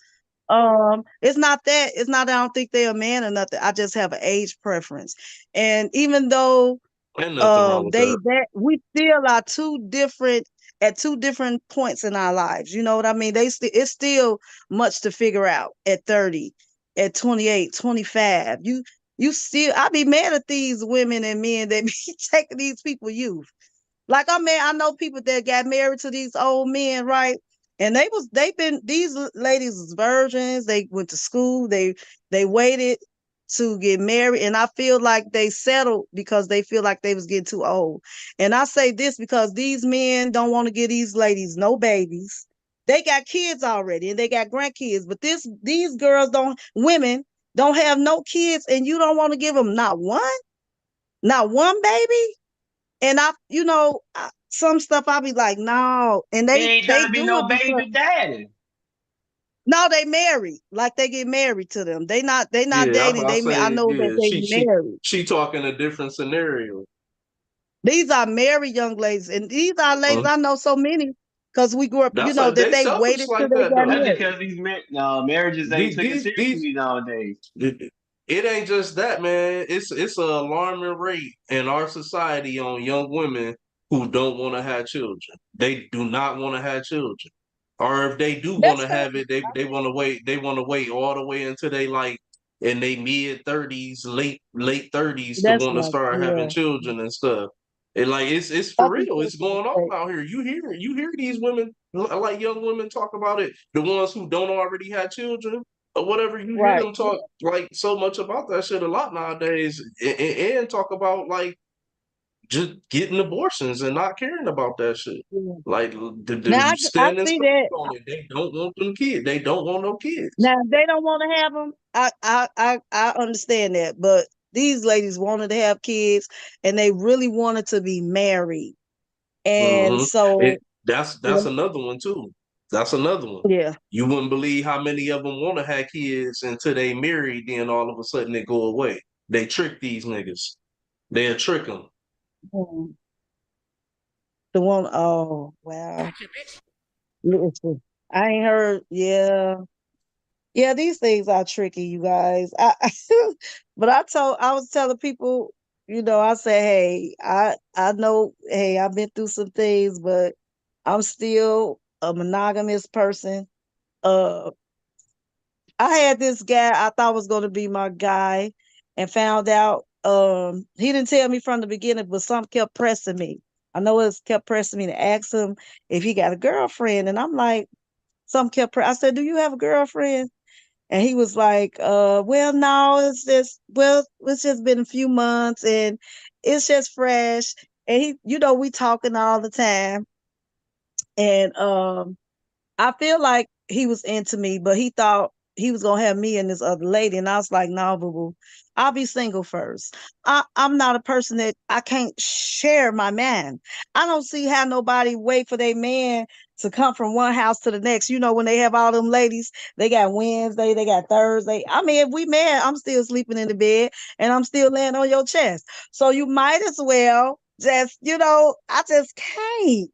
It's not that I don't think they're a man or nothing. I just have an age preference. And even though Ain't nothing wrong with that. we still are at two different points in our lives. You know what I mean? It's still much to figure out at 30, at 28, 25. You still, I be mad at these women and men that be taking these people youth. Like I know people that got married to these old men, right? And these ladies was virgins. They went to school. They waited to get married, and I feel like they settled because they feel like they was getting too old. And I say this because these men don't want to give these ladies no babies. They got kids already and they got grandkids, but these women don't have no kids, and you don't want to give them not one baby. And some stuff I'll be like, no. And He they ain't trying they to be do no it because baby daddy. no, they married. Like they get married to them. They not Yeah, dating. I I say know that yeah. they She married. she talking a different scenario. These are married young ladies. And these are ladies, Mhm. I know so many because we grew up, That's like that they they selfish waited till like they that got though. That's married. because marriages ain't taken These seriously nowadays. it ain't just that, man. It's an alarming rate in our society on young women who don't want to have children. They do not want to have children, or if they do want That's to fine. have it, they want to wait. They want to wait all the way until they like in they mid 30s, late 30s to That's want to not, start having yeah. children and stuff. And like it's I for think real. that's It's a going on mistake. out here. You hear these women like young women talk about it. The ones who don't already have children or whatever, you hear Right. them talk like so much about that shit a lot nowadays, and talk about like just getting abortions and not caring about that shit. Yeah. Like Now the I standing see strong that. on it. They don't want them kids. They don't want no kids. Now if they don't want to have them. I understand that, but these ladies wanted to have kids, and they really wanted to be married, and Hmm. so That's another one too. That's another one. yeah. You wouldn't believe how many of them want to have kids until they married. Then all of a sudden they go away. They trick these niggas. They'll trick them. Mm. The one, oh wow. Listen, I ain't heard. Yeah, yeah. These things are tricky, you guys. But I was telling people, I say, hey, I know, hey, I've been through some things, but I'm still a monogamous person. Uh, I had this guy I thought was going to be my guy, and found out he didn't tell me from the beginning, but something kept pressing me. I know it kept pressing me to ask him if he got a girlfriend, and I'm like, I said, "Do you have a girlfriend?" And he was like, well, no, it's just been a few months, and it's just fresh." And we talking all the time, and I feel like he was into me, but he thought he was gonna have me and this other lady, and I was like, "No, boo boo, I'll be single first. I'm not a person that I can't share my man. I don't see how nobody wait for their man to come from one house to the next. When they have all them ladies, they got Wednesday, they got Thursday. I mean, if we mad, I'm still sleeping in the bed and I'm still laying on your chest. So you might as well just, I just can't.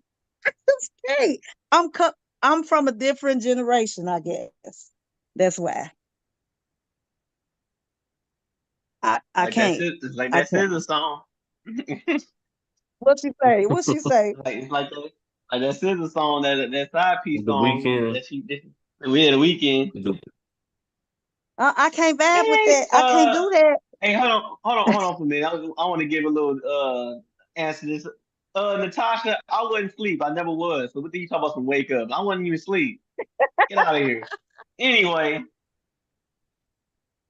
Just can't. I'm co- I'm from a different generation, I guess. That's why I Like that can't. shit, it's like I that can't. scissor song. What you say? What she say? It's like that scissor song, that side piece The song weekend. that she did. We had a weekend. The, I can't vibe with Hey, that. I can't do that. hey, hold on for a minute. I want to give a little answer to this. Natasha, I wasn't asleep. I never was. So what do you talk about some wake up? I wasn't even asleep. Get out of here. Anyway,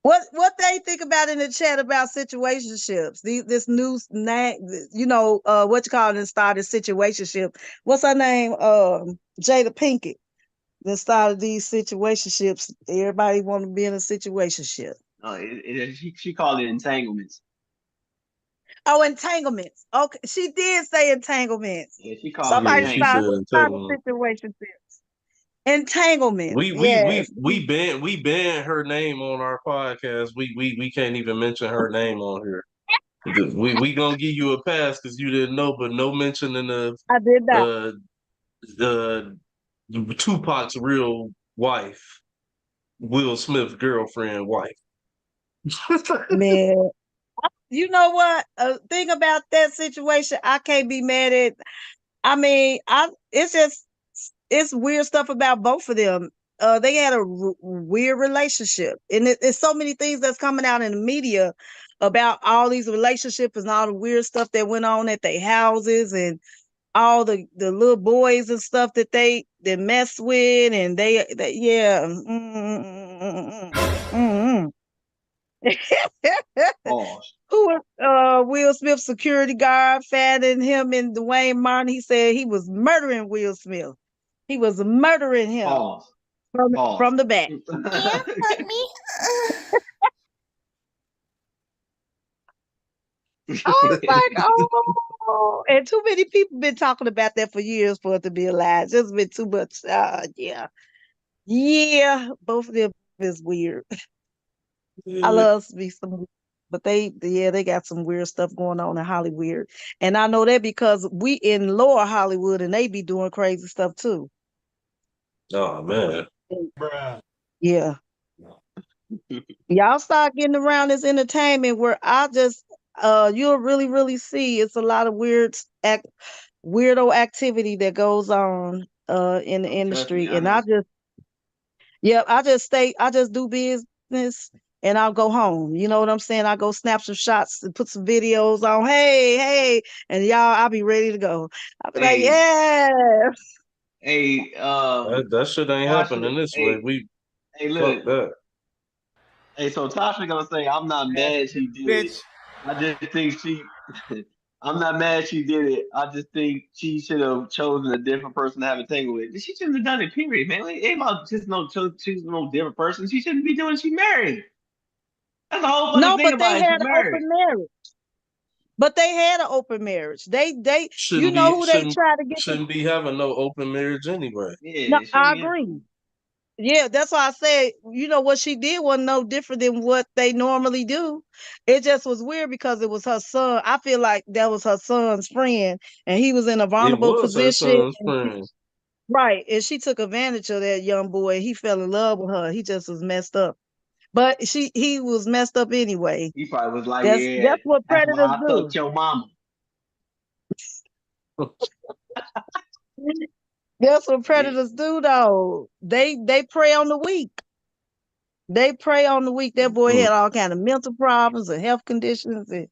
What they think about in the chat about situationships? This new name, what you call it, started situationship. What's her name? Jada Pinkett. That started these situationships. Everybody want to be in a situationship. she called it entanglements. Oh, entanglements. Okay, she did say entanglements. Yeah, she called it yeah, Somebody she started. said entanglements. Who started entanglement. situationships? Entanglements. We we Yes. we we banned her name on our podcast. We can't even mention her name on here. We gonna give you a pass because you didn't know, but no mentioning of I did not. uh uh Tupac's real wife, Will Smith's girlfriend wife. Man, you know what? Thing about that situation, I can't be mad at. I mean, it's weird stuff about both of them. They had a weird relationship, and it's so many things that's coming out in the media about all these relationships and all the weird stuff that went on at their houses, and all the little boys and stuff that they mess with, and they yeah. Pause. Who was Will Smith's security guard fanning him and Dwayne Martin? He said he was murdering Will Smith. He was murdering him Pause. Pause. from the back. Yeah, mommy. I was like, oh, and too many people been talking about that for years for it to be a lie. It's just been too much. Yeah, yeah, both of them is weird. I Yeah. love me some, but they got some weird stuff going on in Hollywood, and I know that because we in Lower Hollywood, and they be doing crazy stuff too. Oh man. Yeah, y'all start getting around this entertainment where I just you'll really see it's a lot of weirdo activity that goes on in the Oh, trust me, industry, I and know. I just do business and I'll go home. You know what I'm saying? I go snap some shots and put some videos on. Hey, and y'all, I'll be ready to go. I'll be like, Hey, yeah. hey, That shit ain't Tasha, happening this way. hey, We hey, fuck look, that. hey, so Tasha gonna say I'm not mad she did it. Bitch. I just think she, I'm not mad she did it. I just think she should have chosen a different person to have a tangle with. She shouldn't have done it. Period, man. It ain't about just choosing no different person. She shouldn't be doing. She married. That's the whole fucking No, thing but they about it. She had an married. open marriage. But they had an open marriage. You Shouldn't know be who they shouldn't try to get to? shouldn't be having no open marriage anyway. No, Yeah, it shouldn't I be happening. agree. Yeah, that's why I said, you know, what she did wasn't no different than what they normally do. It just was weird because it was her son. I feel like that was her son's friend, and he was in a It vulnerable was her position. son's friend. Right. And she took advantage of that young boy. He fell in love with her. He just was messed up. But he was messed up anyway. He probably was like, That's yeah, that's what that's predators why I fucked do. your mama. That's what Yeah, predators do though. They prey on the weak. They prey on the weak. That boy Mm. had all kind of mental problems and health conditions, and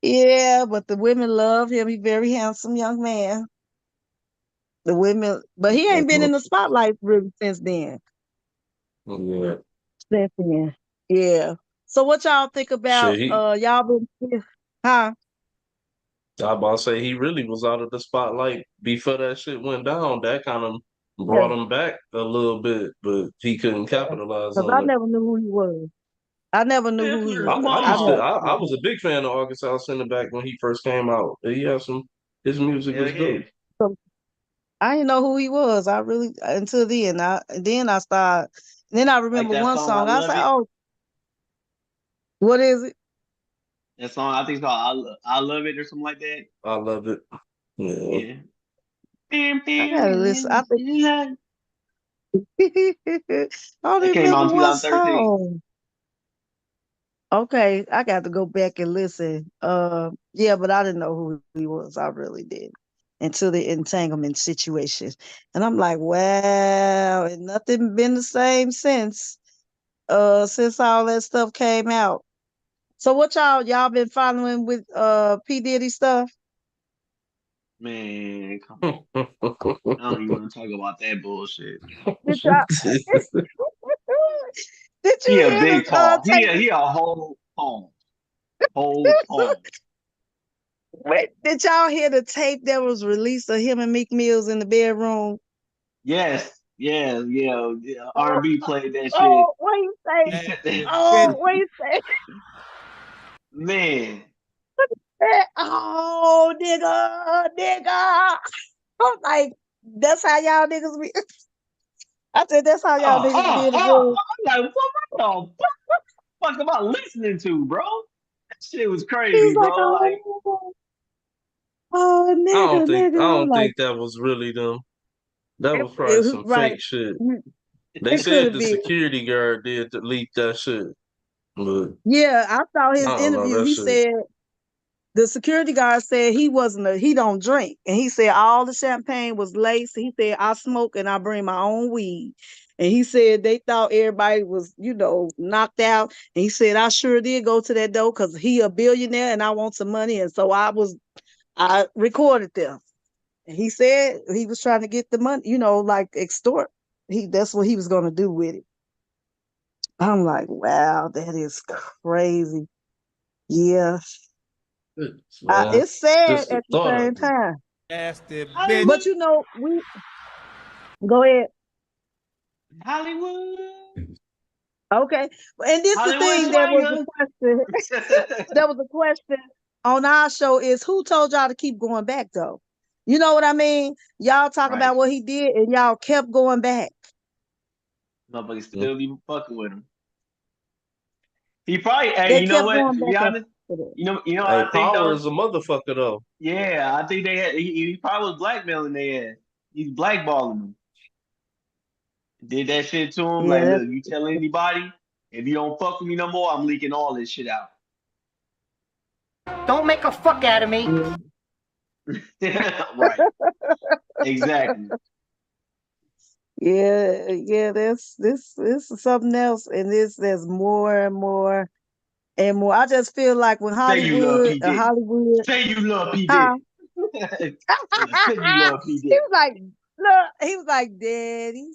yeah, but the women love him. He's very handsome young man. The women, but he ain't been in the spotlight really since then. Yeah. Since then. Yeah. So what y'all think about Shit, y'all been huh? I about to say he really was out of the spotlight before that shit went down. That kind of Yeah, brought him back a little bit, but he couldn't yeah. capitalize Because I on it. never knew who he was. I never knew yeah, who he I, come was. I I used to never on. I was a big fan of Arkansas Center back when he first came out. He had some his music Hell was yeah. dope. so I didn't know who he was. I really until then. Then I started. Then I Like remember that one song, I song. I love said, it. "Oh, what is it?" That song, I think it's called I Love It or something like that. I love it. Yeah. Yeah. I gotta listen. I think I don't That came out remember in what 2013. song. Okay, I got to go back and listen. Yeah, but I didn't know who he was. I really did until the entanglement situation, and I'm like, wow, and nothing been the same since. Since all that stuff came out. So what y'all been following with P Diddy stuff? Man, come on. I don't even want to talk about that bullshit. Did y'all did He you a hear big the pawn. tape? He a whole pawn. Whole pawn. Wait, did y'all hear the tape that was released of him and Meek Mills in the bedroom? Yes. Yeah, yeah, yeah. Oh, R&B played that shit. oh, what you say? He That said that. Oh, bitch. what you say? Man. Oh, nigga. I'm like, that's how y'all niggas be. I said, that's how y'all niggas be in the room. I'm like, what the fuck am I listening to, bro? That shit was He was crazy, like, bro. Like, oh, oh, I nigga. I'm don't like, think that was really them. That was probably some right. fake shit. They It could said have the been. security guard did to leak that shit, but Yeah, I saw I his don't know interview. that He shit. said the security guard said he don't drink. And he said all the champagne was laced. He said, I smoke and I bring my own weed. And he said they thought everybody was, knocked out. And he said, I sure did go to that door because he a billionaire and I want some money. And so I recorded them. He said he was trying to get the money, like extort. That's what he was gonna do with it. I'm like, wow, that is crazy. Yeah. Man, It's sad just the at the thought of same it. time. Nasty Hollywood, But we go ahead. Hollywood, Okay. And this the Hollywood thing that was the swanger. question. That was a question on our show is who told y'all to keep going back though? You know what I mean? Y'all talk Right. about what he did and y'all kept going back. Motherfuckers still be fucking with him. He probably, hey, They you know kept what? going To back be after honest, that. Hey, I think power though. is a motherfucker though. Yeah, I think he probably was blackmailing their ass. He's blackballing them. Did that shit to him. Yeah, Like, look, you tell anybody, if you don't fuck with me no more, I'm leaking all this shit out. Don't make a fuck out of me. Right. Exactly. yeah. This is something else, and there's more and more and more. I just feel like when Say you love Hollywood, P. Diddy. Say you love P. huh? Diddy. Say you love P. He Diddy. was like, look, he was like, Daddy.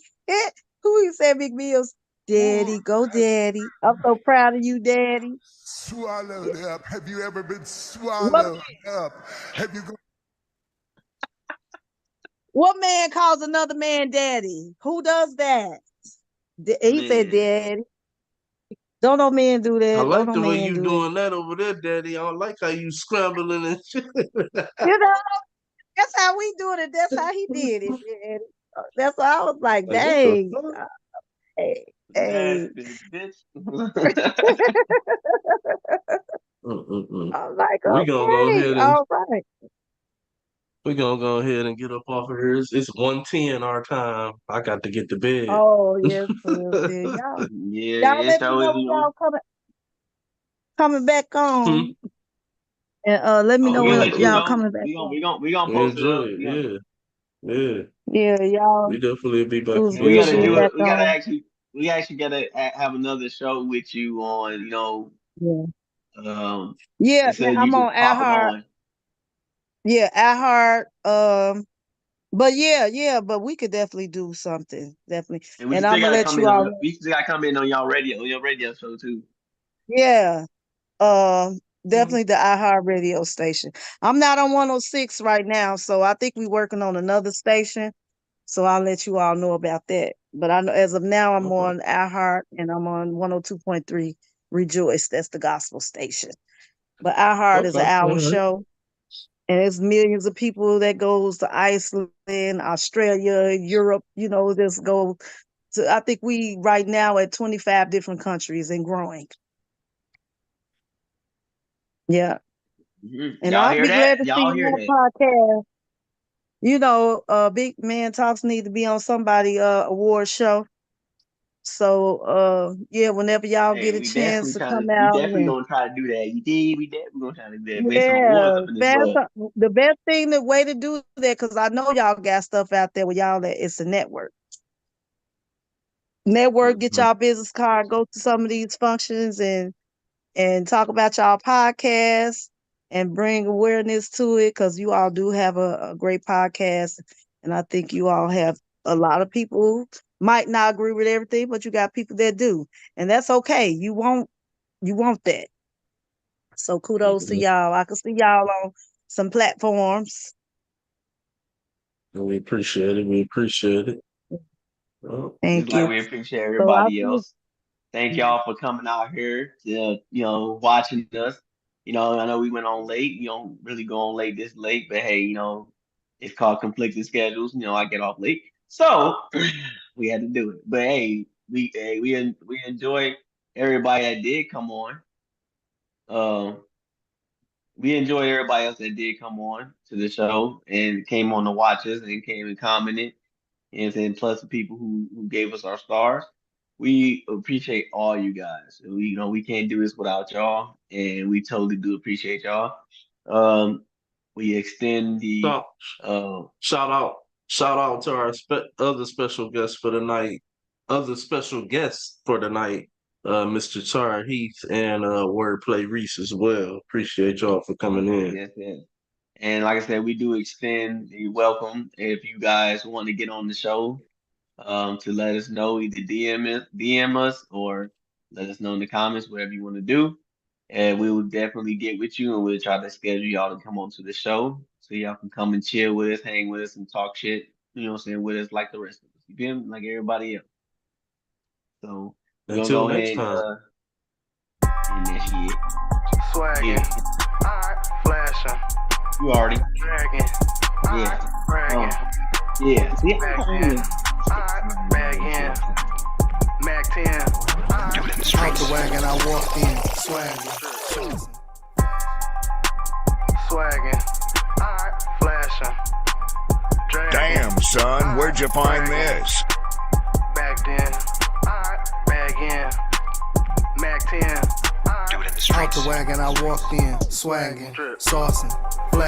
Who he said, Big Mills? Daddy, go, Daddy. I'm so proud of you, Daddy. swallowed up. Have you ever been What swallowed up? Have you? what man calls another man daddy? Who does that? He said, Man. Daddy. Don't no man do I that. Don't like no the way man you do that. doing that over there, Daddy. I don't like how you scrambling and shit. You know, that's how we doing it. That's how he did it. Daddy. That's why I was like, Like, what the dang. fuck? Hey, hey. Nasty bitch. Mm-mm-mm. I was like, We gonna go okay, ahead and all right. we gonna go ahead and get up off of here. It's 1:10 our time. I got to get to bed. Oh, yes, yeah. Y'all Yeah, let me so know is, when y'all coming back Hmm. on. And let me oh, know we'll when let you y'all Mm-mm-mm. know. coming back on. We gonna We post it enjoy up. it. Yeah. Yeah. Yeah, We y'all. definitely be It back was And we again good gotta being do soon. it. back on. We actually gotta have another show with you on. Yeah. Um, Yeah, instead of you I'm just on popping iHeart. on, Yeah, iHeart. But yeah, but we could definitely do something. Definitely. and we And still I'm gonna gotta let come you in on all your. know. We still gotta come in on your radio show too. Yeah. Definitely the iHeart radio station. I'm not on 106 right now, so I think we're working on another station. So I'll let you all know about that. But I know as of now, I'm Okay. on iHeart and I'm on 102.3 Rejoice. That's the gospel station. But iHeart is Okay. an hour All right. show, and it's millions of people that goes to Iceland, Australia, Europe. Just go to. I think we right now at 25 different countries and growing. Yeah, and Y'all I'll hear be that? glad to see Y'all you hear on that? a podcast. Big man talks need to be on somebody award show. So yeah, whenever y'all get Hey, a chance to come we out definitely and gonna try to do that. You did, we definitely gonna try to do that. Make some awards yeah, up in this mug. the best thing, the way to do that, because I know y'all got stuff out there with y'all that it's a network. Network, get Mhm. y'all business card, go to some of these functions and talk about y'all podcast and bring awareness to it because you all do have a great podcast. And I think you all have a lot of people might not agree with everything, but you got people that do. And that's okay. You want that. So kudos to Mhm. y'all. I can see y'all on some platforms. We appreciate it. We appreciate it. Well, Just Thank like you. we appreciate So I'll everybody see else. Thank you. y'all for coming out here to, watching us. I know we went on late. You don't really go on late this late, but hey, it's called conflicting schedules. I get off late, so we had to do it. But hey, we enjoyed everybody that did come on. Um, we enjoyed everybody else that did come on to the show and came on to watch us and came and commented. And then plus the people who gave us our stars. We appreciate all you guys. We can't do this without y'all, and we totally do appreciate y'all. We extend the shout, uh shout out, shout out to our other special guest for the night. Other special guests for the night, Mr. Char Heath and Wordplay Reese as well. Appreciate y'all for coming in. yes, yes. And like I said, we do extend the welcome if you guys want to get on the show, to let us know, either DM us, or let us know in the comments, whatever you want to do. And we will definitely get with you, and we'll try to schedule y'all to come on to the show so y'all can come and chill with us, hang with us, and talk shit, you know what I'm saying, with us like the rest of us. You feel me? Like everybody else. So we're gonna Until go next ahead time. and that shit. Swagging. Yeah. Alright, flashing. You already. Dragging. Yeah. Bragging. Yeah. See, Back in. Alright, bag in. Mac 10. Out the wagon, I walked in, swagging. Swagging. Alright, flashing. Dragging. Damn, son, where'd you find this? Back then. Alright, bag in. Mac 10. Out the wagon, I walked in, swagging, saucing, flash.